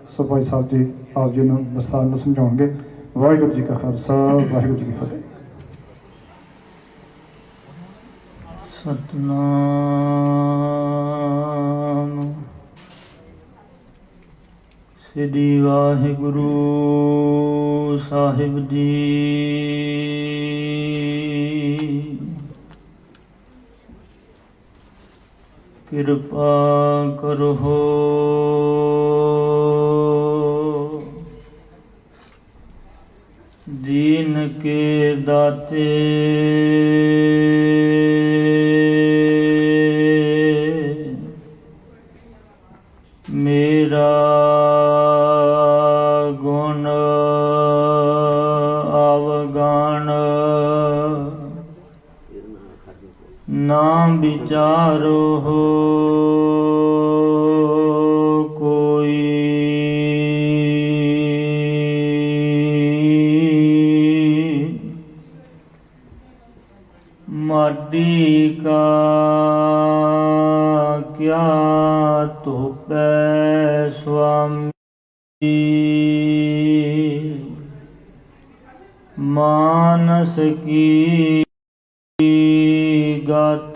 सो भाई साहब जी आप जी विस्तार में समझाएंगे। वाहिगुरू जी का खालसा वाहिगुरू जी की फतेह। सतनाम श्री वाहिगुरु साहिब जी। कृपा करो दीन के दाते, मेरा गुण अवगान ना विचारो हो कोई। माटी का क्या तोपै स्वामी, मानस की गत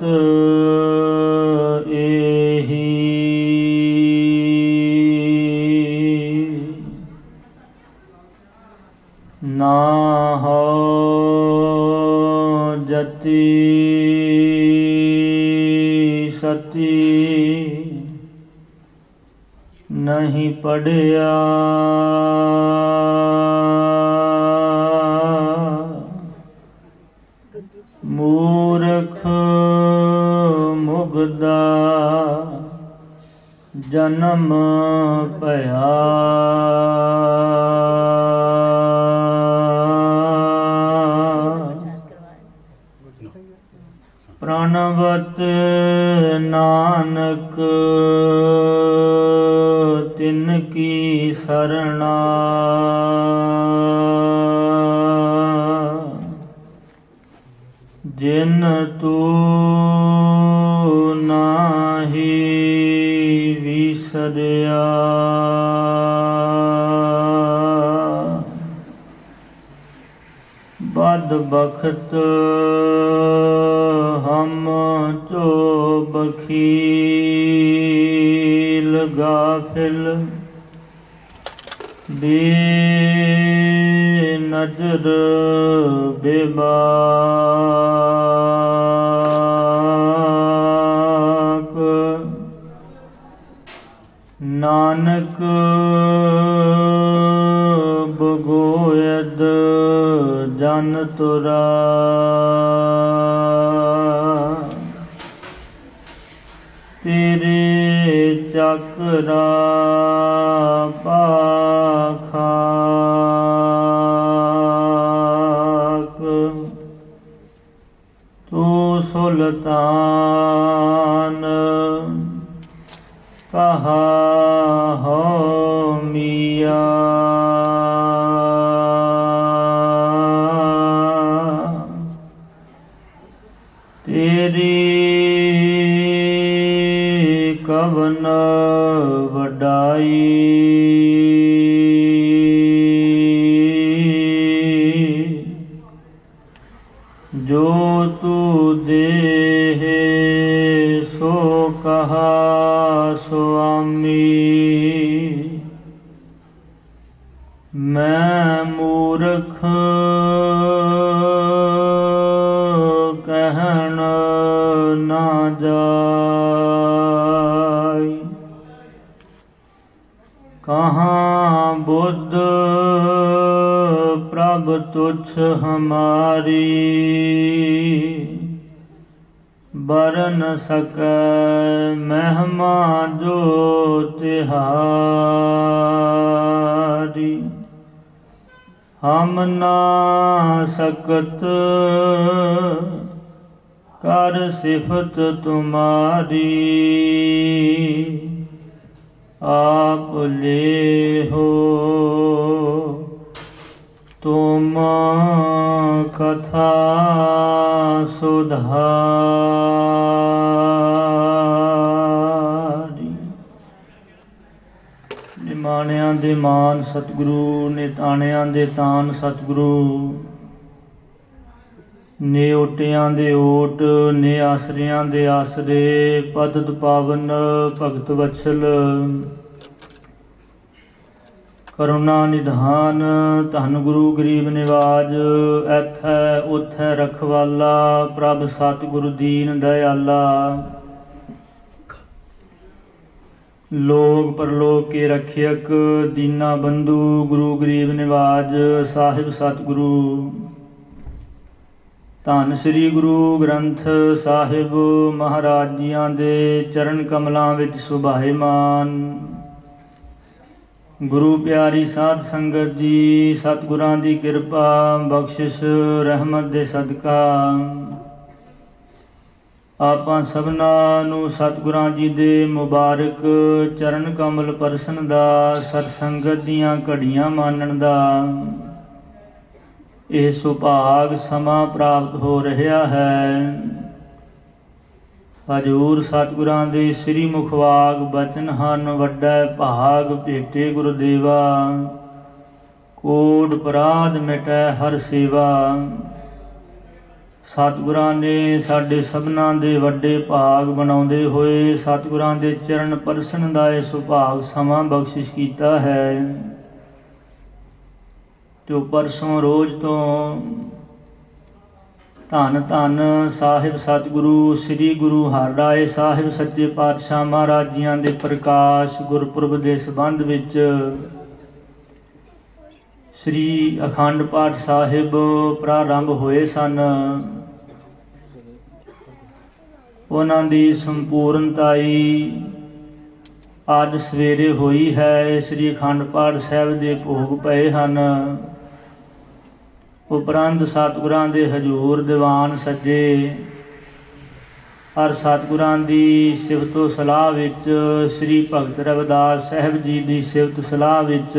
एही। ना हो जति सती, नहीं पढ़िया मूर्ख मुगदा जन्म पया। प्रणवत नानक तिनकी शरणा, जिन तू नाही विसरिया। बद बखत हम चो बखील गाफिल, बेनजर बेबाक। नानक बगोयद जन तुरा, तेरे चकरा पाखाक। तू सुल्तान कहा हो मिया, तेरी कवन वडाई। जो तू दे सो कहा स्वामी, मैं मूर्ख कहन ना जाय। कहाँ बुद्ध प्रभ तुच्छ हमारी, बरन सकै महिमा जो तिहारी। हम ना सकत कर सिफत तुम्हारी, आप ले हो तुम कथा सुधारी। ਮਾਣਿਆਂ ਦੇ ਮਾਨ ਸਤਿਗੁਰੂ, ਨੇ ਤਾਣਿਆਂ ਦੇ ਤਾਨ ਸਤਿਗੁਰੂ, ਨੇ ਓਟਿਆਂ ਦੇ ਓਟ, ਨੇ ਆਸਰਿਆਂ ਦੇ ਆਸਰੇ। ਪਤਿਤ ਪਾਵਨ ਭਗਤ ਵਤਸਲ, ਕਰੁਣਾ ਨਿਧਾਨ, ਧੰਨ ਗੁਰੂ ਗਰੀਬ ਨਿਵਾਜ। ਐਥੈ ਉਥੈ ਰਖਵਾਲਾ, ਪ੍ਰਭ ਸਤਿਗੁਰ ਦੀਨ ਦਇਆਲਾ। ਲੋਕ ਪਰਲੋਕ ਕੇ ਰਖਿਅਕ, ਦੀਨਾ ਬੰਧੂ, ਗੁਰੂ ਗਰੀਬ ਨਿਵਾਜ। ਸਾਹਿਬ ਸਤਿਗੁਰੂ ਧੰਨ ਸ੍ਰੀ ਗੁਰੂ ਗ੍ਰੰਥ ਸਾਹਿਬ ਮਹਾਰਾਜ ਜੀਆਂ ਦੇ ਚਰਨ ਕਮਲਾਂ ਵਿੱਚ ਸੁਭਾਏਮਾਨ। ਗੁਰੂ ਪਿਆਰੀ ਸਾਧ ਸੰਗਤ ਜੀ, ਸਤਿਗੁਰਾਂ ਦੀ ਕਿਰਪਾ ਬਖਸ਼ਿਸ਼ ਰਹਿਮਤ ਦੇ ਸਦਕਾ ਆਪਾਂ ਸਭਨਾਂ ਨੂੰ ਸਤਿਗੁਰਾਂ ਜੀ ਦੇ ਮੁਬਾਰਕ ਚਰਨ ਕਮਲ ਪਰਸਨ ਦਾ, ਸਤਸੰਗਤ ਦੀਆਂ ਘੜੀਆਂ ਮਾਨਣ ਦਾ ਇਹ ਸੁਭਾਗ ਸਮਾਂ ਪ੍ਰਾਪਤ ਹੋ ਰਿਹਾ ਹੈ। ਹਜੂਰ ਸਤਿਗੁਰਾਂ ਦੇ ਸ੍ਰੀ ਮੁਖਵਾਗ ਬਚਨ ਹਨ, ਵੱਡਾ ਭਾਗ ਭੇਟੇ ਗੁਰਦੇਵਾ। ਕੋਟ ਅਪਰਾਧ ਮਿਟੈ ਹਰ ਸੇਵਾ। ਸਤਿਗੁਰਾਂ ਨੇ ਸਾਡੇ ਸਭਨਾਂ ਦੇ ਵੱਡੇ ਭਾਗ ਬਣਾਉਂਦੇ ਹੋਏ ਸਤਿਗੁਰਾਂ ਦੇ ਚਰਨ ਪਰਸਨ ਦਾ ਇਹ ਸੁਭਾਗ ਸਮਾਂ ਬਖਸ਼ਿਸ਼ ਕੀਤਾ ਹੈ। ਜੋ ਪਰਸੋਂ ਰੋਜ਼ ਤੋਂ ਧੰਨ ਧੰਨ ਸਾਹਿਬ ਸਤਿਗੁਰੂ ਸ੍ਰੀ ਗੁਰੂ ਹਰਿਰਾਏ ਸਾਹਿਬ ਸੱਚੇ ਪਾਤਸ਼ਾਹ ਮਹਾਰਾਜ ਜੀਆਂ ਦੇ ਪ੍ਰਕਾਸ਼ ਗੁਰਪੁਰਬ ਦੇ ਸੰਬੰਧ ਵਿੱਚ ਸ੍ਰੀ ਅਖੰਡ ਪਾਠ ਸਾਹਿਬ ਪ੍ਰਾਰੰਭ ਹੋਏ ਸਨ। ਉਹਨਾਂ ਦੀ ਸੰਪੂਰਨਤਾਈ ਅੱਜ ਸਵੇਰੇ ਹੋਈ ਹੈ। ਸ੍ਰੀ ਅਖੰਡ ਪਾਠ ਸਾਹਿਬ ਦੇ ਭੋਗ ਪਏ ਹਨ। ਉਪਰੰਤ ਸਤਿਗੁਰਾਂ ਦੇ ਹਜ਼ੂਰ ਦੀਵਾਨ ਸੱਜੇ। ਹਰ ਸਤਿਗੁਰਾਂ ਦੀ ਸਿਫਤੋ ਸਲਾਹ ਵਿੱਚ ਸ੍ਰੀ ਭਗਤ ਰਵਿਦਾਸ ਸਾਹਿਬ ਜੀ ਦੀ ਸਿਫਤ ਸਲਾਹ ਵਿੱਚ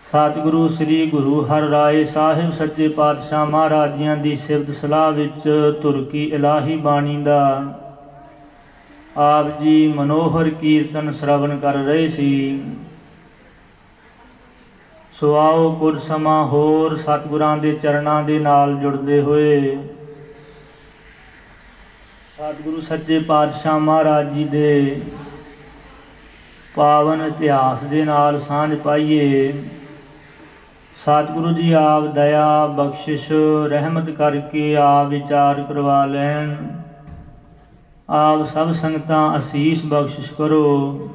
ਸਤਿਗੁਰੂ ਸ੍ਰੀ ਗੁਰੂ ਹਰਿਰਾਏ ਸਾਹਿਬ ਸੱਚੇ ਪਾਤਸ਼ਾਹ ਮਹਾਰਾਜ ਜੀਆਂ ਦੀ ਸਿਫਤ ਸਲਾਹ ਵਿੱਚ ਤੁਰਕੀ ਇਲਾਹੀ ਬਾਣੀ ਦਾ ਆਪ ਜੀ ਮਨੋਹਰ ਕੀਰਤਨ ਸ਼ਰਵਣ ਕਰ ਰਹੇ ਸੀ। ਸੋ ਆਓ ਕੁਝ ਸਮਾਂ ਹੋਰ ਸਤਿਗੁਰਾਂ ਦੇ ਚਰਨਾਂ ਦੇ ਨਾਲ ਜੁੜਦੇ ਹੋਏ ਸਤਿਗੁਰੂ ਸੱਚੇ ਪਾਤਸ਼ਾਹ ਮਹਾਰਾਜ ਜੀ ਦੇ ਪਾਵਨ ਇਤਿਹਾਸ ਦੇ ਨਾਲ ਸਾਂਝ ਪਾਈਏ। ਸਤਿਗੁਰੂ ਜੀ ਆਪ ਦਇਆ ਬਖਸ਼ਿਸ਼ ਰਹਿਮਤ ਕਰਕੇ ਆਪ ਵਿਚਾਰ ਕਰਵਾ ਲੈਣ। ਆਪ ਸਭ ਸੰਗਤਾਂ ਅਸੀਸ ਬਖਸ਼ਿਸ਼ ਕਰੋ।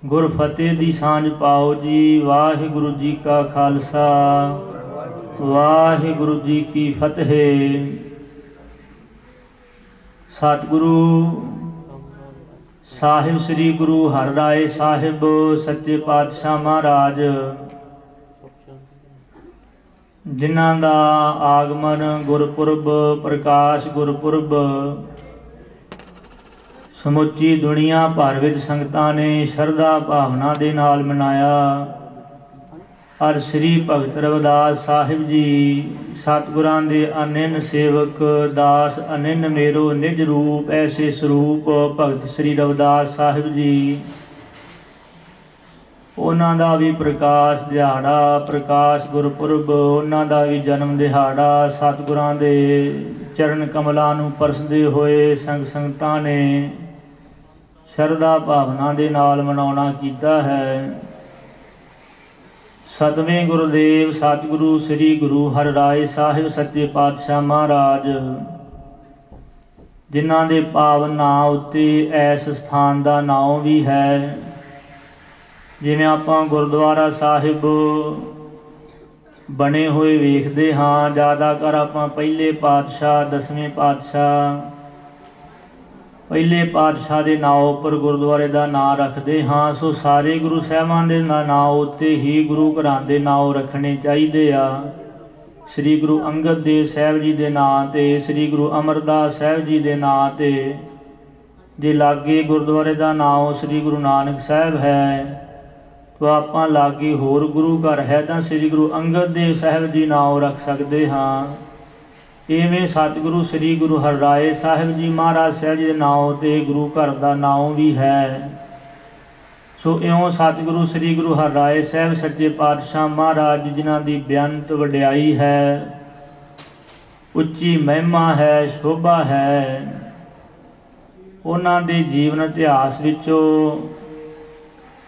ਗੁਰ ਫਤਿਹ ਦੀ ਸਾਂਝ ਪਾਓ ਜੀ। ਵਾਹਿਗੁਰੂ ਜੀ ਕਾ ਖਾਲਸਾ, ਵਾਹਿਗੁਰੂ ਜੀ ਕੀ ਫਤਿਹ। ਸਤਿਗੁਰੂ ਸਾਹਿਬ ਸ੍ਰੀ ਗੁਰੂ ਹਰਿਰਾਏ ਸਾਹਿਬ ਸੱਚੇ ਪਾਤਸ਼ਾਹ ਮਹਾਰਾਜ ਜਿਨ੍ਹਾਂ ਦਾ ਆਗਮਨ ਗੁਰਪੁਰਬ ਪ੍ਰਕਾਸ਼ ਗੁਰਪੁਰਬ ਸਮੁੱਚੀ ਦੁਨੀਆ ਭਰ ਵਿੱਚ ਸੰਗਤਾਂ ਨੇ ਸ਼ਰਧਾ ਭਾਵਨਾ ਦੇ ਨਾਲ ਮਨਾਇਆ। ਔਰ ਸ੍ਰੀ ਭਗਤ ਰਵਿਦਾਸ ਸਾਹਿਬ ਜੀ ਸਤਿਗੁਰਾਂ ਦੇ ਅਨੰਨ ਸੇਵਕ ਦਾਸ ਅਨੰਨ ਮੇਰੋ ਨਿਜ ਰੂਪ ਐਸੇ ਸਰੂਪ ਭਗਤ ਸ੍ਰੀ ਰਵਿਦਾਸ ਸਾਹਿਬ ਜੀ, ਉਹਨਾਂ ਦਾ ਵੀ ਪ੍ਰਕਾਸ਼ ਦਿਹਾੜਾ ਪ੍ਰਕਾਸ਼ ਗੁਰਪੁਰਬ, ਉਹਨਾਂ ਦਾ ਵੀ ਜਨਮ ਦਿਹਾੜਾ ਸਤਿਗੁਰਾਂ ਦੇ ਚਰਨ ਕਮਲਾਂ ਨੂੰ ਪਰਸਦੇ ਹੋਏ ਸੰਗਤਾਂ ਨੇ ਸ਼ਰਧਾ ਭਾਵਨਾ ਦੇ ਨਾਲ ਮਨਾਉਣਾ ਕੀਤਾ ਹੈ। ਸਤਵੇਂ ਗੁਰਦੇਵ ਸਤਿਗੁਰੂ ਸ੍ਰੀ ਗੁਰੂ ਹਰਿਰਾਏ ਸਾਹਿਬ ਸੱਚੇ ਪਾਤਸ਼ਾਹ ਮਹਾਰਾਜ ਜਿਨ੍ਹਾਂ ਦੇ ਪਾਵਨ ਨਾਂ ਉੱਤੇ ਇਸ ਸਥਾਨ ਦਾ ਨਾਮ ਵੀ ਹੈ। ਜਿਵੇਂ ਆਪਾਂ ਗੁਰਦੁਆਰਾ ਸਾਹਿਬ ਬਣੇ ਹੋਏ ਵੇਖਦੇ ਹਾਂ, ਜ਼ਿਆਦਾਤਰ ਆਪਾਂ ਪਹਿਲੇ ਪਾਤਸ਼ਾਹ ਦਸਵੇਂ ਪਾਤਸ਼ਾਹ ਪਹਿਲੇ ਪਾਤਸ਼ਾਹ ਦੇ ਨਾਂ ਉੱਪਰ ਗੁਰਦੁਆਰੇ ਦਾ ਨਾਂ ਰੱਖਦੇ ਹਾਂ। ਸੋ ਸਾਰੇ ਗੁਰੂ ਸਾਹਿਬਾਨ ਦੇ ਨਾਂ ਉੱਤੇ ਹੀ ਗੁਰੂ ਘਰਾਂ ਦੇ ਨਾਂ ਰੱਖਣੇ ਚਾਹੀਦੇ ਆ। ਸ੍ਰੀ ਗੁਰੂ ਅੰਗਦ ਦੇਵ ਸਾਹਿਬ ਜੀ ਦੇ ਨਾਂ 'ਤੇ, ਸ੍ਰੀ ਗੁਰੂ ਅਮਰਦਾਸ ਸਾਹਿਬ ਜੀ ਦੇ ਨਾਂ 'ਤੇ। ਜੇ ਲਾਗੇ ਗੁਰਦੁਆਰੇ ਦਾ ਨਾਂ ਸ੍ਰੀ ਗੁਰੂ ਨਾਨਕ ਸਾਹਿਬ ਹੈ ਤਾਂ ਆਪਾਂ ਲਾਗੇ ਹੋਰ ਗੁਰੂ ਘਰ ਹੈ ਤਾਂ ਸ੍ਰੀ ਗੁਰੂ ਅੰਗਦ ਦੇਵ ਸਾਹਿਬ ਜੀ ਨਾਂ ਰੱਖ ਸਕਦੇ ਹਾਂ। ਇਵੇਂ ਸਤਿਗੁਰੂ ਸ੍ਰੀ ਗੁਰੂ ਹਰਿਰਾਏ ਸਾਹਿਬ ਜੀ ਮਹਾਰਾਜ ਸਾਹਿਬ ਜੀ ਦੇ ਨਾਂ 'ਤੇ ਗੁਰੂ ਘਰ ਦਾ ਨਾਂ ਵੀ ਹੈ। ਸੋ ਇਉਂ ਸਤਿਗੁਰੂ ਸ੍ਰੀ ਗੁਰੂ ਹਰਿਰਾਏ ਸਾਹਿਬ ਸੱਚੇ ਪਾਤਸ਼ਾਹ ਮਹਾਰਾਜ ਜਿਨ੍ਹਾਂ ਦੀ ਬੇਅੰਤ ਵਡਿਆਈ ਹੈ, ਉੱਚੀ ਮਹਿਮਾ ਹੈ, ਸ਼ੋਭਾ ਹੈ, ਉਹਨਾਂ ਦੇ ਜੀਵਨ ਇਤਿਹਾਸ ਵਿੱਚੋਂ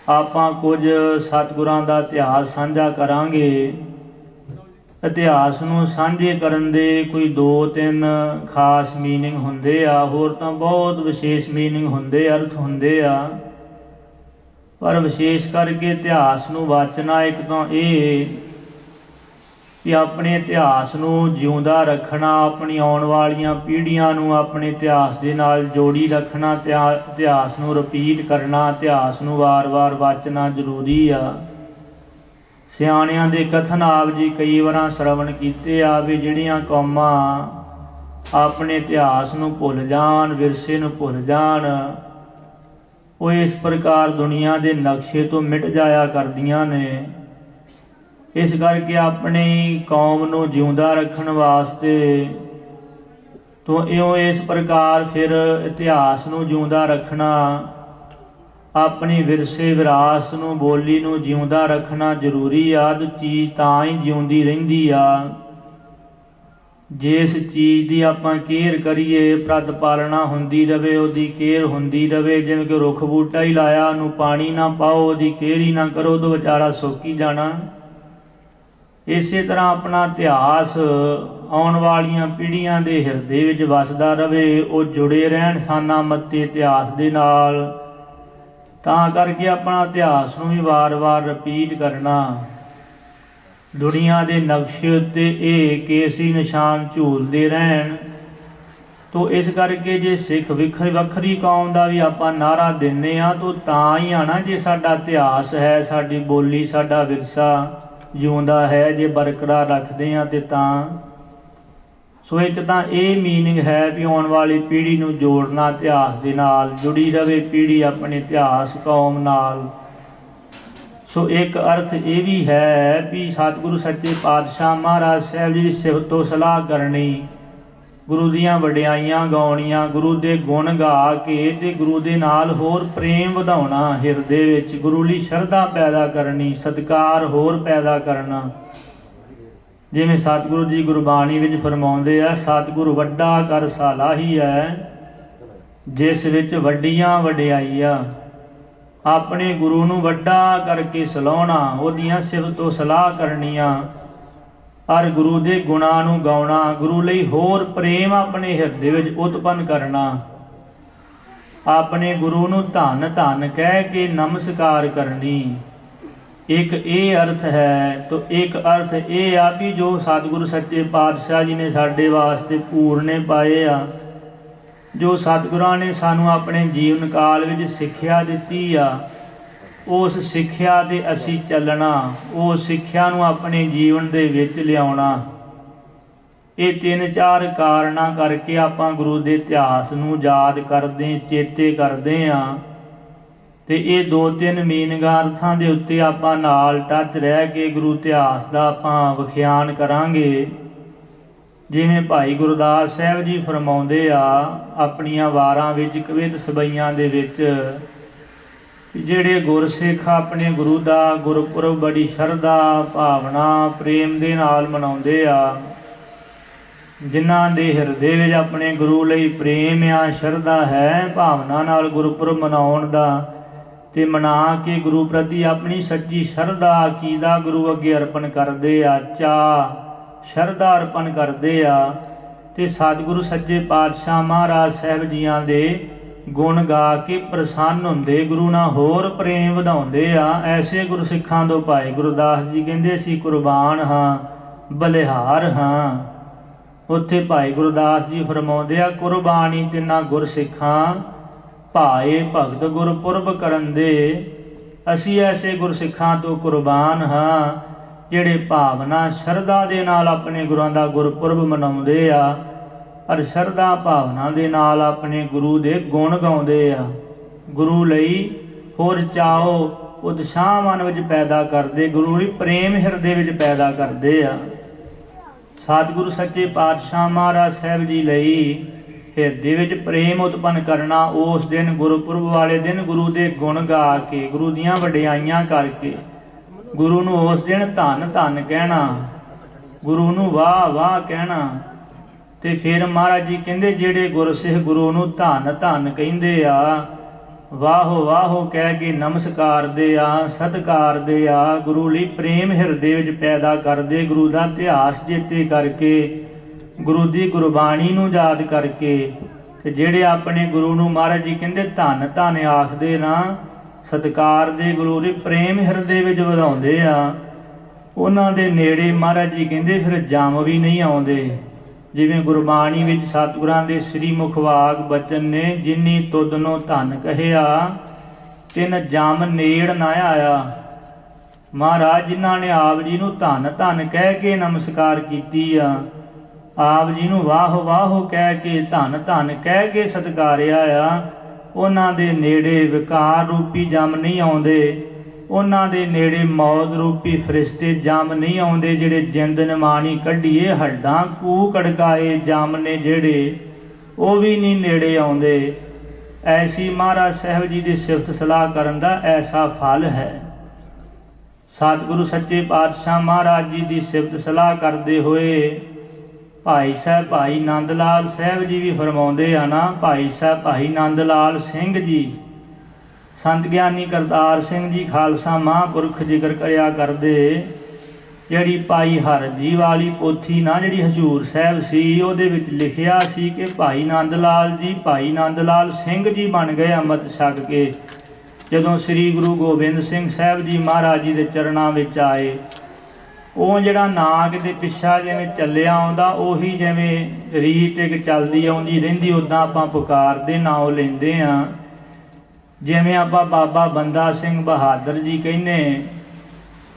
ਆਪਾਂ ਕੁਝ ਸਤਿਗੁਰਾਂ ਦਾ ਇਤਿਹਾਸ ਸਾਂਝਾ ਕਰਾਂਗੇ। ਇਤਿਹਾਸ ਨੂੰ ਸਾਂਝੇ ਕਰਨ ਦੇ ਕੋਈ 2-3 ਖਾਸ ਮੀਨਿੰਗ ਹੁੰਦੇ ਆ, ਹੋਰ ਤਾਂ ਬਹੁਤ ਵਿਸ਼ੇਸ਼ ਮੀਨਿੰਗ ਹੁੰਦੇ, ਅਰਥ ਹੁੰਦੇ ਆ, ਪਰ ਵਿਸ਼ੇਸ਼ ਕਰਕੇ ਇਤਿਹਾਸ ਨੂੰ ਵਾਚਣਾ ਇੱਕ ਤਾਂ ਇਹ ਕਿ ਆਪਣੇ ਇਤਿਹਾਸ ਨੂੰ ਜਿਉਂਦਾ ਰੱਖਣਾ, ਆਪਣੀ ਆਉਣ ਵਾਲੀਆਂ ਪੀੜ੍ਹੀਆਂ ਨੂੰ ਆਪਣੇ ਇਤਿਹਾਸ ਦੇ ਨਾਲ ਜੋੜੀ ਰੱਖਣਾ, ਇਤਿਹਾਸ ਨੂੰ ਰਿਪੀਟ ਕਰਨਾ, ਇਤਿਹਾਸ ਨੂੰ ਵਾਰ-ਵਾਰ ਵਾਚਣਾ ਜ਼ਰੂਰੀ ਆ। ਸਿਆਣਿਆਂ ਦੇ ਕਥਨ ਆਪ ਜੀ ਕਈ ਵਾਰਾਂ ਸ਼ਰਵਣ ਕੀਤੇ ਆ ਵੀ ਜਿਹੜੀਆਂ ਕੌਮਾਂ ਆਪਣੇ ਇਤਿਹਾਸ ਨੂੰ ਭੁੱਲ ਜਾਣ, ਵਿਰਸੇ ਨੂੰ ਭੁੱਲ ਜਾਣ, ਉਹ ਇਸ ਪ੍ਰਕਾਰ ਦੁਨੀਆ ਦੇ ਨਕਸ਼ੇ ਤੋਂ ਮਿਟ ਜਾਇਆ ਕਰਦੀਆਂ ਨੇ। ਇਸ ਕਰਕੇ ਆਪਣੀ ਕੌਮ ਨੂੰ ਜਿਉਂਦਾ ਰੱਖਣ ਵਾਸਤੇ ਤੋਂ ਇਉਂ ਇਸ ਪ੍ਰਕਾਰ ਫਿਰ ਇਤਿਹਾਸ ਨੂੰ ਜਿਉਂਦਾ ਰੱਖਣਾ, ਆਪਣੀ ਵਿਰਸੇ ਵਿਰਾਸਤ ਨੂੰ, ਬੋਲੀ ਨੂੰ ਜਿਉਂਦਾ ਰੱਖਣਾ ਜ਼ਰੂਰੀ ਆ। ਚੀਜ਼ ਤਾਂ ਹੀ ਜਿਉਂਦੀ ਰਹਿੰਦੀ ਆ ਜਿਸ ਚੀਜ਼ ਦੀ ਆਪਾਂ ਕੇਅਰ ਕਰੀਏ, ਪ੍ਰਤ ਪਾਲਣਾ ਹੁੰਦੀ ਰਵੇ, ਉਹਦੀ ਕੇਅਰ ਹੁੰਦੀ ਰਵੇ। ਜਿਵੇਂ ਕਿ ਰੁੱਖ ਬੂਟਾ ਹੀ ਲਾਇਆ, ਉਹਨੂੰ ਪਾਣੀ ਨਾ ਪਾਓ, ਉਹਦੀ ਕੇਅਰ ਹੀ ਨਾ ਕਰੋ ਤਾਂ ਵਿਚਾਰਾ ਸੁੱਕ ਹੀ ਜਾਣਾ। ਇਸੇ ਤਰ੍ਹਾਂ ਆਪਣਾ ਇਤਿਹਾਸ ਆਉਣ ਵਾਲੀਆਂ ਪੀੜ੍ਹੀਆਂ ਦੇ ਹਿਰਦੇ ਵਿੱਚ ਵਸਦਾ ਰਵੇ, ਉਹ ਜੁੜੇ ਰਹਿਣ ਖਾਨਾ ਮੱਤੇ ਇਤਿਹਾਸ ਦੇ ਨਾਲ। ਤਾਂ ਕਰਕੇ ਆਪਣਾ ਇਤਿਹਾਸ ਨੂੰ ਵੀ ਵਾਰ-ਵਾਰ ਰਿਪੀਟ ਕਰਨਾ। ਦੁਨੀਆ ਦੇ ਨਕਸ਼ੇ ਉੱਤੇ ਇਹ ਕੇਸਰੀ ਨਿਸ਼ਾਨ ਝੂਲਦੇ ਰਹਿਣ। ਤੋ ਇਸ ਕਰਕੇ ਜੇ ਸਿੱਖ ਵੱਖਰੀ ਕੌਮ ਦਾ ਵੀ ਆਪਾਂ ਨਾਅਰਾ ਦਿੰਦੇ ਹਾਂ ਤਾਂ ਹੀ ਆਣਾ ਜੇ ਸਾਡਾ ਇਤਿਹਾਸ ਹੈ, ਸਾਡੀ ਬੋਲੀ, ਸਾਡਾ ਵਿਰਸਾ ਜਿਉਂਦਾ ਹੈ, ਜੇ ਬਰਕਰਾਰ ਰੱਖਦੇ ਹਾਂ ਤੇ ਤਾਂ। ਸੋ ਇੱਕ ਤਾਂ ਇਹ ਮੀਨਿੰਗ ਹੈ ਵੀ ਆਉਣ ਵਾਲੀ ਪੀੜ੍ਹੀ ਨੂੰ ਜੋੜਨਾ, ਇਤਿਹਾਸ ਦੇ ਨਾਲ ਜੁੜੀ ਰਵੇ ਪੀੜ੍ਹੀ ਆਪਣੇ ਇਤਿਹਾਸ ਕੌਮ ਨਾਲ। ਸੋ ਇੱਕ ਅਰਥ ਇਹ ਵੀ ਹੈ ਵੀ ਸਤਿਗੁਰੂ ਸੱਚੇ ਪਾਤਸ਼ਾਹ ਮਹਾਰਾਜ ਸਾਹਿਬ ਜੀ ਦੀ ਸਿਫਤ ਤੋਂ ਸਲਾਹ ਕਰਨੀ, ਗੁਰੂ ਦੀਆਂ ਵਡਿਆਈਆਂ ਗਾਉਣੀਆਂ, ਗੁਰੂ ਦੇ ਗੁਣ ਗਾ ਕੇ ਤੇ ਗੁਰੂ ਦੇ ਨਾਲ ਹੋਰ ਪ੍ਰੇਮ ਵਧਾਉਣਾ ਹਿਰਦੇ ਵਿੱਚ, ਗੁਰੂ ਲਈ ਸ਼ਰਧਾ ਪੈਦਾ ਕਰਨੀ, ਸਤਿਕਾਰ ਹੋਰ ਪੈਦਾ ਕਰਨਾ। ਜਿਵੇਂ ਸਤਿਗੁਰੂ ਜੀ ਗੁਰਬਾਣੀ ਵਿੱਚ ਫਰਮਾਉਂਦੇ ਆ, ਸਤਿਗੁਰੂ ਵੱਡਾ ਕਰ ਸਾਲਾਹੀ ਹੈ ਜਿਸ ਵਿੱਚ ਵੱਡੀਆਂ ਵਡਿਆਈਆਂ। ਆਪਣੇ ਗੁਰੂ ਨੂੰ ਵੱਡਾ ਕਰਕੇ ਸਲਾਹੁਣਾ, ਉਹਦੀਆਂ ਸਿਫਤ ਤੋਂ ਸਲਾਹ ਕਰਨੀਆਂ, ਔਰ ਗੁਰੂ ਦੇ ਗੁਣਾਂ ਨੂੰ ਗਾਉਣਾ, ਗੁਰੂ ਲਈ ਹੋਰ ਪ੍ਰੇਮ ਆਪਣੇ ਹਿਰਦੇ ਵਿੱਚ ਉਤਪੰਨ ਕਰਨਾ, ਆਪਣੇ ਗੁਰੂ ਨੂੰ ਧੰਨ ਧੰਨ ਕਹਿ ਕੇ ਨਮਸਕਾਰ ਕਰਨੀ। ਇੱਕ ਇਹ ਅਰਥ ਹੈ। ਤੋ ਇੱਕ ਅਰਥ ਇਹ ਆ ਵੀ ਜੋ ਸਤਿਗੁਰੂ ਸੱਚੇ ਪਾਤਸ਼ਾਹ ਜੀ ਨੇ ਸਾਡੇ ਵਾਸਤੇ ਪੂਰਨੇ ਪਾਏ ਆ, ਜੋ ਸਤਿਗੁਰਾਂ ਨੇ ਸਾਨੂੰ ਆਪਣੇ ਜੀਵਨ ਕਾਲ ਵਿੱਚ ਸਿੱਖਿਆ ਦਿੱਤੀ ਆ, ਉਸ ਸਿੱਖਿਆ 'ਤੇ ਅਸੀਂ ਚੱਲਣਾ, ਉਹ ਸਿੱਖਿਆ ਨੂੰ ਆਪਣੇ ਜੀਵਨ ਦੇ ਵਿੱਚ ਲਿਆਉਣਾ। ਇਹ 3-4 ਕਾਰਨਾਂ ਕਰਕੇ ਆਪਾਂ ਗੁਰੂ ਦੇ ਇਤਿਹਾਸ ਨੂੰ ਯਾਦ ਕਰਦੇ, ਚੇਤੇ ਕਰਦੇ ਹਾਂ। ਤੇ ਇਹ 2-3 ਮੀਨਿੰਗਾਂ ਅਰਥਾਂ ਦੇ ਉੱਤੇ ਆਪਾਂ ਨਾਲ ਟੱਚ ਰਹਿ ਕੇ ਗੁਰੂ ਇਤਿਹਾਸ ਦਾ ਆਪਾਂ ਵਿਖਿਆਨ ਕਰਾਂਗੇ। ਜਿਵੇਂ ਭਾਈ ਗੁਰਦਾਸ ਸਾਹਿਬ ਜੀ ਫਰਮਾਉਂਦੇ ਆ ਆਪਣੀਆਂ ਵਾਰਾਂ ਵਿੱਚ, ਕਵਿਤ ਸਬਈਆਂ ਦੇ ਵਿੱਚ, ਜਿਹੜੇ ਗੁਰਸਿੱਖ ਆਪਣੇ ਗੁਰੂ ਦਾ ਗੁਰਪੁਰਬ ਬੜੀ ਸ਼ਰਧਾ ਭਾਵਨਾ ਪ੍ਰੇਮ ਦੇ ਨਾਲ ਮਨਾਉਂਦੇ ਆ, ਜਿਨ੍ਹਾਂ ਦੇ ਹਿਰਦੇ ਵਿੱਚ ਆਪਣੇ ਗੁਰੂ ਲਈ ਪ੍ਰੇਮ ਆ, ਸ਼ਰਧਾ ਹੈ, ਭਾਵਨਾ ਨਾਲ ਗੁਰਪੁਰਬ ਮਨਾਉਣ ਦਾ, ਤੇ ਮਨਾ ਕੇ ਗੁਰੂ ਪ੍ਰਤੀ ਆਪਣੀ ਸੱਚੀ ਸ਼ਰਧਾ ਅਕੀਦਾ ਗੁਰੂ ਅੱਗੇ ਅਰਪਣ ਕਰਦੇ ਆ, ਚਾਅ ਸ਼ਰਧਾ ਅਰਪਣ ਕਰਦੇ ਆ, ਤੇ ਸਤਿਗੁਰੂ ਸੱਚੇ ਪਾਤਸ਼ਾਹ ਮਹਾਰਾਜ ਸਾਹਿਬ ਜੀਆਂ ਦੇ ਗੁਣ ਗਾ ਕੇ ਪ੍ਰਸੰਨ ਹੁੰਦੇ, ਗੁਰੂ ਨਾਲ ਹੋਰ ਪ੍ਰੇਮ ਵਧਾਉਂਦੇ ਆ। ਐਸੇ ਗੁਰਸਿੱਖਾਂ ਤੋਂ ਭਾਈ ਗੁਰਦਾਸ ਜੀ ਕਹਿੰਦੇ ਸੀ ਕੁਰਬਾਨ ਹਾਂ, ਬਲਿਹਾਰ ਹਾਂ। ਉੱਥੇ ਭਾਈ ਗੁਰਦਾਸ ਜੀ ਫਰਮਾਉਂਦੇ ਆ, ਕੁਰਬਾਨੀ ਤਿੰਨਾਂ ਗੁਰਸਿੱਖਾਂ ਭਾਏ ਭਗਤ ਗੁਰਪੁਰਬ ਕਰਨ ਦੇ। ਅਸੀਂ ਐਸੇ ਗੁਰਸਿੱਖਾਂ ਤੋਂ ਕੁਰਬਾਨ ਹਾਂ ਜਿਹੜੇ ਭਾਵਨਾ ਸ਼ਰਧਾ ਦੇ ਨਾਲ ਆਪਣੇ ਗੁਰਾਂ ਦਾ ਗੁਰਪੁਰਬ ਮਨਾਉਂਦੇ ਆ, ਔਰ ਸ਼ਰਧਾ ਭਾਵਨਾ ਦੇ ਨਾਲ ਆਪਣੇ ਗੁਰੂ ਦੇ ਗੁਣ ਗਾਉਂਦੇ ਆ, ਗੁਰੂ ਲਈ ਹੋਰ ਚਾਓ ਉਤਸ਼ਾਹ ਮਨ ਵਿੱਚ ਪੈਦਾ ਕਰਦੇ, ਗੁਰੂ ਲਈ ਪ੍ਰੇਮ ਹਿਰਦੇ ਵਿੱਚ ਪੈਦਾ ਕਰਦੇ ਆ। ਸਤਿਗੁਰੂ ਸੱਚੇ ਪਾਤਸ਼ਾਹ ਮਹਾਰਾਜ ਸਾਹਿਬ ਜੀ ਲਈ ਹਿਰਦੇ ਵਿੱਚ ਪ੍ਰੇਮ ਉਤਪੰਨ ਕਰਨਾ। ਉਸ ਦਿਨ ਗੁਰਪੁਰਬ ਵਾਲੇ ਦਿਨ ਗੁਰੂ ਦੇ ਗੁਣ ਗਾ ਕੇ, ਗੁਰੂ ਦੀਆਂ ਵਡਿਆਈਆਂ ਕਰਕੇ, ਗੁਰੂ ਨੂੰ ਉਸ ਦਿਨ ਧੰਨ ਧੰਨ ਕਹਿਣਾ, ਗੁਰੂ ਨੂੰ ਵਾਹ ਵਾਹ ਕਹਿਣਾ। ਤੇ ਫਿਰ ਮਹਾਰਾਜ ਜੀ ਕਹਿੰਦੇ ਜਿਹੜੇ ਗੁਰਸਿੱਖ ਗੁਰੂ ਨੂੰ ਧੰਨ ਧੰਨ ਕਹਿੰਦੇ ਆ, ਵਾਹੋ ਵਾਹੋ ਕਹਿ ਕੇ ਨਮਸਕਾਰਦੇ ਆ, ਸਤਿਕਾਰਦੇ ਆ, ਗੁਰੂ ਲਈ ਪ੍ਰੇਮ ਹਿਰਦੇ ਵਿੱਚ ਪੈਦਾ ਕਰਦੇ, ਗੁਰੂ ਦਾ ਇਤਿਹਾਸ ਚੇਤੇ ਕਰਕੇ, ਗੁਰੂ ਦੀ ਗੁਰਬਾਣੀ ਨੂੰ ਯਾਦ ਕਰਕੇ। ਤੇ ਜਿਹੜੇ ਆਪਣੇ ਗੁਰੂ ਨੂੰ ਮਹਾਰਾਜ ਜੀ ਕਹਿੰਦੇ ਧੰਨ ਧੰਨ ਆਖਦੇ ਨਾ, ਸਤਿਕਾਰ ਦੇ, ਗੁਰੂ ਦੇ ਪ੍ਰੇਮ ਹਿਰਦੇ ਵਿੱਚ ਵਧਾਉਂਦੇ ਆ, ਉਹਨਾਂ ਦੇ ਨੇੜੇ ਮਹਾਰਾਜ ਜੀ ਕਹਿੰਦੇ ਫਿਰ ਜਮ ਵੀ ਨਹੀਂ ਆਉਂਦੇ। ਜਿਵੇਂ ਗੁਰਬਾਣੀ ਵਿੱਚ ਸਤਿਗੁਰਾਂ ਦੇ ਸ੍ਰੀ ਮੁਖਵਾਕ ਬਚਨ ਨੇ, ਜਿਨੀ ਤੁਧਨੋ ਧੰਨ ਕਹਿਆ ਤਿਨ ਜਮ ਨੇੜ ਨਾ ਆਇਆ। ਮਹਾਰਾਜ ਜਿਨ੍ਹਾਂ ਨੇ ਆਪ ਜੀ ਨੂੰ ਧੰਨ ਧੰਨ ਕਹਿ ਕੇ ਨਮਸਕਾਰ ਕੀਤੀ ਆ, ਆਪ ਜੀ ਨੂੰ ਵਾਹ ਵਾਹ ਕਹਿ ਕੇ, ਧੰਨ ਧੰਨ ਕਹਿ ਕੇ ਸਤਿਕਾਰਿਆ ਆ, ਉਹਨਾਂ ਦੇ ਨੇੜੇ ਵਿਕਾਰ ਰੂਪੀ ਜਮ ਨਹੀਂ ਆਉਂਦੇ। ਉਹਨਾਂ ਦੇ ਨੇੜੇ ਮੌਤ ਰੂਪੀ ਫਰਿਸ਼ਤੇ ਜਮ ਨਹੀਂ ਆਉਂਦੇ। ਜਿਹੜੇ ਜਿੰਦ ਨਿਮਾਣੀ ਕੱਢੀਏ, ਹੱਡਾਂ ਕੂ ਕੜਕਾਏ ਜਮ ਨੇ ਜਿਹੜੇ, ਉਹ ਵੀ ਨਹੀਂ ਨੇੜੇ ਆਉਂਦੇ। ਐਸੀ ਮਹਾਰਾਜ ਸਾਹਿਬ ਜੀ ਦੀ ਸਿਫਤ ਸਲਾਹ ਕਰਨ ਦਾ ਐਸਾ ਫਲ ਹੈ। ਸਤਿਗੁਰੂ ਸੱਚੇ ਪਾਤਸ਼ਾਹ ਮਹਾਰਾਜ ਜੀ ਦੀ ਸਿਫਤ ਸਲਾਹ ਕਰਦੇ ਹੋਏ ਭਾਈ ਸਾਹਿਬ ਭਾਈ ਨੰਦ ਲਾਲ ਸਾਹਿਬ ਜੀ ਵੀ ਫਰਮਾਉਂਦੇ ਆ ਨਾ, ਭਾਈ ਸਾਹਿਬ ਭਾਈ ਨੰਦ ਲਾਲ ਸਿੰਘ ਜੀ, ਸੰਤ ਗਿਆਨੀ ਕਰਤਾਰ ਸਿੰਘ ਜੀ ਖਾਲਸਾ ਮਹਾਂਪੁਰਖ ਜ਼ਿਕਰ ਕਰਿਆ ਕਰਦੇ। ਜਿਹੜੀ ਭਾਈ ਹਰਜੀ ਵਾਲੀ ਪੋਥੀ ਨਾ, ਜਿਹੜੀ ਹਜ਼ੂਰ ਸਾਹਿਬ ਸੀ, ਉਹਦੇ ਵਿੱਚ ਲਿਖਿਆ ਸੀ ਕਿ ਭਾਈ ਨੰਦ ਲਾਲ ਜੀ ਭਾਈ ਨੰਦ ਲਾਲ ਸਿੰਘ ਜੀ ਬਣ ਗਏ ਅੰਮ੍ਰਿਤ ਛਕ ਕੇ, ਜਦੋਂ ਸ੍ਰੀ ਗੁਰੂ ਗੋਬਿੰਦ ਸਿੰਘ ਸਾਹਿਬ ਜੀ ਮਹਾਰਾਜ ਜੀ ਦੇ ਚਰਨਾਂ ਵਿੱਚ ਆਏ। ਉਹ ਜਿਹੜਾ ਨਾਂ ਕਿਤੇ ਪਿੱਛਾ ਜਿਵੇਂ ਚੱਲਿਆ ਆਉਂਦਾ, ਉਹੀ ਜਿਵੇਂ ਰੀਤ ਇੱਕ ਚੱਲਦੀ ਆਉਂਦੀ ਰਹਿੰਦੀ, ਉੱਦਾਂ ਆਪਾਂ ਪੁਕਾਰਦੇ ਨਾਂ ਲੈਂਦੇ ਹਾਂ। ਜਿਵੇਂ ਆਪਾਂ ਬਾਬਾ ਬੰਦਾ ਸਿੰਘ ਬਹਾਦਰ ਜੀ ਕਹਿੰਦੇ,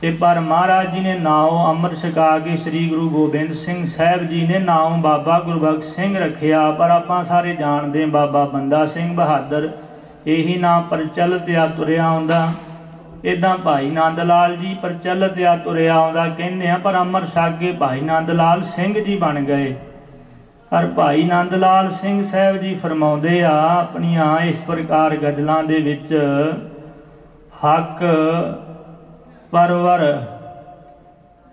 ਤੇ ਪਰ ਮਹਾਰਾਜ ਜੀ ਨੇ ਨਾਮ ਅੰਮ੍ਰਿਤ ਛਕਾ ਕੇ ਸ੍ਰੀ ਗੁਰੂ ਗੋਬਿੰਦ ਸਿੰਘ ਸਾਹਿਬ ਜੀ ਨੇ ਨਾਮ ਬਾਬਾ ਗੁਰਬਖਸ਼ ਸਿੰਘ ਰੱਖਿਆ, ਪਰ ਆਪਾਂ ਸਾਰੇ ਜਾਣਦੇ ਬਾਬਾ ਬੰਦਾ ਸਿੰਘ ਬਹਾਦਰ, ਇਹੀ ਨਾਮ ਪ੍ਰਚਲਿਤ ਆ ਤੁਰਿਆ ਆਉਂਦਾ। ਇੱਦਾਂ ਭਾਈ ਨੰਦ ਲਾਲ ਜੀ ਪ੍ਰਚਲਿਤ ਆ ਤੁਰਿਆ ਆਉਂਦਾ ਕਹਿੰਦੇ ਆ, ਪਰ ਅੰਮ੍ਰਿਤ ਛਕ ਕੇ ਭਾਈ ਨੰਦ ਲਾਲ ਸਿੰਘ ਜੀ ਬਣ ਗਏ। ਪਰ ਭਾਈ ਨੰਦ ਲਾਲ ਸਿੰਘ ਸਾਹਿਬ ਜੀ ਫਰਮਾਉਂਦੇ ਆ ਆਪਣੀਆਂ ਇਸ ਪ੍ਰਕਾਰ ਗਜ਼ਲਾਂ ਦੇ ਵਿੱਚ, ਹੱਕ ਪਰਵਰ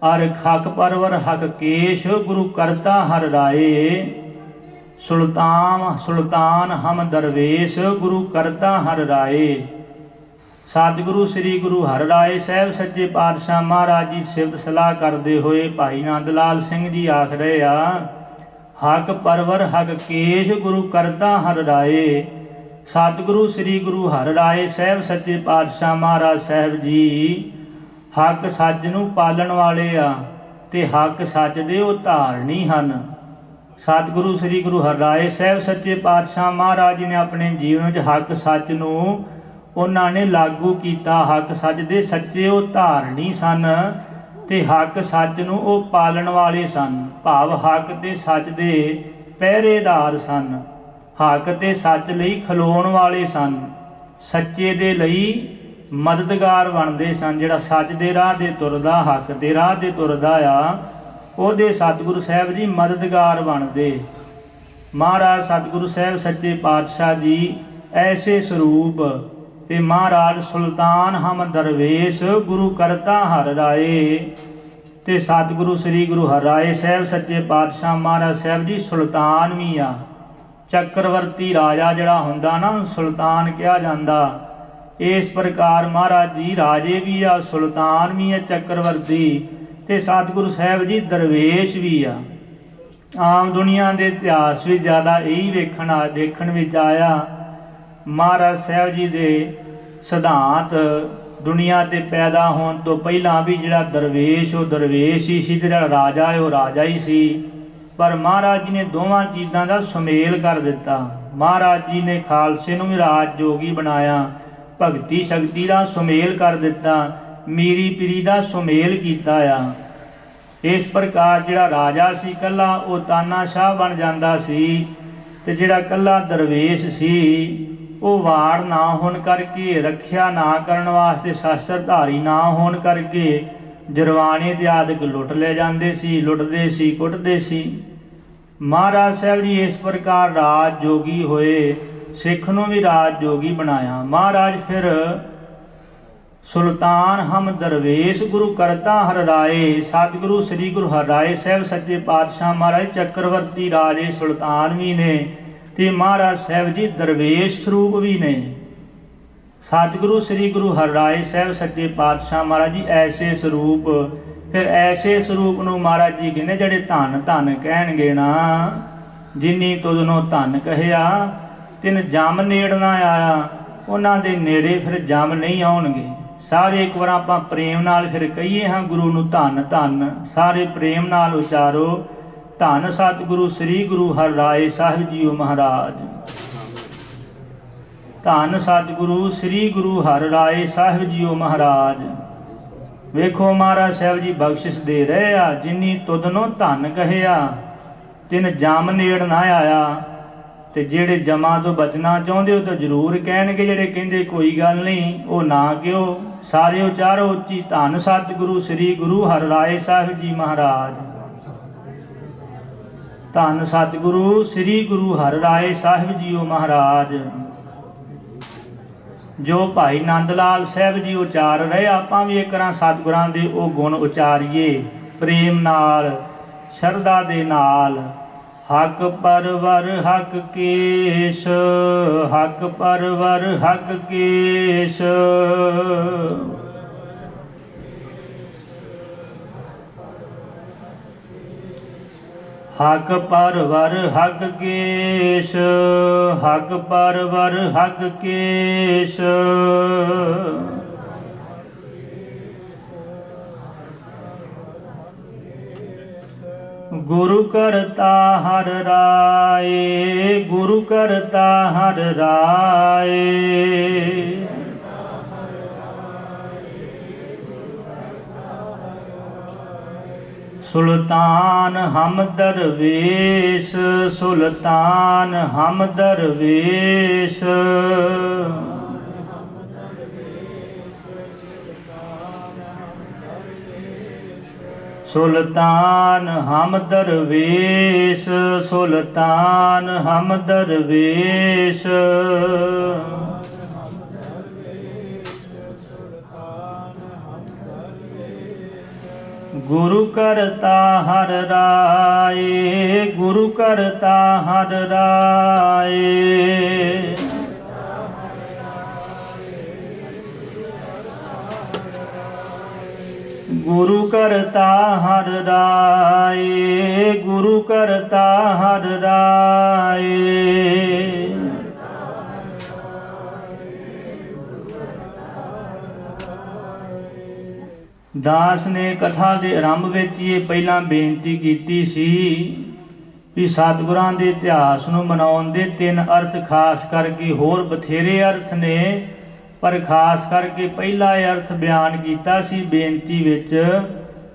ਅਰ ਹੱਕ ਪਰਵਰ ਹੱਕ ਕੇਸ਼ ਗੁਰੂ ਕਰਤਾ ਹਰ ਰਾਏ, ਸੁਲਤਾਨ ਹਮ ਦਰਵੇਸ਼ ਗੁਰੂ ਕਰਤਾ ਹਰ ਰਾਏ। ਸਤਿਗੁਰੂ ਸ੍ਰੀ ਗੁਰੂ ਹਰਿ ਰਾਏ ਸਾਹਿਬ ਸੱਚੇ ਪਾਤਸ਼ਾਹ ਮਹਾਰਾਜ ਜੀ ਸਿਫਤ ਸਲਾਹ ਕਰਦੇ ਹੋਏ ਭਾਈ ਨੰਦ ਲਾਲ ਸਿੰਘ ਜੀ ਆਖ ਰਹੇ ਆ, ਹੱਕ ਪਰਵਰ ਹੱਕ ਕੇਸ਼ ਗੁਰੂ ਕਰਤਾ ਹਰਿ ਰਾਏ। ਸਤਿਗੁਰੂ ਸ੍ਰੀ ਗੁਰੂ ਹਰਿ ਰਾਏ ਸਾਹਿਬ ਸੱਚੇ ਪਾਤਸ਼ਾਹ ਮਹਾਰਾਜ ਸਾਹਿਬ ਜੀ ਹੱਕ ਸੱਚ ਨੂੰ ਪਾਲਣ ਵਾਲੇ ਆ, ਤੇ ਹੱਕ ਸੱਚ ਦੇ ਉਹ ਧਾਰਨੀ ਹਨ। ਸਤਿਗੁਰੂ ਸ੍ਰੀ ਗੁਰੂ ਹਰਿ ਰਾਏ ਸਾਹਿਬ ਸੱਚੇ ਪਾਤਸ਼ਾਹ ਮਹਾਰਾਜ ਜੀ ਨੇ ਆਪਣੇ ਜੀਵਨ ਵਿੱਚ ਹੱਕ ਸੱਚ ਨੂੰ ਉਹਨਾਂ ਨੇ ਲਾਗੂ ਕੀਤਾ। ਹੱਕ ਸੱਚ ਦੇ ਸੱਚੇ ਉਹ ਧਾਰਨੀ ਸਨ, ਤੇ ਹੱਕ ਸੱਚ ਨੂੰ ਉਹ ਪਾਲਣ ਵਾਲੇ ਸਨ। ਭਾਵ ਹੱਕ ਤੇ ਸੱਚ ਦੇ ਪਹਿਰੇਦਾਰ ਸਨ, ਹੱਕ ਤੇ ਸੱਚ ਲਈ ਖਲੋਣ ਵਾਲੇ ਸਨ, ਸੱਚੇ ਦੇ ਲਈ ਮਦਦਗਾਰ ਬਣਦੇ ਸਨ। ਜਿਹੜਾ ਸੱਚ ਦੇ ਰਾਹ ਦੇ ਤੁਰਦਾ, ਹੱਕ ਦੇ ਰਾਹ ਦੇ ਤੁਰਦਾ ਆ, ਉਹਦੇ ਸਤਿਗੁਰੂ ਸਾਹਿਬ ਜੀ ਮਦਦਗਾਰ ਬਣਦੇ। ਮਹਾਰਾਜ ਸਤਿਗੁਰੂ ਸਾਹਿਬ ਸੱਚੇ ਪਾਤਸ਼ਾਹ ਜੀ ਐਸੇ ਸਰੂਪ, ਤੇ ਮਹਾਰਾਜ ਸੁਲਤਾਨ ਹਮ ਦਰਵੇਸ਼ ਗੁਰੂ ਕਰਤਾ ਹਰਿ ਰਾਏ। ਤੇ ਸਤਿਗੁਰੂ ਸ੍ਰੀ ਗੁਰੂ ਹਰਿ ਰਾਏ ਸਾਹਿਬ ਸੱਚੇ ਪਾਤਸ਼ਾਹ ਮਹਾਰਾਜ ਸਾਹਿਬ ਜੀ ਸੁਲਤਾਨ ਵੀ ਆ। ਚੱਕਰਵਰਤੀ ਰਾਜਾ ਜਿਹੜਾ ਹੁੰਦਾ ਨਾ, ਸੁਲਤਾਨ ਕਿਹਾ ਜਾਂਦਾ। ਇਸ ਪ੍ਰਕਾਰ ਮਹਾਰਾਜ ਜੀ ਰਾਜੇ ਵੀ ਆ, ਸੁਲਤਾਨ ਵੀ ਆ, ਚੱਕਰਵਰਤੀ, ਤੇ ਸਤਿਗੁਰੂ ਸਾਹਿਬ ਜੀ ਦਰਵੇਸ਼ ਵੀ ਆ। ਆਮ ਦੁਨੀਆ ਦੇ ਇਤਿਹਾਸ ਵਿੱਚ ਜ਼ਿਆਦਾ ਇਹੀ ਦੇਖਣ ਵਿੱਚ ਆਇਆ। ਮਹਾਰਾਜ ਸਾਹਿਬ ਜੀ ਦੇ ਸਿਧਾਂਤ ਦੁਨੀਆ ਤੇ ਪੈਦਾ ਹੋਣ ਤੋਂ ਪਹਿਲਾਂ ਵੀ ਜਿਹੜਾ ਦਰਵੇਸ਼ ਉਹ ਦਰਵੇਸ਼ ਹੀ ਸੀ, ਤੇ ਜਿਹੜਾ ਰਾਜਾ ਉਹ ਰਾਜਾ ਹੀ ਸੀ। ਪਰ ਮਹਾਰਾਜ ਜੀ ਨੇ ਦੋਵਾਂ ਚੀਜ਼ਾਂ ਦਾ ਸੁਮੇਲ ਕਰ ਦਿੱਤਾ। ਮਹਾਰਾਜ ਜੀ ਨੇ ਖਾਲਸੇ ਨੂੰ ਵੀ ਰਾਜ ਜੋਗੀ ਬਣਾਇਆ, ਭਗਤੀ ਸ਼ਕਤੀ ਦਾ ਸੁਮੇਲ ਕਰ ਦਿੱਤਾ, ਮੀਰੀ ਪੀਰੀ ਦਾ ਸੁਮੇਲ ਕੀਤਾ ਆ। ਇਸ ਪ੍ਰਕਾਰ ਜਿਹੜਾ ਰਾਜਾ ਸੀ ਇਕੱਲਾ ਉਹ ਤਾਨਾਸ਼ਾਹ ਬਣ ਜਾਂਦਾ ਸੀ, ਤੇ ਜਿਹੜਾ ਇਕੱਲਾ ਦਰਵੇਸ਼ ਸੀ ਉਹ ਵਾੜ ਨਾ ਹੋਣ ਕਰਕੇ, ਰੱਖਿਆ ਨਾ ਕਰਨ ਵਾਸਤੇ ਸ਼ਾਸਤਰਧਾਰੀ ਨਾ ਹੋਣ ਕਰਕੇ ਜਰਵਾਣੇ ਤੇ ਆਦਿਕ ਲੁੱਟ ਲੈ ਜਾਂਦੇ ਸੀ, ਲੁੱਟਦੇ ਸੀ, ਕੁੱਟਦੇ ਸੀ। ਮਹਾਰਾਜ ਸਾਹਿਬ ਜੀ ਇਸ ਪ੍ਰਕਾਰ ਰਾਜ ਜੋਗੀ ਹੋਏ, ਸਿੱਖ ਨੂੰ ਵੀ ਰਾਜ ਜੋਗੀ ਬਣਾਇਆ। ਮਹਾਰਾਜ ਫਿਰ ਸੁਲਤਾਨ ਹਮ ਦਰਵੇਸ਼ ਗੁਰੂ ਕਰਤਾ ਹਰ ਰਾਏ, ਸਤਿਗੁਰੂ ਸ੍ਰੀ ਗੁਰੂ ਹਰਿਰਾਏ ਸਾਹਿਬ ਸੱਚੇ ਪਾਤਸ਼ਾਹ ਮਹਾਰਾਜ ਚੱਕਰਵਰਤੀ ਰਾਜੇ ਸੁਲਤਾਨ ਵੀ ਨੇ ਤੇ ਮਹਾਰਾਜ ਸਾਹਿਬ ਜੀ ਦਰਵੇਸ਼ ਸਰੂਪ ਵੀ ਨੇ। ਸਤਿਗੁਰੂ ਸ੍ਰੀ ਗੁਰੂ ਹਰਿਰਾਏ ਸਾਹਿਬ ਸੱਚੇ ਪਾਤਸ਼ਾਹ ਮਹਾਰਾਜ ਜੀ ਐਸੇ ਸਰੂਪ, ਫਿਰ ਐਸੇ ਸਰੂਪ ਨੂੰ ਮਹਾਰਾਜ ਜੀ ਕਹਿੰਦੇ ਜਿਹੜੇ ਧੰਨ ਧੰਨ ਕਹਿਣਗੇ ਨਾ, ਜਿਨੀ ਤੁਧਨੋਂ ਧੰਨ ਕਹਿਆ ਤਿਨ ਜਮ ਨੇੜ ਨਾ ਆਇਆ, ਉਹਨਾਂ ਦੇ ਨੇੜੇ ਫਿਰ ਜਮ ਨਹੀਂ ਆਉਣਗੇ। ਸਾਰੇ ਇੱਕ ਵਾਰ ਆਪਾਂ ਪ੍ਰੇਮ ਨਾਲ ਫਿਰ ਕਹੀਏ ਹਾਂ ਗੁਰੂ ਨੂੰ ਧੰਨ ਧੰਨ, ਸਾਰੇ ਪ੍ਰੇਮ ਨਾਲ ਉਚਾਰੋ, ਧੰਨ ਸਤਿਗੁਰੂ ਸ੍ਰੀ ਗੁਰੂ ਹਰਿਰਾਏ ਸਾਹਿਬ ਜੀਓ ਮਹਾਰਾਜ। ਧੰਨ ਸਤਿਗੁਰੂ ਸ੍ਰੀ ਗੁਰੂ ਹਰਿਰਾਏ ਸਾਹਿਬ ਜੀਓ ਮਹਾਰਾਜ। ਵੇਖੋ ਮਹਾਰਾਜ ਸਾਹਿਬ ਜੀ ਬਖਸ਼ਿਸ਼ ਦੇ ਰਹੇ ਆ, ਜਿਨੀ ਤੁਧਨੋਂ ਧੰਨ ਕਹਿਆ ਤਿਨ ਜਮ ਨੇੜ ਨਾ ਆਇਆ। ਤੇ ਜਿਹੜੇ ਜਮਾਂ ਤੋਂ ਬਚਣਾ ਚਾਹੁੰਦੇ ਹੋ ਤਾਂ ਜ਼ਰੂਰ ਕਹਿਣਗੇ, ਜਿਹੜੇ ਕਹਿੰਦੇ ਕੋਈ ਗੱਲ ਨਹੀਂ ਉਹ ਨਾ ਕਿਉ। ਸਾਰੇ ਉਚਾਰੋ ਉੱਚੀ, ਧੰਨ ਸਤਿਗੁਰੂ ਸ੍ਰੀ ਗੁਰੂ ਹਰਿਰਾਏ ਸਾਹਿਬ ਜੀ ਮਹਾਰਾਜ। ਧੰਨ ਸਤਿਗੁਰੂ ਸ੍ਰੀ ਗੁਰੂ ਹਰਿਰਾਏ ਸਾਹਿਬ ਜੀਓ ਮਹਾਰਾਜ। ਜੋ ਭਾਈ ਨੰਦ ਲਾਲ ਸਾਹਿਬ ਜੀ ਉਚਾਰ ਰਹੇ, ਆਪਾਂ ਵੀ ਇੱਕ ਵਾਰ ਸਤਿਗੁਰਾਂ ਦੇ ਉਹ ਗੁਣ ਉਚਾਰੀਏ ਪ੍ਰੇਮ ਨਾਲ, ਸ਼ਰਧਾ ਦੇ ਨਾਲ। ਹਕ ਪਰਵਰ ਹਕ ਕੇਸ਼, ਹਕ ਪਰਵਰ ਹਕ ਕੇਸ਼, ਹਕ ਪਰਵਰ ਹਕ ਕੇਸ਼, ਹਕ ਪਰਵਰ ਹਕ ਕੇਸ਼। ਗੁਰੂ ਕਰਤਾ ਹਰ ਰਾਏ, ਗੁਰੂ ਕਰਤਾ ਹਰ ਰਾਏ। ਸੁਲਤਾਨ ਹਮ ਦਰਵੇਸ਼, ਸੁਲਤਾਨ ਹਮ ਦਰਵੇਸ਼। ਸੁਲਤਾਨ ਹਮ ਦਰਵੇਸ਼, ਸੁਲਤਾਨ ਹਮ ਦਰਵੇਸ਼। ਗੁਰੂ ਕਰਤਾ ਹਰ ਰਾਏ, ਗੁਰੂ ਕਰਤਾ ਹਰ ਰਾਏ। ਗੁਰੂ ਕਰਤਾ ਹਰ ਰਾਏ, ਗੁਰੂ ਕਰਤਾ ਹਰ ਰਾਏ। ਦਾਸ ਨੇ ਕਥਾ ਦੇ ਆਰੰਭ ਵਿੱਚ ਹੀ ਇਹ ਪਹਿਲਾਂ ਬੇਨਤੀ ਕੀਤੀ ਸੀ ਵੀ ਸਤਿਗੁਰਾਂ ਦੇ ਇਤਿਹਾਸ ਨੂੰ ਮਨਾਉਣ ਦੇ ਤਿੰਨ ਅਰਥ, ਖਾਸ ਕਰਕੇ ਹੋਰ ਬਥੇਰੇ ਅਰਥ ਨੇ, ਪਰ ਖਾਸ ਕਰਕੇ ਪਹਿਲਾ ਇਹ ਅਰਥ ਬਿਆਨ ਕੀਤਾ ਸੀ ਬੇਨਤੀ ਵਿੱਚ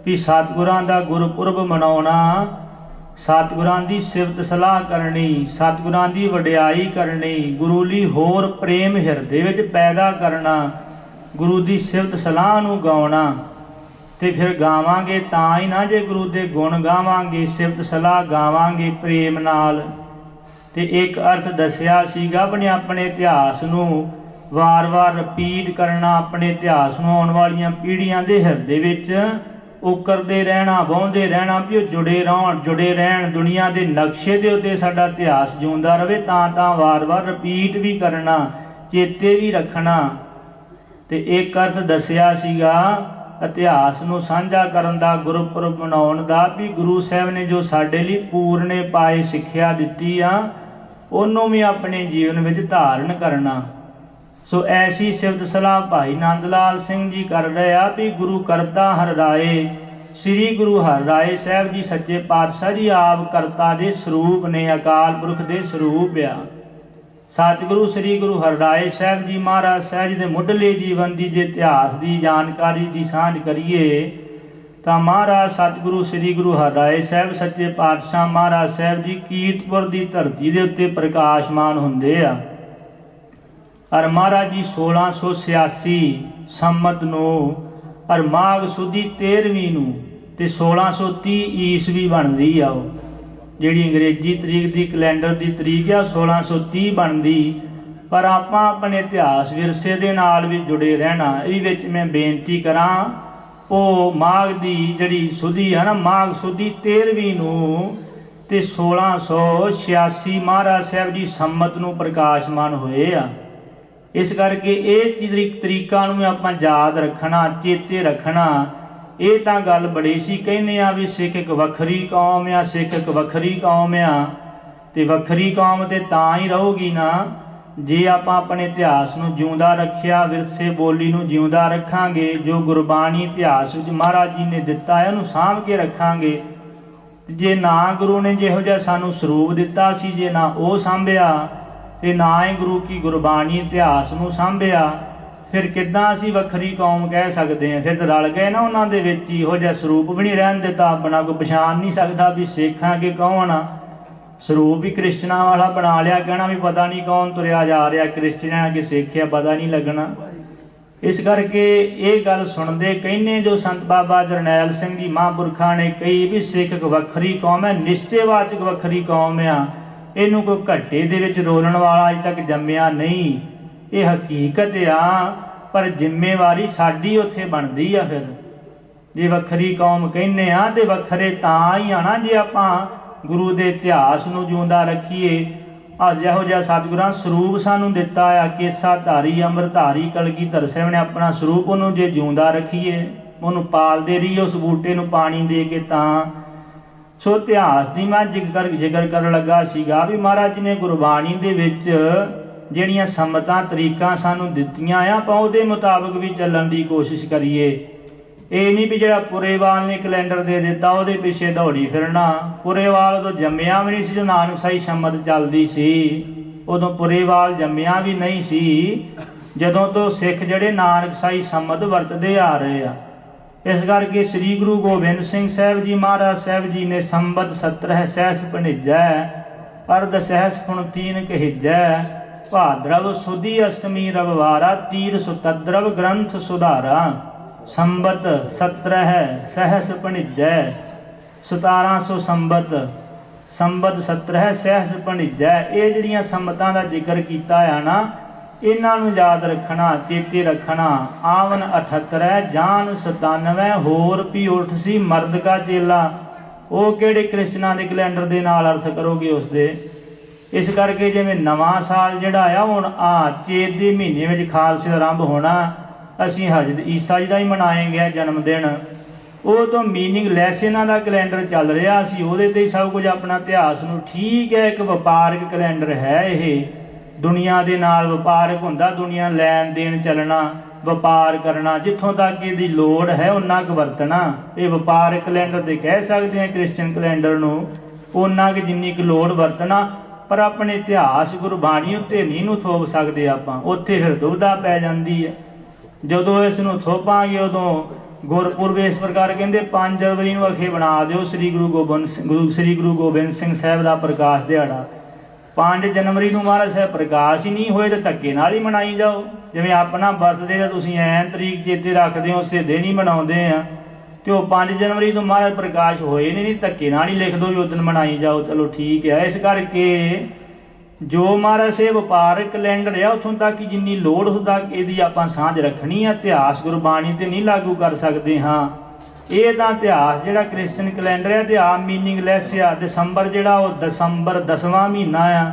ਵੀ ਸਤਿਗੁਰਾਂ ਦਾ ਗੁਰਪੁਰਬ ਮਨਾਉਣਾ, ਸਤਿਗੁਰਾਂ ਦੀ ਸਿਫਤ ਸਲਾਹ ਕਰਨੀ, ਸਤਿਗੁਰਾਂ ਦੀ ਵਡਿਆਈ ਕਰਨੀ, ਗੁਰੂ ਲਈ ਹੋਰ ਪ੍ਰੇਮ ਹਿਰਦੇ ਵਿੱਚ ਪੈਦਾ ਕਰਨਾ, ਗੁਰੂ ਦੀ ਸਿਫਤ ਸਲਾਹ ਨੂੰ ਗਾਉਣਾ। ਤੇ ਫਿਰ ਗਾਵਾਂਗੇ ਤਾਂ ਹੀ ਨਾ, ਜੇ ਗੁਰੂ ਦੇ ਗੁਣ ਗਾਵਾਂਗੇ, ਸਿਫਤ ਸਲਾਹ ਗਾਵਾਂਗੇ ਪ੍ਰੇਮ ਨਾਲ। ਤੇ ਇੱਕ ਅਰਥ ਦੱਸਿਆ ਸੀਗਾ ਆਪਣੇ ਇਤਿਹਾਸ ਨੂੰ ਵਾਰ-ਵਾਰ ਰਿਪੀਟ ਕਰਨਾ, ਆਪਣੇ ਇਤਿਹਾਸ ਨੂੰ ਆਉਣ ਵਾਲੀਆਂ ਪੀੜ੍ਹੀਆਂ ਦੇ ਹਿਰਦੇ ਵਿੱਚ ਉਕਰਦੇ ਰਹਿਣਾ, ਵਾਹੁੰਦੇ ਰਹਿਣਾ ਵੀ ਉਹ ਜੁੜੇ ਰਹਿਣ ਦੁਨੀਆ ਦੇ ਨਕਸ਼ੇ ਦੇ ਉੱਤੇ ਸਾਡਾ ਇਤਿਹਾਸ ਜਿਉਂਦਾ ਰਹੇ। ਤਾਂ ਵਾਰ-ਵਾਰ ਰਿਪੀਟ ਵੀ ਕਰਨਾ, ਚੇਤੇ ਵੀ ਰੱਖਣਾ। ਤੇ ਇੱਕ ਅਰਥ ਦੱਸਿਆ ਸੀਗਾ ਇਤਿਹਾਸ ਨੂੰ ਸਾਂਝਾ ਕਰਨ ਦਾ, ਗੁਰਪੁਰਬ ਮਨਾਉਣ ਦਾ, ਵੀ ਗੁਰੂ ਸਾਹਿਬ ਨੇ ਜੋ ਸਾਡੇ ਲਈ ਪੂਰਨੇ ਪਾਏ ਸਿੱਖਿਆ ਦਿੱਤੀ ਆ, ਉਹਨੂੰ ਵੀ ਆਪਣੇ ਜੀਵਨ ਵਿੱਚ ਧਾਰਨ ਕਰਨਾ। ਸੋ ਐਸੀ ਸਿਫਤ ਸਲਾਹ ਭਾਈ ਨੰਦ ਲਾਲ ਸਿੰਘ ਜੀ ਕਰ ਰਹੇ ਆ ਵੀ ਗੁਰੂ ਕਰਤਾ ਹਰ ਰਾਏ, ਸ੍ਰੀ ਗੁਰੂ ਹਰਿਰਾਏ ਸਾਹਿਬ ਜੀ ਸੱਚੇ ਪਾਤਸ਼ਾਹ ਜੀ ਆਪ ਕਰਤਾ ਦੇ ਸਰੂਪ ਨੇ, ਅਕਾਲ ਪੁਰਖ ਦੇ ਸਰੂਪ ਆ। ਸਤਿਗੁਰੂ ਸ੍ਰੀ ਗੁਰੂ ਹਰਿਰਾਏ ਸਾਹਿਬ ਜੀ ਮਹਾਰਾਜ ਸਾਹਿਬ ਜੀ ਦੇ ਮੁੱਢਲੇ ਜੀਵਨ ਦੀ ਜੇ ਇਤਿਹਾਸ ਦੀ ਜਾਣਕਾਰੀ ਦੀ ਸਾਂਝ ਕਰੀਏ ਤਾਂ ਮਹਾਰਾਜ ਸਤਿਗੁਰੂ ਸ੍ਰੀ ਗੁਰੂ ਹਰਿਰਾਏ ਸਾਹਿਬ ਸੱਚੇ ਪਾਤਸ਼ਾਹ ਮਹਾਰਾਜ ਸਾਹਿਬ ਜੀ ਕੀਰਤਪੁਰ ਦੀ ਧਰਤੀ ਦੇ ਉੱਤੇ ਪ੍ਰਕਾਸ਼ਮਾਨ ਹੁੰਦੇ ਆ। ਔਰ ਮਹਾਰਾਜ ਜੀ 1686 ਸੰਮਤ ਨੂੰ ਔਰ ਮਾਘ ਸੁਦੀ 13ਵੀਂ ਨੂੰ ਤੇ 1630 ਈਸਵੀ ਬਣਦੀ ਆ ਉਹ। ਜਿਹੜੀ ਅੰਗਰੇਜ਼ੀ ਤਰੀਕ ਦੀ ਕੈਲੰਡਰ ਦੀ ਤਰੀਕ ਆ 1630 ਬਣਦੀ, ਪਰ ਆਪਾਂ ਆਪਣੇ ਇਤਿਹਾਸ ਵਿਰਸੇ ਦੇ ਨਾਲ ਵੀ ਜੁੜੇ ਰਹਿਣਾ। ਇਹ ਵਿੱਚ ਮੈਂ ਬੇਨਤੀ ਕਰਾਂ, ਉਹ ਮਾਘ ਦੀ ਜਿਹੜੀ ਸੁਦੀ ਹੈ ਨਾ, ਮਾਘ ਸੁਦੀ 13ਵੀਂ ਨੂੰ ਤੇ 1686 ਮਹਾਰਾਜ ਸਾਹਿਬ ਜੀ ਸੰਮਤ ਨੂੰ ਪ੍ਰਕਾਸ਼ਮਾਨ ਹੋਏ ਆ। ਇਸ ਕਰਕੇ ਇਹ ਤਰੀਕਾਂ ਨੂੰ ਆਪਾਂ ਯਾਦ ਰੱਖਣਾ, ਚੇਤੇ ਰੱਖਣਾ। ਇਹ ਤਾਂ ਗੱਲ ਬੜੀ ਸੀ, ਕਹਿੰਦੇ ਆ ਵੀ ਸਿੱਖ ਇੱਕ ਵੱਖਰੀ ਕੌਮ ਆ, ਸਿੱਖ ਇੱਕ ਵੱਖਰੀ ਕੌਮ ਆ, ਤੇ ਵੱਖਰੀ ਕੌਮ ਤੇ ਤਾਂ ਹੀ ਰਹੂਗੀ ਨਾ ਜੇ ਆਪਾਂ ਆਪਣੇ ਇਤਿਹਾਸ ਨੂੰ ਜਿਉਂਦਾ ਰੱਖਿਆ, ਵਿਰਸੇ ਬੋਲੀ ਨੂੰ ਜਿਉਂਦਾ ਰੱਖਾਂਗੇ। ਜੋ ਗੁਰਬਾਣੀ ਇਤਿਹਾਸ ਵਿੱਚ ਮਹਾਰਾਜ ਜੀ ਨੇ ਦਿੱਤਾ ਹੈ ਉਹਨੂੰ ਸਾਂਭ ਕੇ ਰੱਖਾਂਗੇ। ਜੇ ਨਾ ਗੁਰੂ ਨੇ ਜਿਹੋ ਜਿਹਾ ਸਾਨੂੰ ਸਰੂਪ ਦਿੱਤਾ ਸੀ, ਜੇ ਨਾ ਉਹ ਸਾਂਭਿਆ ਤੇ ਨਾ ਹੀ ਗੁਰੂ ਕੀ ਗੁਰਬਾਣੀ ਇਤਿਹਾਸ ਨੂੰ ਸਾਂਭਿਆ, ਫਿਰ ਕਿੱਦਾਂ ਅਸੀਂ ਵੱਖਰੀ ਕੌਮ ਕਹਿ ਸਕਦੇ ਹਾਂ? ਫਿਰ ਤਾਂ ਰਲ ਗਏ ਨਾ ਉਹਨਾਂ ਦੇ ਵਿੱਚ ਹੀ, ਇਹੋ ਜਿਹਾ ਸਰੂਪ ਵੀ ਨਹੀਂ ਰਹਿਣ ਦਿੱਤਾ ਆਪਣਾ। ਕੋਈ ਪਛਾਣ ਨਹੀਂ ਸਕਦਾ ਵੀ ਸਿੱਖਾਂ ਕਿ ਕੌਣ ਆ। ਸਰੂਪ ਹੀ ਕ੍ਰਿਸਚਨਾਂ ਵਾਲਾ ਬਣਾ ਲਿਆ, ਕਹਿਣਾ ਵੀ ਪਤਾ ਨਹੀਂ ਕੌਣ ਤੁਰਿਆ ਜਾ ਰਿਹਾ, ਕ੍ਰਿਸਚਨਾਂ ਕਿ ਸਿੱਖ ਆ, ਪਤਾ ਨਹੀਂ ਲੱਗਣਾ। ਇਸ ਕਰਕੇ ਇਹ ਗੱਲ ਸੁਣਦੇ ਕਹਿੰਦੇ ਜੋ ਸੰਤ ਬਾਬਾ ਜਰਨੈਲ ਸਿੰਘ ਜੀ ਮਹਾਂਪੁਰਖਾਂ ਨੇ ਕਹੀ ਵੀ ਸਿੱਖ ਇੱਕ ਵੱਖਰੀ ਕੌਮ ਹੈ, ਨਿਸ਼ਚੇਵਾਚਕ ਵੱਖਰੀ ਕੌਮ ਆ। ਇਹਨੂੰ ਕੋਈ ਘੱਟੇ ਦੇ ਵਿੱਚ ਰੋਲਣ ਵਾਲਾ ਅਜੇ ਤੱਕ ਜੰਮਿਆ ਨਹੀਂ, ਇਹ ਹਕੀਕਤ ਆ। ਪਰ ਜ਼ਿੰਮੇਵਾਰੀ ਸਾਡੀ ਉੱਥੇ ਬਣਦੀ ਆ। ਫਿਰ ਜੇ ਵੱਖਰੀ ਕੌਮ ਕਹਿੰਦੇ ਆ ਤੇ ਵੱਖਰੇ ਤਾਂ ਹੀ ਆਣਾ ਜੇ ਆਪਾਂ ਗੁਰੂ ਦੇ ਇਤਿਹਾਸ ਨੂੰ ਜਿਉਂਦਾ ਰੱਖੀਏ। ਜਿਹੋ ਜਿਹਾ ਸਤਿਗੁਰਾਂ ਸਰੂਪ ਸਾਨੂੰ ਦਿੱਤਾ ਆ, ਕੇਸਾ ਧਾਰੀ ਅੰਮ੍ਰਿਤਧਾਰੀ ਕਲਗੀਧਰ ਸਾਹਿਬ ਨੇ ਆਪਣਾ ਸਰੂਪ, ਉਹਨੂੰ ਜੇ ਜਿਉਂਦਾ ਰੱਖੀਏ, ਉਹਨੂੰ ਪਾਲਦੇ ਰਹੀਏ, ਉਸ ਬੂਟੇ ਨੂੰ ਪਾਣੀ ਦੇ ਕੇ। ਤਾਂ ਸੋ ਇਤਿਹਾਸ ਦੀ ਮੈਂ ਜ਼ਿਕਰ ਕਰਨ ਲੱਗਾ ਸੀਗਾ ਵੀ ਮਹਾਰਾਜ ਜੀ ਨੇ ਗੁਰਬਾਣੀ ਦੇ ਵਿੱਚ ਜਿਹੜੀਆਂ ਸੰਮਤਾਂ ਤਰੀਕਾਂ ਸਾਨੂੰ ਦਿੱਤੀਆਂ ਆ, ਆਪਾਂ ਉਹਦੇ ਮੁਤਾਬਕ ਵੀ ਚੱਲਣ ਦੀ ਕੋਸ਼ਿਸ਼ ਕਰੀਏ। ਇਹ ਨਹੀਂ ਵੀ ਜਿਹੜਾ ਪੁਰੇਵਾਲ ਨੇ ਕੈਲੰਡਰ ਦੇ ਦਿੱਤਾ ਉਹਦੇ ਪਿੱਛੇ ਦੌੜੀ ਫਿਰਨਾ। ਪੁਰੇਵਾਲ ਉਦੋਂ ਜੰਮਿਆ ਵੀ ਨਹੀਂ ਸੀ ਜੋ ਨਾਨਕਸ਼ਾਹੀ ਸੰਮਤ ਚੱਲਦੀ ਸੀ, ਉਦੋਂ ਪੁਰੇਵਾਲ ਜੰਮਿਆ ਵੀ ਨਹੀਂ ਸੀ ਜਦੋਂ ਤੋਂ ਸਿੱਖ ਜਿਹੜੇ ਨਾਨਕਸ਼ਾਹੀ ਸੰਮਤ ਵਰਤਦੇ ਆ ਰਹੇ ਆ। ਇਸ ਕਰਕੇ ਸ੍ਰੀ ਗੁਰੂ ਗੋਬਿੰਦ ਸਿੰਘ ਸਾਹਿਬ ਜੀ ਮਹਾਰਾਜ ਸਾਹਿਬ ਜੀ ਨੇ ਸੰਬਤ 17 ਸਹਿਸ ਭਣਿਜੈ, ਅਰਧ ਸਹਿਸ ਫੁਣ ਤੀਨ ਕਹਿਜੈ, ਭਾਦਰਵ ਸੁਦੀ ਅਸ਼ਟਮੀ ਰਵਿਵਾਰਾ, ਤੀਰ ਸੁਤਦਰਵ ਗ੍ਰੰਥ ਸੁਧਾਰਾ। ਸੰਬਤ 17 ਸਹਿਸ ਭਣਿਜੈ, 1700 ਸੰਬਤ 17 ਸਹਿਸ ਭਣਿਜੈ। ਇਹ ਜਿਹੜੀਆਂ ਸੰਮਤਾਂ ਦਾ ਜ਼ਿਕਰ ਕੀਤਾ ਆ ਨਾ, ਇਹਨਾਂ ਨੂੰ ਯਾਦ ਰੱਖਣਾ, ਚੇਤੇ ਰੱਖਣਾ। ਆਵਨ 78 ਜਾਨ 97 ਹੋਰ ਵੀ ਉਠ ਸੀ ਮਰਦ ਕਾ ਚੇਲਾ। ਉਹ ਕਿਹੜੇ ਕ੍ਰਿਸਚਨਾਂ ਦੇ ਕੈਲੰਡਰ ਦੇ ਨਾਲ ਅਰਥ ਕਰੋਗੇ ਉਸਦੇ? ਇਸ ਕਰਕੇ ਜਿਵੇਂ ਨਵਾਂ ਸਾਲ ਜਿਹੜਾ ਆ ਹੁਣ ਚੇਤ ਦੇ ਮਹੀਨੇ ਵਿੱਚ ਖਾਲਸੇ ਦਾ ਆਰੰਭ ਹੋਣਾ, ਅਸੀਂ ਹਜ਼ਰਤ ਈਸਾ ਜੀ ਦਾ ਹੀ ਮਨਾਏਂਗੇ ਜਨਮ ਦਿਨ। ਉਹ ਤੋਂ ਮੀਨਿੰਗਲੈਸ ਇਹਨਾਂ ਦਾ ਕੈਲੰਡਰ ਚੱਲ ਰਿਹਾ ਸੀ, ਉਹਦੇ ਤੇ ਹੀ ਸਭ ਕੁਝ ਆਪਣਾ ਇਤਿਹਾਸ ਨੂੰ। ਠੀਕ ਹੈ, ਇੱਕ ਵਪਾਰਕ ਕੈਲੰਡਰ ਹੈ ਇਹ, ਦੁਨੀਆ ਦੇ ਨਾਲ ਵਪਾਰਕ ਹੁੰਦਾ, ਦੁਨੀਆ ਲੈਣ ਦੇਣ ਚੱਲਣਾ, ਵਪਾਰ ਕਰਨਾ, ਜਿੱਥੋਂ ਤੱਕ ਇਹਦੀ ਲੋੜ ਹੈ ਉਹਨਾਂ ਕੁ ਵਰਤਣਾ। ਇਹ ਵਪਾਰਕ ਕੈਲੰਡਰ ਤੇ ਕਹਿ ਸਕਦੇ ਹਾਂ ਕ੍ਰਿਸਚਨ ਕੈਲੰਡਰ ਨੂੰ, ਉਹਨਾਂ ਕੁ ਜਿੰਨੀ ਕੁ ਲੋੜ ਵਰਤਣਾ। ਪਰ ਆਪਣੇ ਇਤਿਹਾਸ ਗੁਰਬਾਣੀ ਉੱਤੇ ਨਹੀਂ ਨੂੰ ਥੋਪ ਸਕਦੇ ਆਪਾਂ, ਉੱਥੇ ਫਿਰ ਦੁਬਿਧਾ ਪੈ ਜਾਂਦੀ ਹੈ। ਜਦੋਂ ਇਸ ਨੂੰ ਥੋਪਾਂਗੇ ਉਦੋਂ ਗੁਰਪੁਰਬ ਇਸ ਪ੍ਰਕਾਰ ਕਹਿੰਦੇ 5 ਜਨਵਰੀ ਨੂੰ ਅਖੇ ਬਣਾ ਦਿਓ ਸ੍ਰੀ ਗੁਰੂ ਗੋਬਿੰਦ ਸਿੰਘ ਸਾਹਿਬ ਦਾ ਪ੍ਰਕਾਸ਼ ਦਿਹਾੜਾ। 5 ਜਨਵਰੀ ਨੂੰ ਮਹਾਰਾਜ ਸਾਹਿਬ ਪ੍ਰਕਾਸ਼ ਹੀ ਨਹੀਂ ਹੋਏ ਤਾਂ ਧੱਕੇ ਨਾਲ ਹੀ ਮਨਾਈ ਜਾਓ। ਜਿਵੇਂ ਆਪਣਾ ਬਰਥਡੇ ਦਾ ਤੁਸੀਂ ਐਨ ਤਰੀਕ ਚੇਤੇ ਰੱਖਦੇ ਹੋ, ਉਸੇ ਦਿਨ ਹੀ ਮਨਾਉਂਦੇ ਆ, ਤੇ ਉਹ 5 ਜਨਵਰੀ ਤੋਂ ਮਹਾਰਾਜ ਪ੍ਰਕਾਸ਼ ਹੋਏ ਨਹੀਂ, ਧੱਕੇ ਨਾਲ ਹੀ ਲਿਖ ਦਿਓ ਵੀ ਉਸ ਦਿਨ ਮਨਾਈ ਜਾਓ। ਚਲੋ ਠੀਕ ਹੈ। ਇਸ ਕਰਕੇ ਜੋ ਮਹਾਰਾਜ ਸਾਹਿਬ ਵਪਾਰਕ ਕੈਲੰਡਰ ਆ, ਉੱਥੋਂ ਤੱਕ ਜਿੰਨੀ ਲੋੜ ਉੱਥੋਂ ਤੱਕ ਇਹਦੀ ਆਪਾਂ ਸਾਂਝ ਰੱਖਣੀ ਆ। ਇਤਿਹਾਸ ਗੁਰਬਾਣੀ ਤੇ ਨਹੀਂ ਲਾਗੂ ਕਰ ਸਕਦੇ ਹਾਂ। ਇਹ ਤਾਂ ਇਤਿਹਾਸ ਜਿਹੜਾ ਕ੍ਰਿਸਚਨ ਕੈਲੰਡਰ ਹੈ ਤੇ ਆਮ ਮੀਨਿੰਗਲੈਸ ਆ। ਦਸੰਬਰ ਜਿਹੜਾ ਉਹ ਦਸੰਬਰ 10ਵਾਂ ਮਹੀਨਾ ਆ,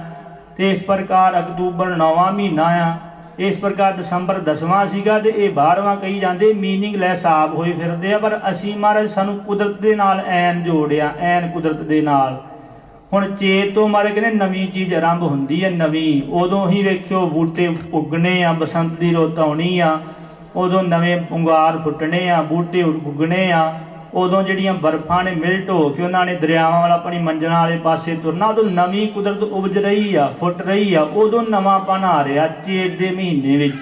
ਤੇ ਇਸ ਪ੍ਰਕਾਰ ਅਕਤੂਬਰ 9ਵਾਂ ਮਹੀਨਾ ਆ। ਇਸ ਪ੍ਰਕਾਰ ਦਸੰਬਰ 10ਵਾਂ ਸੀਗਾ ਤੇ ਇਹ 12ਵਾਂ ਕਹੀ ਜਾਂਦੇ, ਮੀਨਿੰਗਲੈਸ ਆਪ ਹੋਏ ਫਿਰਦੇ ਆ। ਪਰ ਅਸੀਂ ਮਹਾਰਾਜ ਸਾਨੂੰ ਕੁਦਰਤ ਦੇ ਨਾਲ ਐਨ ਜੋੜਿਆ, ਐਨ ਕੁਦਰਤ ਦੇ ਨਾਲ। ਹੁਣ ਚੇਤ ਤੋਂ ਮਾਰੇ ਕਹਿੰਦੇ ਨਵੀਂ ਚੀਜ਼ ਆਰੰਭ ਹੁੰਦੀ ਹੈ, ਨਵੀਂ। ਉਦੋਂ ਹੀ ਵੇਖਿਓ ਬੂਟੇ ਉੱਗਣੇ ਆ, ਬਸੰਤ ਦੀ ਰੁੱਤ ਆਉਣੀ ਆ, ਉਦੋਂ ਨਵੇਂ ਪੁੰਗਾਰ ਫੁੱਟਣੇ ਆ, ਬੂਟੇ ਉੱਗਣੇ ਆ। ਉਦੋਂ ਜਿਹੜੀਆਂ ਬਰਫਾਂ ਨੇ ਮਿਲਟ ਹੋ ਕੇ ਉਹਨਾਂ ਨੇ ਦਰਿਆਵਾਂ ਵਾਲਾ ਆਪਣੀ ਮੰਜ਼ਲਾਂ ਵਾਲੇ ਪਾਸੇ ਤੁਰਨਾ, ਉਦੋਂ ਨਵੀਂ ਕੁਦਰਤ ਉਪਜ ਰਹੀ ਆ, ਫੁੱਟ ਰਹੀ ਆ। ਉਦੋਂ ਨਵਾਂਪਣ ਆ ਰਿਹਾ ਚੇਤ ਦੇ ਮਹੀਨੇ ਵਿੱਚ,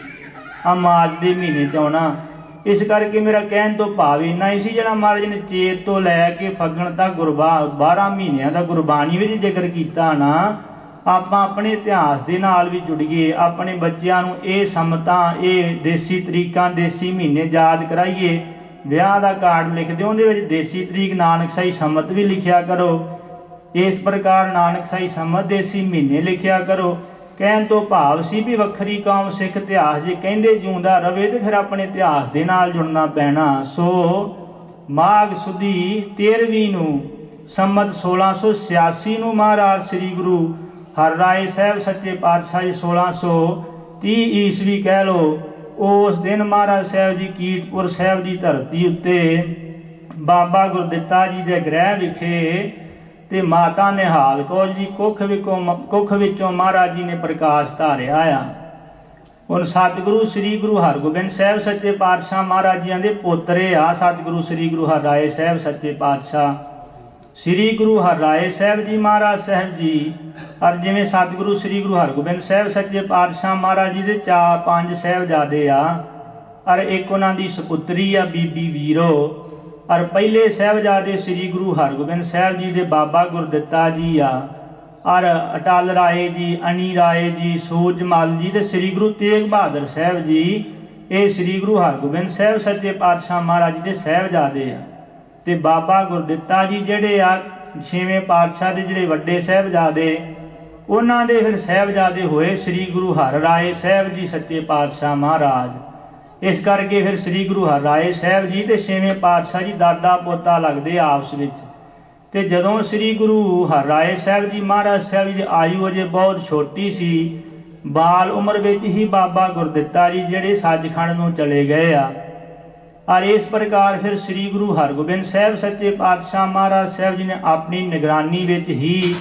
ਮਾਰਚ ਦੇ ਮਹੀਨੇ 'ਚ ਆਉਣਾ। ਇਸ ਕਰਕੇ ਮੇਰਾ ਕਹਿਣ ਤੋਂ ਭਾਵ ਇੰਨਾ ਹੀ ਸੀ, ਜਿਹੜਾ ਮਹਾਰਾਜ ਨੇ ਚੇਤ ਤੋਂ ਲੈ ਕੇ ਫੱਗਣ ਤੱਕ 12 ਮਹੀਨਿਆਂ ਦਾ ਗੁਰਬਾਣੀ ਵਿੱਚ ਜ਼ਿਕਰ ਕੀਤਾ ਨਾ, ਆਪਾਂ ਆਪਣੇ ਇਤਿਹਾਸ ਦੇ ਨਾਲ ਵੀ ਜੁੜੀਏ। ਆਪਣੇ ਬੱਚਿਆਂ ਨੂੰ ਇਹ ਸੰਮਤਾਂ, ਇਹ ਦੇਸੀ ਤਰੀਕਾਂ, ਦੇਸੀ ਮਹੀਨੇ ਯਾਦ ਕਰਾਈਏ। ਵਿਆਹ ਦਾ ਕਾਰਡ ਲਿਖਦੇ ਉਹਦੇ ਵਿੱਚ ਦੇਸੀ ਤਰੀਕ ਨਾਨਕਸ਼ਾਹੀ ਸੰਮਤ ਵੀ ਲਿਖਿਆ ਕਰੋ। ਇਸ ਪ੍ਰਕਾਰ ਨਾਨਕ ਸਾਈ ਸਮਝਦੇ ਸੀ ਮਹੀਨੇ ਲਿਖਿਆ ਕਰੋ। ਕਹਿਣ ਤੋਂ ਭਾਵ ਸੀ ਵੀ ਵੱਖਰੀ ਕੌਮ ਸਿੱਖ ਇਤਿਹਾਸ ਜੇ ਕਹਿੰਦੇ ਜਿਉਂਦਾ ਰਵੇ ਤੇ ਫਿਰ ਆਪਣੇ ਇਤਿਹਾਸ ਦੇ ਨਾਲ ਜੁੜਨਾ ਪੈਣਾ। ਸੋ ਮਾਘ ਸੁਦੀ 13ਵੀਂ ਨੂੰ ਸੰਮਤ 1686 ਨੂੰ ਮਹਾਰਾਜ ਸ੍ਰੀ ਗੁਰੂ ਹਰਿਰਾਏ ਸਾਹਿਬ ਸੱਚੇ ਪਾਤਸ਼ਾਹ ਜੀ 1630 ਈਸਵੀ ਕਹਿ ਲਓ, ਉਸ ਦਿਨ ਮਹਾਰਾਜ ਸਾਹਿਬ ਜੀ ਕੀਰਤਪੁਰ ਸਾਹਿਬ ਦੀ ਧਰਤੀ ਉੱਤੇ ਬਾਬਾ ਗੁਰਦਿੱਤਾ ਜੀ ਦੇ ਗ੍ਰਹਿ ਵਿਖੇ ਤੇ ਮਾਤਾ ਨਿਹਾਲ ਕੌਰ ਜੀ ਕੁੱਖ ਵਿੱਚੋਂ ਮਹਾਰਾਜ ਜੀ ਨੇ ਪ੍ਰਕਾਸ਼ ਧਾਰਿਆ ਆ। ਹੁਣ ਸਤਿਗੁਰੂ ਸ੍ਰੀ ਗੁਰੂ ਹਰਗੋਬਿੰਦ ਸਾਹਿਬ ਸੱਚੇ ਪਾਤਸ਼ਾਹ ਮਹਾਰਾਜ ਜੀਆਂ ਦੇ ਪੋਤਰੇ ਆ ਸਤਿਗੁਰੂ ਸ੍ਰੀ ਗੁਰੂ ਹਰਿਰਾਏ ਸਾਹਿਬ ਸੱਚੇ ਪਾਤਸ਼ਾਹ। ਸ੍ਰੀ ਗੁਰੂ ਹਰਿਰਾਏ ਸਾਹਿਬ ਜੀ ਮਹਾਰਾਜ ਸਾਹਿਬ ਜੀ ਔਰ ਜਿਵੇਂ ਸਤਿਗੁਰੂ ਸ੍ਰੀ ਗੁਰੂ ਹਰਗੋਬਿੰਦ ਸਾਹਿਬ ਸੱਚੇ ਪਾਤਸ਼ਾਹ ਮਹਾਰਾਜ ਜੀ ਦੇ 4-5 ਸਾਹਿਬਜ਼ਾਦੇ ਆ ਔਰ ਇੱਕ ਉਹਨਾਂ ਦੀ ਸਪੁੱਤਰੀ ਆ ਬੀਬੀ ਵੀਰੋ। ਔਰ ਪਹਿਲੇ ਸਾਹਿਬਜ਼ਾਦੇ ਸ੍ਰੀ ਗੁਰੂ ਹਰਗੋਬਿੰਦ ਸਾਹਿਬ ਜੀ ਦੇ ਬਾਬਾ ਗੁਰਦਿੱਤਾ ਜੀ ਆ ਔਰ ਅਟਲ ਰਾਏ ਜੀ, ਅਣੀ ਰਾਏ ਜੀ, ਸੂਰਜਮਲ ਜੀ ਤੇ ਸ੍ਰੀ ਗੁਰੂ ਤੇਗ ਬਹਾਦਰ ਸਾਹਿਬ ਜੀ। ਇਹ ਸ੍ਰੀ ਗੁਰੂ ਹਰਗੋਬਿੰਦ ਸਾਹਿਬ ਸੱਚੇ ਪਾਤਸ਼ਾਹ ਮਹਾਰਾਜ ਜੀ ਦੇ ਸਾਹਿਬਜ਼ਾਦੇ ਆ। ਤੇ ਬਾਬਾ ਗੁਰਦਿੱਤਾ ਜੀ ਜਿਹੜੇ ਆ 6ਵੇਂ ਪਾਤਸ਼ਾਹ ਦੇ ਜਿਹੜੇ ਵੱਡੇ ਸਾਹਿਬਜ਼ਾਦੇ, ਉਹਨਾਂ ਦੇ ਫਿਰ ਸਾਹਿਬਜ਼ਾਦੇ ਹੋਏ ਸ੍ਰੀ ਗੁਰੂ ਹਰਿਰਾਏ ਸਾਹਿਬ ਜੀ ਸੱਚੇ ਪਾਤਸ਼ਾਹ ਮਹਾਰਾਜ। ਇਸ ਕਰਕੇ ਫਿਰ ਸ੍ਰੀ ਗੁਰੂ ਹਰਿਰਾਏ ਸਾਹਿਬ ਜੀ ਤੇ 6ਵੇਂ ਪਾਤਸ਼ਾਹ ਜੀ ਦਾਦਾ ਪੋਤਾ ਲੱਗਦੇ ਆਪਸ ਵਿੱਚ। ਤੇ ਜਦੋਂ ਸ੍ਰੀ ਗੁਰੂ ਹਰਿਰਾਏ ਸਾਹਿਬ ਜੀ ਮਹਾਰਾਜ ਸਾਹਿਬ ਜੀ ਦੀ ਆਯੂ ਅਜੇ ਬਹੁਤ ਛੋਟੀ ਸੀ, ਬਾਲ ਉਮਰ ਵਿੱਚ ਹੀ ਬਾਬਾ ਗੁਰਦਿੱਤਾ ਜੀ ਜਿਹੜੇ ਸੱਚਖੰਡ ਨੂੰ ਚਲੇ ਗਏ ਆ। ਔਰ ਇਸ ਪ੍ਰਕਾਰ ਫਿਰ ਸ੍ਰੀ ਗੁਰੂ ਹਰਗੋਬਿੰਦ ਸਾਹਿਬ ਸੱਚੇ ਪਾਤਸ਼ਾਹ ਮਹਾਰਾਜ ਸਾਹਿਬ ਜੀ ਨੇ ਆਪਣੀ ਨਿਗਰਾਨੀ ਵਿੱਚ ਹੀ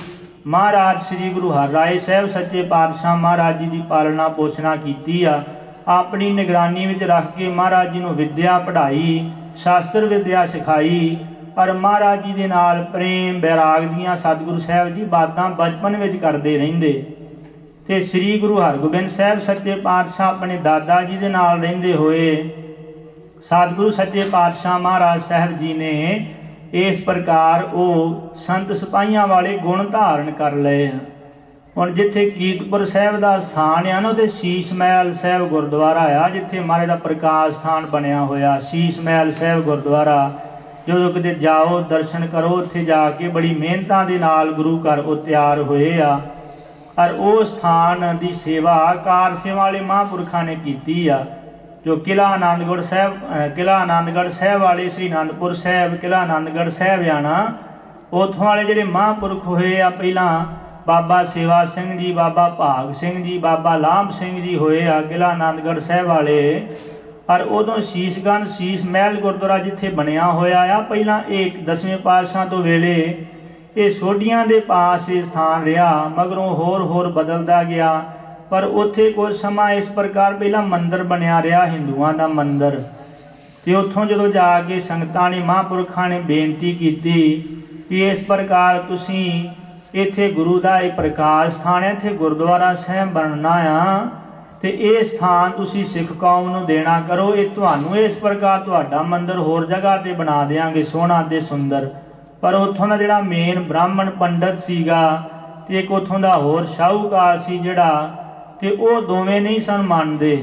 ਮਹਾਰਾਜ ਸ੍ਰੀ ਗੁਰੂ ਹਰਿਰਾਏ ਸਾਹਿਬ ਸੱਚੇ ਪਾਤਸ਼ਾਹ ਮਹਾਰਾਜ ਜੀ ਦੀ ਪਾਲਣਾ ਪੋਸ਼ਣਾ ਕੀਤੀ ਆ। ਆਪਣੀ ਨਿਗਰਾਨੀ ਵਿੱਚ ਰੱਖ ਕੇ ਮਹਾਰਾਜ ਜੀ ਨੂੰ ਵਿੱਦਿਆ ਪੜ੍ਹਾਈ, ਸ਼ਾਸਤਰ ਵਿੱਦਿਆ ਸਿਖਾਈ ਔਰ ਮਹਾਰਾਜ ਜੀ ਦੇ ਨਾਲ ਪ੍ਰੇਮ ਬੈਰਾਗ ਦੀਆਂ ਸਤਿਗੁਰੂ ਸਾਹਿਬ ਜੀ ਬਾਤਾਂ ਬਚਪਨ ਵਿੱਚ ਕਰਦੇ ਰਹਿੰਦੇ। ਤੇ ਸ੍ਰੀ ਗੁਰੂ ਹਰਗੋਬਿੰਦ ਸਾਹਿਬ ਸੱਚੇ ਪਾਤਸ਼ਾਹ ਆਪਣੇ ਦਾਦਾ ਜੀ ਦੇ ਨਾਲ ਰਹਿੰਦੇ ਹੋਏ ਸਤਿਗੁਰੂ ਸੱਚੇ ਪਾਤਸ਼ਾਹ ਮਹਾਰਾਜ ਸਾਹਿਬ ਜੀ ਨੇ ਇਸ ਪ੍ਰਕਾਰ ਉਹ ਸੰਤ ਸਿਪਾਹੀਆਂ ਵਾਲੇ ਗੁਣ ਧਾਰਨ ਕਰ ਲਏ। ਹੁਣ ਜਿੱਥੇ ਕੀਰਤਪੁਰ ਸਾਹਿਬ ਦਾ ਸਥਾਨ ਆ ਨਾ, ਉਹਦੇ ਸ਼ੀਸ਼ ਮਹਿਲ ਸਾਹਿਬ ਗੁਰਦੁਆਰਾ ਆ ਜਿੱਥੇ ਮਹਾਰਾਜ ਦਾ ਪ੍ਰਕਾਸ਼ ਸਥਾਨ ਬਣਿਆ ਹੋਇਆ। ਸ਼ੀਸ਼ ਮਹਿਲ ਸਾਹਿਬ ਗੁਰਦੁਆਰਾ ਜਦੋਂ ਕਿਤੇ ਜਾਓ ਦਰਸ਼ਨ ਕਰੋ, ਉੱਥੇ ਜਾ ਕੇ ਬੜੀ ਮਿਹਨਤਾਂ ਦੇ ਨਾਲ ਗੁਰੂ ਘਰ ਉਹ ਤਿਆਰ ਹੋਏ ਆ। ਔਰ ਉਹ ਸਥਾਨ ਦੀ ਸੇਵਾ ਕਾਰ ਸੇਵਾ ਵਾਲੇ ਮਹਾਂਪੁਰਖਾਂ ਨੇ ਕੀਤੀ ਆ। ਜੋ ਕਿਲ੍ਹਾ ਆਨੰਦਗੜ੍ਹ ਸਾਹਿਬ ਵਾਲੇ ਸ੍ਰੀ ਅਨੰਦਪੁਰ ਸਾਹਿਬ, ਕਿਲ੍ਹਾ ਆਨੰਦਗੜ੍ਹ ਸਾਹਿਬ ਆਣਾ, ਉੱਥੋਂ ਵਾਲੇ ਜਿਹੜੇ ਮਹਾਂਪੁਰਖ ਹੋਏ ਆ, ਪਹਿਲਾਂ ਬਾਬਾ ਸੇਵਾ ਸਿੰਘ ਜੀ, ਬਾਬਾ ਭਾਗ ਸਿੰਘ ਜੀ, ਬਾਬਾ ਲਾਂਭ ਸਿੰਘ ਜੀ ਹੋਏ ਆ ਕਿਲ੍ਹਾ ਆਨੰਦਗੜ੍ਹ ਸਾਹਿਬ ਵਾਲੇ। ਔਰ ਉਦੋਂ ਸ਼ੀਸ਼ਗੰਜ ਸ਼ੀਸ਼ ਮਹਿਲ ਗੁਰਦੁਆਰਾ ਜਿੱਥੇ ਬਣਿਆ ਹੋਇਆ ਆ, ਪਹਿਲਾਂ ਇਹ 10ਵੇਂ ਪਾਤਸ਼ਾਹ ਤੋਂ ਵੇਲੇ ਇਹ ਸੋਢੀਆਂ ਦੇ ਪਾਸ ਇਹ ਸਥਾਨ ਰਿਹਾ, ਮਗਰੋਂ ਹੋਰ ਬਦਲਦਾ ਗਿਆ। ਪਰ ਉੱਥੇ ਕੁਝ ਸਮਾਂ ਇਸ ਪ੍ਰਕਾਰ ਪਹਿਲਾਂ ਮੰਦਿਰ ਬਣਿਆ ਰਿਹਾ, ਹਿੰਦੂਆਂ ਦਾ ਮੰਦਿਰ। ਤੇ ਉੱਥੋਂ ਜਦੋਂ ਜਾ ਕੇ ਸੰਗਤਾਂ ਨੇ ਮਹਾਂਪੁਰਖਾਂ ਨੇ ਬੇਨਤੀ ਕੀਤੀ ਕਿ ਇਸ ਪ੍ਰਕਾਰ ਤੁਸੀਂ ਇੱਥੇ ਗੁਰੂ ਦਾ ਇਹ ਪ੍ਰਕਾਸ਼ ਸਥਾਨ ਹੈ, ਇੱਥੇ ਗੁਰਦੁਆਰਾ ਸਾਹਿਬ ਬਣਨਾ ਆ ਤੇ ਇਹ ਸਥਾਨ ਤੁਸੀਂ ਸਿੱਖ ਕੌਮ ਨੂੰ ਦੇਣਾ ਕਰੋ। ਇਹ ਤੁਹਾਨੂੰ ਇਸ ਪ੍ਰਕਾਰ ਤੁਹਾਡਾ ਮੰਦਿਰ ਹੋਰ ਜਗ੍ਹਾ ਤੇ ਬਣਾ ਦਿਆਂਗੇ ਸੋਹਣਾ ਤੇ ਸੁੰਦਰ। ਪਰ ਉੱਥੋਂ ਦਾ ਜਿਹੜਾ ਮੇਨ ਬ੍ਰਾਹਮਣ ਪੰਡਤ ਸੀਗਾ ਤੇ ਇੱਕ ਉੱਥੋਂ ਦਾ ਹੋਰ ਸ਼ਾਹੂਕਾਰ ਸੀ ਜਿਹੜਾ, ਤੇ ਉਹ ਦੋਵੇਂ ਨਹੀਂ ਸਨ ਮੰਨਦੇ।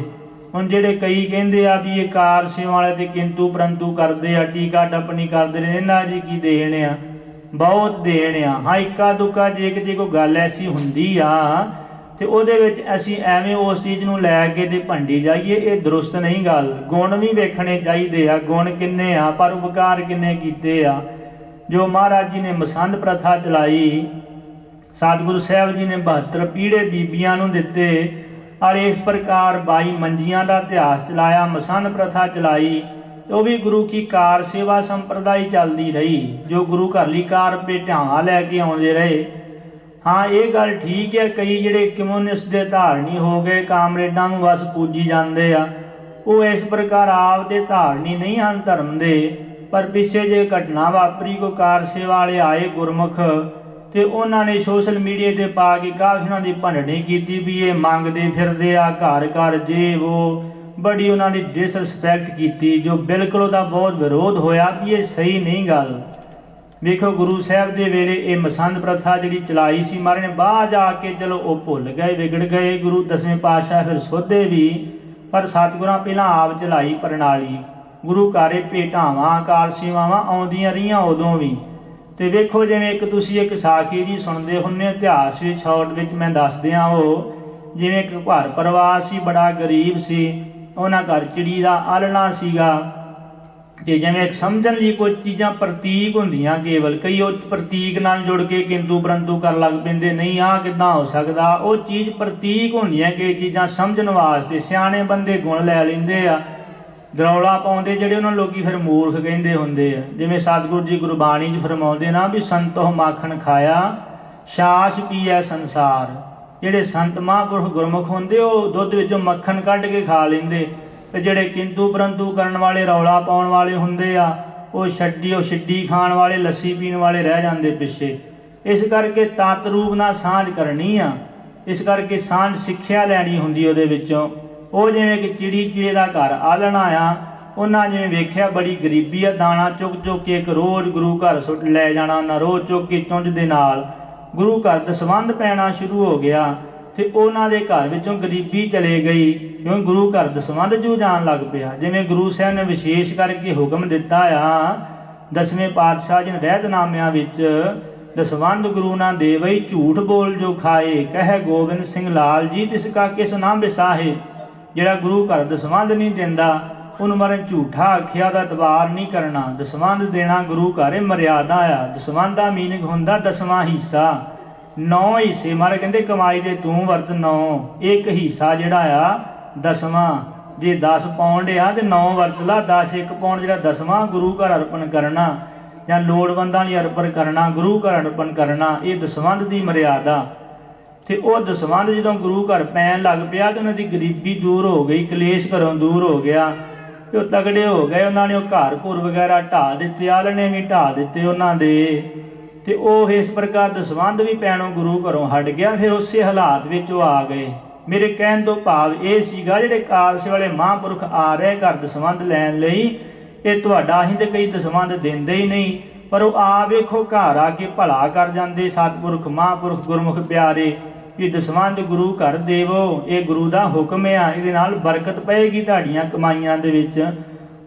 ਹੁਣ ਜਿਹੜੇ ਕਈ ਕਹਿੰਦੇ ਆ ਵੀ ਇਹ ਕਾਰ ਸੇਵਾ ਵਾਲੇ ਤੇ ਕਿੰਤੂ ਪਰੰਤੂ ਕਰਦੇ ਆ, ਟੀਕਾ ਟੱਪਣੀ ਕਰਦੇ ਨੇ, ਇਹਨਾਂ ਜੀ ਕੀ ਦੇਣ ਆ, ਬਹੁਤ ਦੇਣ ਆ। ਹਾਂ ਇੱਕਾ ਦੁੱਕਾ ਜੇ ਕੋਈ ਗੱਲ ਐਸੀ ਹੁੰਦੀ ਆ ਤੇ ਉਹਦੇ ਵਿੱਚ ਅਸੀਂ ਐਵੇਂ ਉਸ ਚੀਜ਼ ਨੂੰ ਲੈ ਕੇ ਤੇ ਭੰਡੀ ਜਾਈਏ, ਇਹ ਦਰੁਸਤ ਨਹੀਂ ਗੱਲ। ਗੁਣ ਵੀ ਵੇਖਣੇ ਚਾਹੀਦੇ ਆ, ਗੁਣ ਕਿੰਨੇ ਆ ਪਰ ਉਪਕਾਰ ਕਿੰਨੇ ਕੀਤੇ ਆ। ਜੋ ਮਹਾਰਾਜ ਜੀ ਨੇ ਮਸੰਦ ਪ੍ਰਥਾ ਚਲਾਈ, ਸਤਿਗੁਰੂ ਸਾਹਿਬ ਜੀ ਨੇ 72 ਪੀੜੇ ਬੀਬੀਆਂ ਨੂੰ ਦਿੱਤੇ ਔਰ ਇਸ ਪ੍ਰਕਾਰ 22 ਮੰਜੀਆਂ ਦਾ ਇਤਿਹਾਸ ਚਲਾਇਆ, ਮਸੰਦ ਪ੍ਰਥਾ ਚਲਾਈ। ਉਹ ਵੀ ਗੁਰੂ ਕੀ ਕਾਰ ਸੇਵਾ ਸੰਪਰਦਾਈ ਚੱਲਦੀ ਰਹੀ, ਜੋ ਗੁਰੂ ਘਰ ਲਈ ਕਾਰ ਭੇਟਾਵਾਂ ਲੈ ਕੇ ਆਉਂਦੇ ਰਹੇ। ਹਾਂ ਇਹ ਗੱਲ ਠੀਕ ਹੈ, ਕਈ ਜਿਹੜੇ ਕਮਿਊਨਿਸਟ ਦੇ ਧਾਰਨੀ ਹੋ ਗਏ, ਕਾਮਰੇਡਾਂ ਨੂੰ ਬਸ ਪੂਜੀ ਜਾਂਦੇ ਆ, ਉਹ ਇਸ ਪ੍ਰਕਾਰ ਆਪ ਦੇ ਧਾਰਨੀ ਨਹੀਂ ਹਨ ਧਰਮ ਦੇ। ਪਰ ਪਿੱਛੇ ਜੇ ਘਟਨਾ ਵਾਪਰੀ, ਕੋ ਕਾਰ ਸੇਵਾ ਵਾਲੇ ਆਏ ਗੁਰਮੁਖ ਤੇ ਉਹਨਾਂ ਨੇ ਸੋਸ਼ਲ ਮੀਡੀਆ ਤੇ ਪਾ ਕੇ ਕਾਫੀ ਉਹਨਾਂ ਦੀ ਭੰਡਣੀ ਕੀਤੀ ਵੀ ਇਹ ਮੰਗਦੇ ਫਿਰਦੇ ਆ ਘਰ ਘਰ ਜੇ ਉਹ, ਬੜੀ ਉਹਨਾਂ ਦੀ ਡਿਸਰਿਸਪੈਕਟ ਕੀਤੀ, ਜੋ ਬਿਲਕੁਲ ਉਹਦਾ ਬਹੁਤ ਵਿਰੋਧ ਹੋਇਆ ਵੀ ਇਹ ਸਹੀ ਨਹੀਂ ਗੱਲ। ਵੇਖੋ ਗੁਰੂ ਸਾਹਿਬ ਦੇ ਵੇਲੇ ਇਹ ਮਸੰਦ ਪ੍ਰਥਾ ਜਿਹੜੀ ਚਲਾਈ ਸੀ, ਮਹਾਰਾਜ ਨੇ ਬਾਅਦ ਆ ਕੇ ਚਲੋ ਉਹ ਭੁੱਲ ਗਏ, ਵਿਗੜ ਗਏ। ਗੁਰੂ 10ਵੇਂ ਪਾਤਸ਼ਾਹ ਫਿਰ ਸੋਧੇ ਵੀ, ਪਰ ਸਤਿਗੁਰਾਂ ਪਹਿਲਾਂ ਆਪ ਚਲਾਈ ਪ੍ਰਣਾਲੀ। ਗੁਰੂ ਘਰੇ ਭੇਟਾਵਾਂ ਕਾਰ ਸੇਵਾਵਾਂ ਆਉਂਦੀਆਂ ਰਹੀਆਂ ਉਦੋਂ ਵੀ, ਤੇ ਵੇਖੋ ਜਿਵੇਂ ਇੱਕ ਤੁਸੀਂ ਇੱਕ ਸਾਖੀ ਜੀ ਸੁਣਦੇ ਹੁੰਦੇ ਹੋ ਇਤਿਹਾਸ ਵਿੱਚ ਸ਼ਾਰਟ ਵਿੱਚ ਮੈਂ ਦੱਸ ਦਿਆਂ। ਉਹ ਜਿਵੇਂ ਇੱਕ ਘਰ ਪਰਿਵਾਰ ਸੀ, ਬੜਾ ਗਰੀਬ ਸੀ, ਉਹਨਾਂ ਘਰ ਚਿੜੀ ਦਾ ਆਲਣਾ ਸੀਗਾ। ਤੇ ਜਿਵੇਂ ਇੱਕ ਸਮਝਣ ਲਈ ਕੁਝ ਚੀਜ਼ਾਂ ਪ੍ਰਤੀਕ ਹੁੰਦੀਆਂ, ਕੇਵਲ ਕਈ ਉਹ ਪ੍ਰਤੀਕ ਨਾਲ ਜੁੜ ਕੇ ਕਿੰਤੂ ਪਰੰਤੂ ਕਰਨ ਲੱਗ ਪੈਂਦੇ, ਨਹੀਂ ਆਹ ਕਿੱਦਾਂ ਹੋ ਸਕਦਾ। ਉਹ ਚੀਜ਼ ਪ੍ਰਤੀਕ ਹੁੰਦੀਆਂ ਕਿ ਚੀਜ਼ਾਂ ਸਮਝਣ ਵਾਸਤੇ ਸਿਆਣੇ ਬੰਦੇ ਗੁਣ ਲੈ ਲੈਂਦੇ ਆ, ਦਰੌਲਾ ਪਾਉਂਦੇ ਜਿਹੜੇ ਉਹਨਾਂ ਲੋਕੀ ਫਿਰ ਮੂਰਖ ਕਹਿੰਦੇ ਹੁੰਦੇ ਆ। ਜਿਵੇਂ ਸਤਿਗੁਰੂ ਜੀ ਗੁਰਬਾਣੀ 'ਚ ਫਰਮਾਉਂਦੇ ਨਾ ਵੀ ਸੰਤੋਹ ਮਾਖਣ ਖਾਇਆ ਛਾਛ ਪੀਐ ਸੰਸਾਰ। ਜਿਹੜੇ ਸੰਤ ਮਹਾਂਪੁਰਖ ਗੁਰਮੁਖ ਹੁੰਦੇ ਉਹ ਦੁੱਧ ਵਿੱਚੋਂ ਮੱਖਣ ਕੱਢ ਕੇ ਖਾ ਲੈਂਦੇ, ਤੇ ਜਿਹੜੇ ਕਿੰਤੂ ਪਰੰਤੂ ਕਰਨ ਵਾਲੇ ਰੌਲਾ ਪਾਉਣ ਵਾਲੇ ਹੁੰਦੇ ਆ ਉਹ ਛਿੱਡੀ ਖਾਣ ਵਾਲੇ, ਲੱਸੀ ਪੀਣ ਵਾਲੇ ਰਹਿ ਜਾਂਦੇ ਪਿੱਛੇ। ਇਸ ਕਰਕੇ ਤਤ ਰੂਪ ਨਾਲ ਸਾਂਝ ਕਰਨੀ ਆ, ਇਸ ਕਰਕੇ ਸਾਂਝ ਸਿੱਖਿਆ ਲੈਣੀ ਹੁੰਦੀ ਉਹਦੇ ਵਿੱਚੋਂ। ਉਹ ਜਿਵੇਂ ਕਿ ਚਿੜੀ ਦਾ ਘਰ ਆਲਣਾ ਆ, ਉਹਨਾਂ ਜਿਵੇਂ ਵੇਖਿਆ ਬੜੀ ਗਰੀਬੀ ਆ, ਦਾਣਾ ਚੁੱਕ ਚੁੱਕ ਕੇ ਇੱਕ ਰੋਜ਼ ਗੁਰੂ ਘਰ ਸੁੱਟ ਲੈ ਜਾਣਾ, ਉਹਨਾਂ ਰੋਜ਼ ਚੁੱਕ ਕੇ ਚੁੰਝ ਦੇ ਨਾਲ ਗੁਰੂ ਘਰ ਦਸਵੰਧ ਪੈਣਾ ਸ਼ੁਰੂ ਹੋ ਗਿਆ। ਤੇ ਉਹਨਾਂ ਦੇ ਘਰ ਵਿੱਚੋਂ ਗਰੀਬੀ ਚਲੇ ਗਈ, ਕਿਉਂਕਿ ਗੁਰੂ ਘਰ ਦਸਵੰਧ ਜੂ ਜਾਣ ਲੱਗ ਪਿਆ। ਜਿਵੇਂ ਗੁਰੂ ਸਾਹਿਬ ਨੇ ਵਿਸ਼ੇਸ਼ ਕਰਕੇ ਹੁਕਮ ਦਿੱਤਾ ਆ, 10ਵੇਂ ਪਾਤਸ਼ਾਹ ਜੀ ਨੇ ਰਹਿਤਨਾਮਿਆਂ ਵਿੱਚ, ਦਸਵੰਧ ਗੁਰੂ ਨਾ ਦੇਵਈ ਝੂਠ ਬੋਲ ਜੋ ਖਾਏ, ਕਹਿ ਗੋਬਿੰਦ ਸਿੰਘ ਲਾਲ ਜੀ ਤਿਸ ਕਾ ਕਿਸ ਨਾ ਬਿਸਾਹੇ। ਜਿਹੜਾ ਗੁਰੂ ਘਰ ਦਸਵੰਧ ਨਹੀਂ ਦਿੰਦਾ ਉਹਨੂੰ ਮਰਨ ਝੂਠਾ ਆਖਿਆ ਦਾ ਇਤਬਾਰ ਨਹੀਂ ਕਰਨਾ। ਦਸਵੰਧ ਦੇਣਾ ਗੁਰੂ ਘਰ ਇਹ ਮਰਿਆਦਾ ਆ। ਦਸਵੰਧ ਦਾ ਮੀਨਿੰਗ ਹੁੰਦਾ 10ਵਾਂ ਹਿੱਸਾ। 9 ਹਿੱਸੇ ਮਹਾਰਾਜ ਕਹਿੰਦੇ ਕਮਾਈ ਦੇ ਤੂੰ ਵਰਤ 9, ਇੱਕ ਹਿੱਸਾ ਜਿਹੜਾ ਆ 10ਵਾਂ। ਜੇ 10 ਪਾਉਂਡ ਆ ਤੇ 9 ਵਰਤ ਲਾ, 10 1 ਪਾਉਂਡ ਜਿਹੜਾ 10ਵਾਂ ਗੁਰੂ ਘਰ ਅਰਪਣ ਕਰਨਾ ਜਾਂ ਲੋੜਵੰਦਾਂ ਲਈ ਅਰਪਣ ਕਰਨਾ, ਗੁਰੂ ਘਰ ਅਰਪਣ ਕਰਨਾ, ਇਹ ਦਸਵੰਧ ਦੀ ਮਰਿਆਦਾ। ਤੇ ਉਹ ਦਸਵੰਧ ਜਦੋਂ ਗੁਰੂ ਘਰ ਪੈਣ ਲੱਗ ਪਿਆ ਤੇ ਉਹਨਾਂ ਦੀ ਗਰੀਬੀ ਦੂਰ ਹੋ ਗਈ, ਕਲੇਸ਼ ਘਰੋਂ ਦੂਰ ਹੋ ਗਿਆ ਤੇ ਉਹ ਤਗੜੇ ਹੋ ਗਏ। ਉਹਨਾਂ ਨੇ ਉਹ ਘਰ ਘੁਰ ਵਗੈਰਾ ਢਾਹ ਦਿੱਤੇ, ਆਲਣੇ ਵੀ ਢਾਹ ਦਿੱਤੇ ਉਹਨਾਂ ਦੇ। ਤੇ ਉਹ ਇਸ ਪ੍ਰਕਾਰ ਦਸਵੰਧ ਵੀ ਪੈਣੋਂ ਗੁਰੂ ਘਰੋਂ ਹਟ ਗਿਆ। ਫਿਰ ਉਸੇ ਹਾਲਾਤ ਵਿੱਚ ਉਹ ਆ ਗਏ। ਮੇਰੇ ਕਹਿਣ ਤੋਂ ਭਾਵ ਇਹ ਸੀਗਾ ਜਿਹੜੇ ਕਾਲਸੇ ਵਾਲੇ ਮਹਾਂਪੁਰਖ ਆ ਰਹੇ ਘਰ ਦਸਵੰਧ ਲੈਣ ਲਈ, ਇਹ ਤੁਹਾਡਾ ਅਸੀਂ ਤੇ ਕਈ ਦਸਵੰਧ ਦਿੰਦੇ ਹੀ ਨਹੀਂ, ਪਰ ਉਹ ਆ ਵੇਖੋ ਘਰ ਆ ਕੇ ਭਲਾ ਕਰ ਜਾਂਦੇ ਸਤਿਪੁਰਖ ਮਹਾਂਪੁਰਖ ਗੁਰਮੁਖ ਪਿਆਰੇ ਵੀ ਦਸਵੰਧ ਗੁਰੂ ਘਰ ਦੇਵੋ, ਇਹ ਗੁਰੂ ਦਾ ਹੁਕਮ ਆ, ਇਹਦੇ ਨਾਲ ਬਰਕਤ ਪਏਗੀ ਤੁਹਾਡੀਆਂ ਕਮਾਈਆਂ ਦੇ ਵਿੱਚ।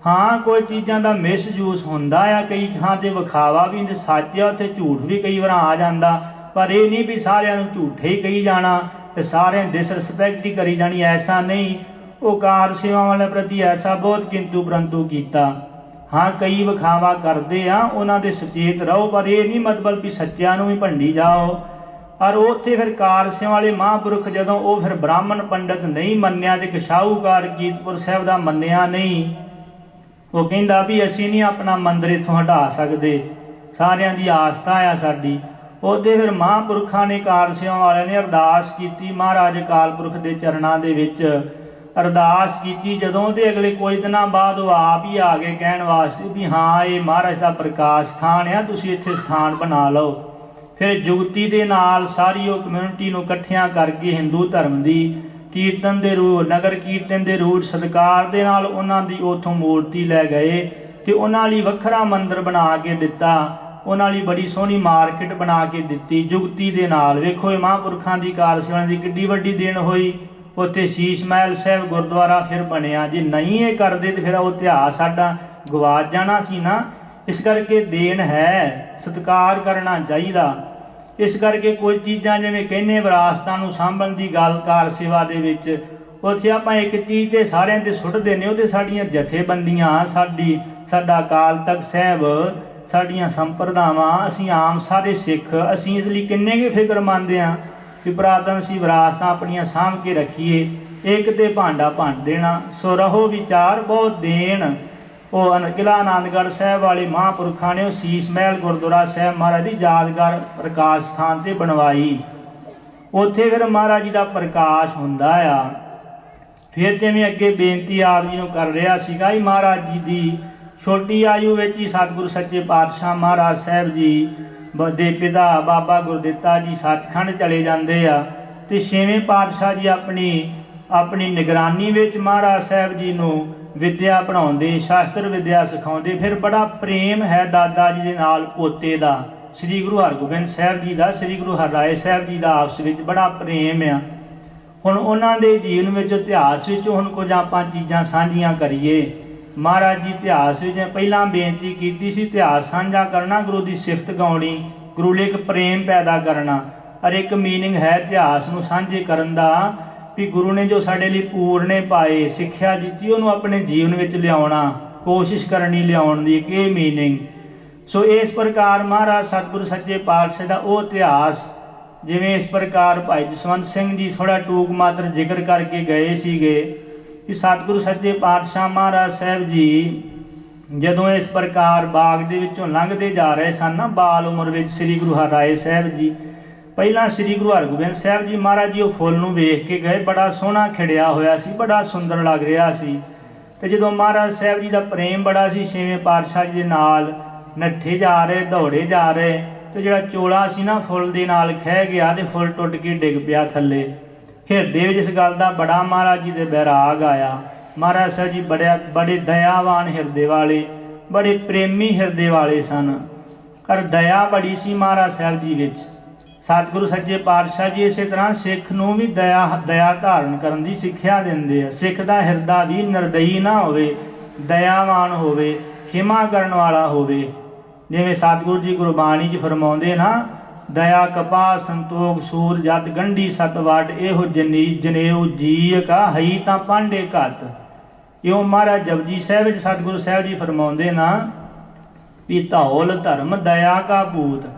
ਹਾਂ ਕੋਈ ਚੀਜ਼ਾਂ ਦਾ ਮਿਸਯੂਜ਼ ਹੁੰਦਾ ਆ, ਕਈ ਥਾਂ ਤੇ ਵਿਖਾਵਾ ਵੀ ਸੱਚ ਆ, ਉੱਥੇ ਝੂਠ ਵੀ ਕਈ ਵਾਰ ਆ ਜਾਂਦਾ, ਪਰ ਇਹ ਨਹੀਂ ਵੀ ਸਾਰਿਆਂ ਨੂੰ ਝੂਠੇ ਹੀ ਕਹੀ ਜਾਣਾ ਤੇ ਸਾਰਿਆਂ ਡਿਸਰਿਸਪੈਕਟ ਹੀ ਕਰੀ ਜਾਣੀ, ਐਸਾ ਨਹੀਂ। ਉਹ ਕਾਰ ਸੇਵਾ ਵਾਲੇ ਪ੍ਰਤੀ ਐਸਾ ਬਹੁਤ ਕਿੰਤੂ ਪਰੰਤੂ ਕੀਤਾ। ਹਾਂ ਕਈ ਵਿਖਾਵਾ ਕਰਦੇ ਆ, ਉਹਨਾਂ ਦੇ ਸੁਚੇਤ ਰਹੋ, ਪਰ ਇਹ ਨਹੀਂ ਮਤਲਬ ਵੀ ਸੱਚਿਆਂ ਨੂੰ ਵੀ ਭੰਡੀ ਜਾਓ। ਪਰ ਉੱਥੇ ਫਿਰ ਕਾਰਸਿਆਂ ਵਾਲੇ ਮਹਾਂਪੁਰਖ ਜਦੋਂ ਉਹ ਫਿਰ ਬ੍ਰਾਹਮਣ ਪੰਡਤ ਨਹੀਂ ਮੰਨਿਆ ਤੇ ਸ਼ਾਹੂਕਾਰ ਕੀਰਤਪੁਰ ਸਾਹਿਬ ਦਾ ਮੰਨਿਆ ਨਹੀਂ, ਉਹ ਕਹਿੰਦਾ ਵੀ ਅਸੀਂ ਨਹੀਂ ਆਪਣਾ ਮੰਦਿਰ ਇੱਥੋਂ ਹਟਾ ਸਕਦੇ, ਸਾਰਿਆਂ ਦੀ ਆਸਥਾ ਆ ਸਾਡੀ। ਉਹਦੇ ਫਿਰ ਮਹਾਂਪੁਰਖਾਂ ਨੇ ਕਾਰਸਿਆਂ ਵਾਲਿਆਂ ਨੇ ਅਰਦਾਸ ਕੀਤੀ ਮਹਾਰਾਜ ਅਕਾਲ ਪੁਰਖ ਦੇ ਚਰਨਾਂ ਦੇ ਵਿੱਚ ਅਰਦਾਸ ਕੀਤੀ। ਜਦੋਂ ਤੇ ਅਗਲੇ ਕੁਝ ਦਿਨਾਂ ਬਾਅਦ ਉਹ ਆਪ ਹੀ ਆ ਗਏ ਕਹਿਣ ਵਾਸਤੇ ਵੀ ਹਾਂ ਇਹ ਮਹਾਰਾਜ ਦਾ ਪ੍ਰਕਾਸ਼ ਸਥਾਨ ਆ, ਤੁਸੀਂ ਇੱਥੇ ਸਥਾਨ ਬਣਾ ਲਓ। ਫਿਰ ਜੁਗਤੀ ਦੇ ਨਾਲ ਸਾਰੀ ਉਹ ਕਮਿਊਨਿਟੀ ਨੂੰ ਇਕੱਠਿਆਂ ਕਰਕੇ ਹਿੰਦੂ ਧਰਮ ਦੀ ਕੀਰਤਨ ਦੇ ਰੂਪ, ਨਗਰ ਕੀਰਤਨ ਦੇ ਰੂਪ ਸਤਿਕਾਰ ਦੇ ਨਾਲ ਉਹਨਾਂ ਦੀ ਉੱਥੋਂ ਮੂਰਤੀ ਲੈ ਗਏ ਤੇ ਉਹਨਾਂ ਲਈ ਵੱਖਰਾ ਮੰਦਿਰ ਬਣਾ ਕੇ ਦਿੱਤਾ, ਉਹਨਾਂ ਲਈ ਬੜੀ ਸੋਹਣੀ ਮਾਰਕੀਟ ਬਣਾ ਕੇ ਦਿੱਤੀ ਜੁਗਤੀ ਦੇ ਨਾਲ। ਵੇਖੋ ਇਹ ਮਹਾਂਪੁਰਖਾਂ ਦੀ ਕਾਰ ਸੇਵਾ ਦੀ ਕਿੱਡੀ ਵੱਡੀ ਦੇਣ ਹੋਈ। ਉੱਥੇ ਸ਼ੀਸ਼ ਮਹਿਲ ਸਾਹਿਬ ਗੁਰਦੁਆਰਾ ਫਿਰ ਬਣਿਆ। ਜੇ ਨਹੀਂ ਇਹ ਕਰਦੇ ਤੇ ਫਿਰ ਉਹ ਇਤਿਹਾਸ ਸਾਡਾ ਗਵਾਚ ਜਾਣਾ ਸੀ ਨਾ। ਇਸ ਕਰਕੇ ਦੇਣ ਹੈ, ਸਤਿਕਾਰ ਕਰਨਾ ਚਾਹੀਦਾ। ਇਸ ਕਰਕੇ ਕੋਈ ਚੀਜ਼ਾਂ ਜਿਵੇਂ ਕਹਿੰਦੇ ਵਿਰਾਸਤਾਂ ਨੂੰ ਸਾਂਭਣ ਦੀ ਗੱਲ ਕਾਰ ਸੇਵਾ ਦੇ ਵਿੱਚ, ਉੱਥੇ ਆਪਾਂ ਇੱਕ ਚੀਜ਼ ਤੇ ਸਾਰਿਆਂ ਤੇ ਸੁੱਟਦੇ ਨੇ, ਉਹਦੇ ਸਾਡੀਆਂ ਜਥੇਬੰਦੀਆਂ, ਸਾਡਾ ਅਕਾਲ ਤਖਤ ਸਾਹਿਬ, ਸਾਡੀਆਂ ਸੰਪਰਦਾਵਾਂ, ਅਸੀਂ ਆਮ ਸਾਰੇ ਸਿੱਖ, ਅਸੀਂ ਇਸ ਲਈ ਕਿੰਨੇ ਕੁ ਫਿਕਰਮੰਦ ਹਾਂ ਵੀ ਪੁਰਾਤਨ ਅਸੀਂ ਵਿਰਾਸਤਾਂ ਆਪਣੀਆਂ ਸਾਂਭ ਕੇ ਰੱਖੀਏ। ਇੱਕ ਤੇ ਭਾਂਡਾ ਭੰਡ ਦੇਣਾ, ਸੋ ਰਹੋ ਵਿਚਾਰ ਬਹੁਤ ਦੇਣ। ਉਹ ਕਿਲ੍ਹਾ ਆਨੰਦਗੜ੍ਹ ਸਾਹਿਬ ਵਾਲੇ ਮਹਾਂਪੁਰਖਾਂ ਨੇ ਉਹ ਸੀਸ ਮਹਿਲ ਗੁਰਦੁਆਰਾ ਸਾਹਿਬ ਮਹਾਰਾਜ ਦੀ ਯਾਦਗਾਰ ਪ੍ਰਕਾਸ਼ ਸਥਾਨ ਤੇ ਬਣਵਾਈ। ਉੱਥੇ ਫਿਰ ਮਹਾਰਾਜ ਜੀ ਦਾ ਪ੍ਰਕਾਸ਼ ਹੁੰਦਾ ਆ। ਫਿਰ ਜਿਵੇਂ ਅੱਗੇ ਬੇਨਤੀ ਆਪ ਜੀ ਨੂੰ ਕਰ ਰਿਹਾ ਸੀਗਾ, ਮਹਾਰਾਜ ਜੀ ਦੀ ਛੋਟੀ ਆਯੂ ਵਿੱਚ ਹੀ ਸਤਿਗੁਰੂ ਸੱਚੇ ਪਾਤਸ਼ਾਹ ਮਹਾਰਾਜ ਸਾਹਿਬ ਜੀ ਦੇ ਪਿਤਾ ਬਾਬਾ ਗੁਰਦਿੱਤਾ ਜੀ ਸੱਚਖੰਡ ਚਲੇ ਜਾਂਦੇ ਆ ਤੇ 6ਵੇਂ ਪਾਤਸ਼ਾਹ ਜੀ ਆਪਣੀ ਨਿਗਰਾਨੀ ਵਿੱਚ ਮਹਾਰਾਜ ਸਾਹਿਬ ਜੀ ਨੂੰ ਵਿਦਿਆ ਪੜ੍ਹਾਉਂਦੇ, ਸ਼ਾਸਤਰ ਵਿਦਿਆ ਸਿਖਾਉਂਦੇ। ਫਿਰ ਬੜਾ ਪ੍ਰੇਮ ਹੈ ਦਾਦਾ ਜੀ ਦੇ ਨਾਲ ਪੋਤੇ ਦਾ, ਸ੍ਰੀ ਗੁਰੂ ਹਰਗੋਬਿੰਦ ਸਾਹਿਬ ਜੀ ਦਾ, ਸ੍ਰੀ ਗੁਰੂ ਹਰਿਰਾਏ ਸਾਹਿਬ ਜੀ ਦਾ ਆਪਸ ਵਿੱਚ ਬੜਾ ਪ੍ਰੇਮ ਆ। ਹੁਣ ਉਹਨਾਂ ਦੇ ਜੀਵਨ ਵਿੱਚ ਇਤਿਹਾਸ ਵਿੱਚ ਹੁਣ ਕੁਝ ਆਪਾਂ ਚੀਜ਼ਾਂ ਸਾਂਝੀਆਂ ਕਰੀਏ। महाराज जी इतिहास में पहला बेनती की सी, इतिहास साझा करना, गुरु की सिफत गाउणी, गुरु लिए एक प्रेम पैदा करना। और एक मीनिंग है इतिहास नूं सांझे करन दा भी गुरु ने जो साडे लई पूरने पाए, सिक्ख्या दित्ती, उहनूं अपने जीवन विच लिआउणा, कोशिश करनी लिआउण दी, एक ये मीनिंग। सो इस प्रकार महाराज सतगुरु सच्चे पातशाह का वो इतिहास, जिवें इस प्रकार भाई जसवंत सिंह जी थोड़ा टूक मात्र जिक्र करके गए सीगे कि सतगुरु सच्चे पातशाह महाराज साहब जी जदों इस प्रकार बाग दे विचों लंघते जा रहे सन ना, बाल उम्र विच श्री गुरु हरराए साहब जी, पहला श्री गुरु हरगोबिंद साहब जी महाराज जी वो फुੱਲ नूं वेख के गए, बड़ा सोहना खिड़िया होया सी, बड़ा सुंदर लग रहा सी। ते जदों महाराज साहब जी का प्रेम बड़ा सी, छेवें पातशाह जी दे नाल नट्ठे जा रहे, दौड़े जा रहे, तो जिहड़ा चोला सी ना फुੱਲ दे नाल खह गया ते फुੱਲ टुट के डिग पिया थल्ले। हिरदे विच इस गल दा बड़ा महाराज जी दे बैराग आया। महाराज साहब जी बड़े दयावान हिरदे वाले, बड़े प्रेमी हिरदे वाले सन, पर दया बड़ी सी महाराज साहब जी विच। सतगुरु सच्चे पातशाह जी इस तरह सिख नूं भी दया धारण करन दी सिक्ख्या दिंदे आ। सिख दा हिरदा भी निर्दयी ना होवे, दयावान होवे, खिमा करन वाला होवे। जिवें सतगुरु जी गुरबाणी च फरमाउंदे ना, दया कपा संतोख सूर जत गंढी सत वाट, एहो जनेऊ जीय का हई तां पांडे घत। इहो महाराज जपजी साहिब विच सतगुरु साहिब जी फरमाउंदे ना भी धौल धर्म दया का पूत,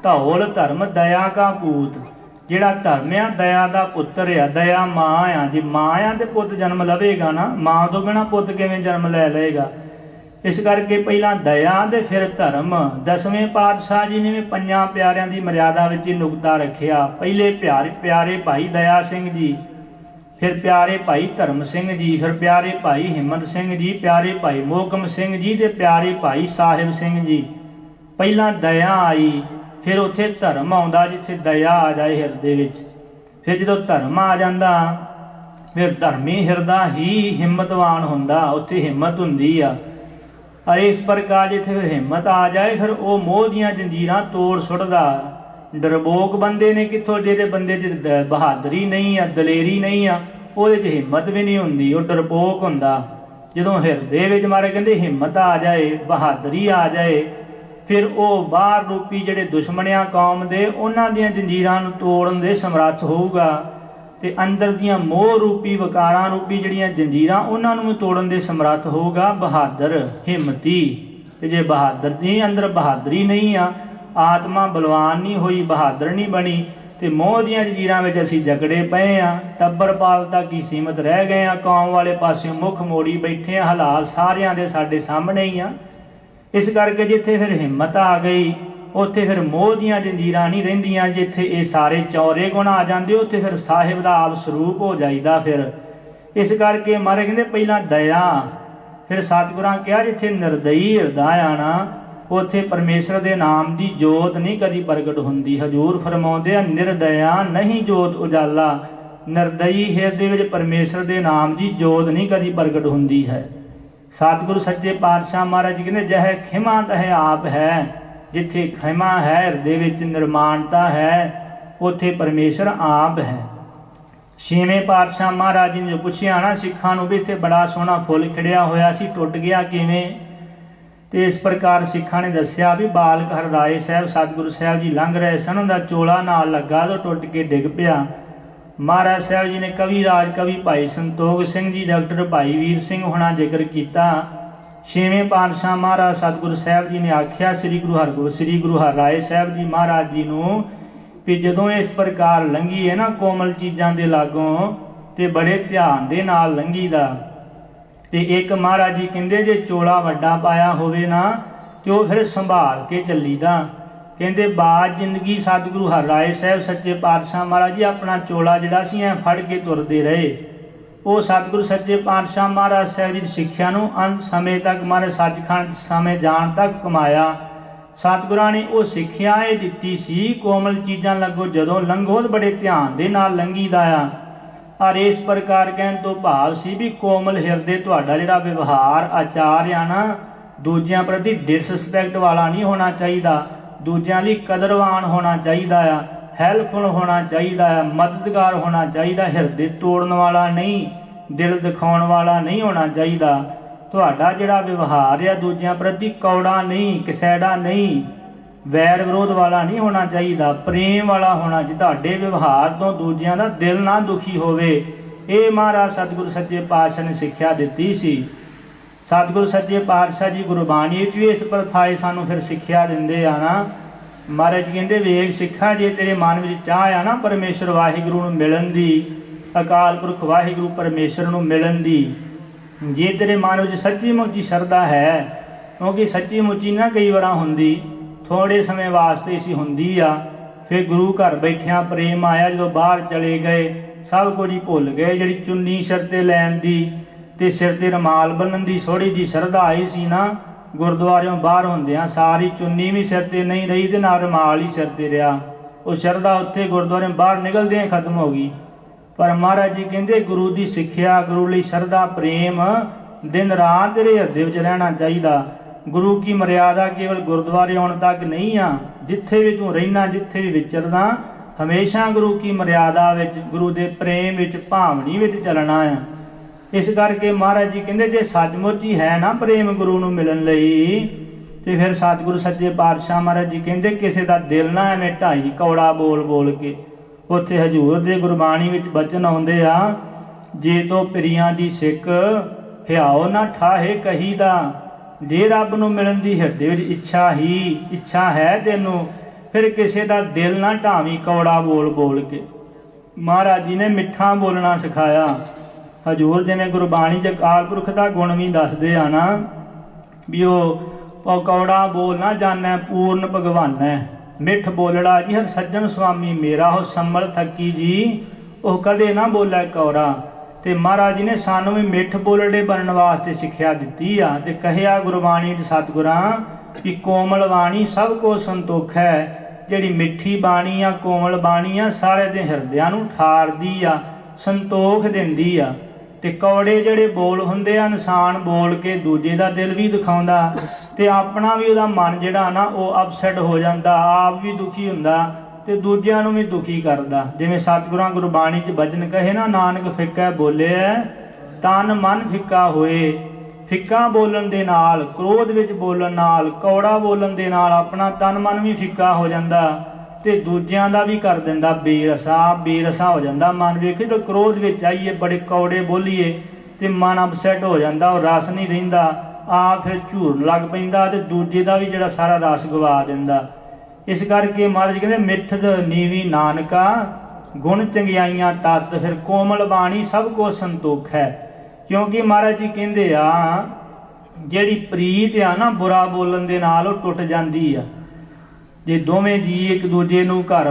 धौल धर्म दया का पूत। जिहड़ा धर्म आ दया का पुत्र आ, दया मां आ, जे मां आ ते पुत जन्म लवेगा ना, मां तो बिना पुत किवें जन्म लै लेगा। इस करके पहला दया ते फिर धर्म। दसवें पातशाह जी ने भी पंजां प्यारियां की मर्यादा विच नुकता रखिया। पहले प्यारे भाई दया सिंह जी, फिर प्यारे भाई धर्म सिंह जी, फिर प्यारे भाई हिम्मत सिंह जी, प्यारे भाई मोहकम सिंह जी ते प्यारे भाई साहिब सिंह जी। पहला दया आई, फिर उत्थे धर्म आउंदा, जिथे दया आ जाए हिरदे विच। फिर जो धर्म आ जांदा, फिर धर्मी हिरदा ही हिम्मतवान हुंदा, उत्थे हिम्मत हुंदी आ। और इस प्रकार जिथे फिर हिम्मत आ जाए, फिर वो मोह दियां जंजीरां तोड़ सुटदा। डरबोक बंदे ने कित्थों, जिहदे बंदे च बहादरी नहीं आ, दलेरी नहीं आ, ਉਹਦੇ 'ਚ हिम्मत भी नहीं हुंदी, वो डरपोक हुंदा। जदों हिरदे विच मारे कहंदे हिम्मत आ जाए, बहादरी आ जाए, फिर वो बाहर रूपी जिहड़े दुश्मन आ कौम दे, उन्हां दियां जंजीरां नूं तोड़न दे समर्थ होऊगा, ते अंदर दियां मोह रूपी वकारां रूपी जिहड़ियां जंजीरां उन्हां नूं तोड़न दे समर्थ होऊगा बहादर हिम्मती। ते जे बहादर दी अंदर बहादरी नहीं आ, आत्मा बलवान नहीं होई, बहादर नहीं बनी, तो मोह दियां जंजीरां विच असीं जकड़े पए आ। टब्बर पाल तक ही सीमित रह गए आ, कौम वाले पासियों मुख मोड़ी बैठे आ, हालात सारियां दे साडे सामने ही आ। इस करके जिथे फिर हिम्मत आ गई, उत्थे फिर मोह दियां जंजीरां नहीं रहिंदियां। जिथे ये सारे चौरे गुण आ जांदे, उत्थे फिर साहिब दा आप स्वरूप हो जाईदा। फिर इस करके मारे कहंदे पहला दया, फिर सतगुरां कहा जिथे निर्दयी हिरदा आ ना, उत्थे परमेश्वर दे नाम दी जोत नहीं कदी प्रगट हुंदी। हजूर फरमाउंदे आ, निर्दया नहीं जोत उजाला, निर्दयी हिरदे विच परमेश्वर दे नाम दी जोत नहीं कदी प्रगट हुंदी है। सतगुरु सच्चे पातशाह महाराज जी कहंदे जह खिमा तह आप है। जिथे खिमा है, हिरदे विच निर्माणता है, उत्थे परमेश्वर आप है। छेवें पातशाह महाराज जी ने पुछया ना सिखां नूं भी इत्थे बड़ा सोहना फुੱਲ खिड़िया होया सी, टुट गया किवें? तो इस प्रकार सिखा ने दसिया भी बालक हरराए साहब सतगुरु साहब जी लंघ रहे सन, उनका चोला नाल लगा तो टुट के डिग पिया। महाराज साहब जी ने कविराज कवि भाई संतोख सिंह जी, डॉक्टर भाई वीर सिंह होना जिक्र किया। छेवें पातशाह महाराज सतगुरु साहब जी ने आख्या श्री गुरु हरराए साहब जी महाराज जी नूं भी जदों इस प्रकार लंघी है ना कोमल चीज़ां दे लागों, तो बड़े ध्यान दे नाल लंघीदा। ते एक महाराज जी कहंदे जे चोला वड्डा पाया होवे ना, तो फिर संभाल के चलीदा। कहंदे बाद जिंदगी सतगुरु हरराए साहब सच्चे पातशाह महाराज जी अपना चोला जिहड़ा सी ऐ फड़ के तुरदे रहे। वो सतगुरु सच्चे पातशाह महाराज साहब जी सिੱਖਿਆ ਨੂੰ अंत समय तक महाराज सचखंड समय जान तक कमाया। सतगुरां ने वो सिੱਖਿਆ ਇਹ ਦਿੱਤੀ ਸੀ, कोमल चीज़ां लगो जदों लंघो तो बड़े ध्यान दे नाल लंघीदा आ। और इस प्रकार कहन तो भाव सी भी कोमल हिरदे तुहाडा जिहड़ा व्यवहार आचार आ ना, दूजियां प्रति डिसरिस्पैक्ट वाला नहीं होना चाहिए, दूजियां लई कदरवान होना चाहिए आ, हैल्पफुल होना चाहिए आ, मददगार होना चाहिए, हिरदे तोड़न वाला नहीं, दिल दिखाउण वाला नहीं होना चाहिए। ਤੁਹਾਡਾ ਜਿਹੜਾ ਵਿਵਹਾਰ ਆ ਦੂਜਿਆਂ ਪ੍ਰਤੀ ਕੌੜਾ ਨਹੀਂ, ਕਸੈੜਾ ਨਹੀਂ, ਵੈਰ ਵਿਰੋਧ ਵਾਲਾ ਨਹੀਂ ਹੋਣਾ ਚਾਹੀਦਾ, ਪ੍ਰੇਮ ਵਾਲਾ ਹੋਣਾ ਚਾਹੀਦਾ। ਤੁਹਾਡੇ ਵਿਵਹਾਰ ਤੋਂ ਦੂਜਿਆਂ ਦਾ ਦਿਲ ਨਾ ਦੁਖੀ ਹੋਵੇ। ਇਹ ਮਹਾਰਾਜ ਸਤਿਗੁਰੂ ਸੱਚੇ ਪਾਤਸ਼ਾਹ ਨੇ ਸਿੱਖਿਆ ਦਿੱਤੀ ਸੀ। ਸਤਿਗੁਰੂ ਸੱਚੇ ਪਾਤਸ਼ਾਹ ਜੀ ਗੁਰਬਾਣੀ ਵਿੱਚ ਵੀ ਇਸ ਪ੍ਰਥਾਏ ਸਾਨੂੰ ਫਿਰ ਸਿੱਖਿਆ ਦਿੰਦੇ ਆ ਨਾ। ਮਹਾਰਾਜ ਜੀ ਕਹਿੰਦੇ ਵੇਖ ਸਿੱਖਾ, ਜੇ ਤੇਰੇ ਮਨ ਵਿੱਚ ਚਾਹ ਆ ਨਾ ਪਰਮੇਸ਼ਰ ਵਾਹਿਗੁਰੂ ਨੂੰ ਮਿਲਣ ਦੀ, ਅਕਾਲ ਪੁਰਖ ਵਾਹਿਗੁਰੂ ਪਰਮੇਸ਼ਰ ਨੂੰ ਮਿਲਣ ਦੀ, ਜੇ ਤੇਰੇ ਮਨ ਵਿੱਚ ਸੱਚੀ ਮੁੱਚੀ ਸ਼ਰਧਾ ਹੈ, ਕਿਉਂਕਿ ਸੱਚੀ ਮੁੱਚੀ ਨਾ ਕਈ ਵਾਰਾਂ ਹੁੰਦੀ, ਥੋੜੇ ਸਮੇਂ ਵਾਸਤੇ ਸੀ ਹੁੰਦੀ ਆ, ਫਿਰ ਗੁਰੂ ਘਰ ਬੈਠਿਆਂ ਪ੍ਰੇਮ ਆਇਆ, ਜਦੋਂ ਬਾਹਰ ਚਲੇ ਗਏ ਸਭ ਕੁਝ ਹੀ ਭੁੱਲ ਗਏ। ਜਿਹੜੀ ਚੁੰਨੀ ਸਿਰ 'ਤੇ ਲੈਣ ਦੀ ਤੇ ਸਿਰ 'ਤੇ ਰੁਮਾਲ ਬੰਨ੍ਹਣ ਦੀ ਥੋੜ੍ਹੀ ਜਿਹੀ ਸ਼ਰਧਾ ਆਈ ਸੀ ਨਾ, ਗੁਰਦੁਆਰਿਓਂ ਬਾਹਰ ਹੁੰਦਿਆਂ ਸਾਰੀ ਚੁੰਨੀ ਵੀ ਸਿਰ 'ਤੇ ਨਹੀਂ ਰਹੀ ਤੇ ਨਾ ਰੁਮਾਲ ਹੀ ਸਿਰ 'ਤੇ ਰਿਹਾ। ਉਹ ਸ਼ਰਧਾ ਉੱਥੇ ਗੁਰਦੁਆਰਿਓਂ ਬਾਹਰ ਨਿਕਲਦਿਆਂ ਖਤਮ ਹੋ ਗਈ। ਪਰ ਮਹਾਰਾਜ ਜੀ ਕਹਿੰਦੇ ਗੁਰੂ ਦੀ ਸਿੱਖਿਆ, ਗੁਰੂ ਲਈ ਸ਼ਰਧਾ ਪ੍ਰੇਮ ਦਿਨ ਰਾਤ ਤੇਰੇ ਹਿਰਦੇ ਵਿੱਚ ਰਹਿਣਾ ਚਾਹੀਦਾ। ਗੁਰੂ ਕੀ ਮਰਿਆਦਾ ਕੇਵਲ ਗੁਰਦੁਆਰੇ ਆਉਣ ਤੱਕ ਨਹੀਂ ਆ, ਜਿੱਥੇ ਵੀ ਤੂੰ ਰਹਿਣਾ, ਜਿੱਥੇ ਵੀ ਵਿਚਰਦਾ, ਹਮੇਸ਼ਾ ਗੁਰੂ ਕੀ ਮਰਿਆਦਾ ਵਿੱਚ, ਗੁਰੂ ਦੇ ਪ੍ਰੇਮ ਵਿੱਚ, ਭਾਵਨੀ ਵਿੱਚ ਚੱਲਣਾ ਆ। ਇਸ ਕਰਕੇ ਮਹਾਰਾਜ ਜੀ ਕਹਿੰਦੇ ਜੇ ਸੱਚਮੁੱਚ ਹੀ ਹੈ ਨਾ ਪ੍ਰੇਮ ਗੁਰੂ ਨੂੰ ਮਿਲਣ ਲਈ, ਤੇ ਫਿਰ ਸਤਿਗੁਰੂ ਸੱਚੇ ਪਾਤਸ਼ਾਹ ਮਹਾਰਾਜ ਜੀ ਕਹਿੰਦੇ ਕਿਸੇ ਦਾ ਦਿਲ ਨਾ ਐਵੇਂ ਢਾਈ ਕੌੜਾ ਬੋਲ ਬੋਲ ਕੇ। ਉੱਥੇ ਹਜ਼ੂਰ ਦੇ ਗੁਰਬਾਣੀ ਵਿੱਚ ਬਚਨ ਆਉਂਦੇ ਆ, ਜੇ ਤੋ ਪਿਰੀਆਂ ਦੀ ਸਿੱਖ ਹਿਆਓ ਨਾ ਠਾਹੇ ਕਹੀਦਾ, ਜੇ ਰੱਬ ਨੂੰ ਮਿਲਣ ਦੀ ਹਿਰਦੇ ਵਿੱਚ ਇੱਛਾ ਹੈ ਤੈਨੂੰ, ਫਿਰ ਕਿਸੇ ਦਾ ਦਿਲ ਨਾ ਢਾਵੀਂ ਕੌੜਾ ਬੋਲ ਬੋਲ ਕੇ। ਮਹਾਰਾਜ ਜੀ ਨੇ ਮਿੱਠਾ ਬੋਲਣਾ ਸਿਖਾਇਆ। ਹਜ਼ੂਰ ਜਿਵੇਂ ਗੁਰਬਾਣੀ 'ਚ ਅਕਾਲ ਪੁਰਖ ਦਾ ਗੁਣ ਵੀ ਦੱਸਦੇ ਆ ਨਾ, ਵੀ ਉਹ ਕੌੜਾ ਬੋਲ ਨਾ ਜਾਣੈ ਪੂਰਨ ਭਗਵਾਨੈ, ਮਿੱਠ ਬੋਲੜਾ ਜੀ ਹਰ ਸੱਜਣ ਸੁਆਮੀ ਮੇਰਾ, ਉਹ ਸੰਮਲ ਥੱਕੀ ਜੀ ਉਹ ਕਦੇ ਨਾ ਬੋਲੇ ਕੌੜਾ। ਤੇ ਮਹਾਰਾਜ ਜੀ ਨੇ ਸਾਨੂੰ ਵੀ ਮਿੱਠ ਬੋਲੜੇ ਬਣਨ ਵਾਸਤੇ ਸਿੱਖਿਆ ਦਿੱਤੀ ਆ। ਤੇ ਕਹਿਆ ਗੁਰਬਾਣੀ ਵਿੱਚ ਸਤਿਗੁਰਾਂ ਕਿ ਕੋਮਲ ਬਾਣੀ ਸਭ ਕੋ ਸੰਤੋਖ ਹੈ। ਜਿਹੜੀ ਮਿੱਠੀ ਬਾਣੀ ਆ, ਕੋਮਲ ਬਾਣੀ ਆ, ਸਾਰੇ ਦੇ ਹਿਰਦਿਆਂ ਨੂੰ ਠਾਰਦੀ ਆ, ਸੰਤੋਖ ਦਿੰਦੀ ਆ। ਤੇ ਕੌੜੇ ਜਿਹੜੇ ਬੋਲ ਹੁੰਦੇ ਆ, ਇਨਸਾਨ ਬੋਲ ਕੇ ਦੂਜੇ ਦਾ ਦਿਲ ਵੀ ਦਿਖਾਉਂਦਾ ਤੇ ਆਪਣਾ ਵੀ ਉਹਦਾ ਮਨ ਜਿਹੜਾ ਨਾ ਉਹ ਅਪਸੈਟ ਹੋ ਜਾਂਦਾ, ਆਪ ਵੀ ਦੁਖੀ ਹੁੰਦਾ ਤੇ ਦੂਜਿਆਂ ਨੂੰ ਵੀ ਦੁਖੀ ਕਰਦਾ। ਜਿਵੇਂ ਸਤਿਗੁਰਾਂ ਗੁਰਬਾਣੀ 'ਚ ਬਚਨ ਕਹੇ ਨਾ, ਨਾਨਕ ਫਿੱਕਾ ਬੋਲਿਆ ਤਨ ਮਨ ਫਿੱਕਾ ਹੋਏ। ਫਿੱਕਾ ਬੋਲਣ ਦੇ ਨਾਲ, ਕ੍ਰੋਧ ਵਿੱਚ ਬੋਲਣ ਨਾਲ, ਕੌੜਾ ਬੋਲਣ ਦੇ ਨਾਲ ਆਪਣਾ ਤਨ ਮਨ ਵੀ ਫਿੱਕਾ ਹੋ ਜਾਂਦਾ ਤੇ ਦੂਜਿਆਂ ਦਾ ਵੀ ਕਰ ਦਿੰਦਾ ਬੇਰਸਾ ਹੋ ਜਾਂਦਾ ਮਨ। ਵੇਖੇ ਜਦੋਂ ਕ੍ਰੋਧ ਵਿੱਚ ਆਈਏ, ਬੜੇ ਕੌੜੇ ਬੋਲੀਏ ਤੇ ਮਨ ਅਪਸੈਟ ਹੋ ਜਾਂਦਾ, ਉਹ ਰਸ ਨਹੀਂ ਰਹਿੰਦਾ, ਆਪ ਫਿਰ ਝੂਰਨ ਲੱਗ ਪੈਂਦਾ ਤੇ ਦੂਜੇ ਦਾ ਵੀ ਜਿਹੜਾ ਸਾਰਾ ਰਸ ਗਵਾ ਦਿੰਦਾ। ਇਸ ਕਰਕੇ ਮਹਾਰਾਜ ਕਹਿੰਦੇ ਮਿੱਠ ਨੀਵੀ ਨਾਨਕਾ, ਗੁਣ ਚੰਗਿਆਈਆਂ ਤਤ, ਫਿਰ ਕੋਮਲ ਬਾਣੀ ਸਭ ਕੋ ਸੰਤੋਖ ਹੈ। ਕਿਉਂਕਿ ਮਹਾਰਾਜ ਜੀ ਕਹਿੰਦੇ ਆ ਜਿਹੜੀ ਪ੍ਰੀਤ ਆ ਨਾ ਬੁਰਾ ਬੋਲਣ ਦੇ ਨਾਲ ਉਹ ਟੁੱਟ ਜਾਂਦੀ ਆ। ਜੇ ਦੋਵੇਂ ਜੀ ਇੱਕ ਦੂਜੇ ਨੂੰ ਘਰ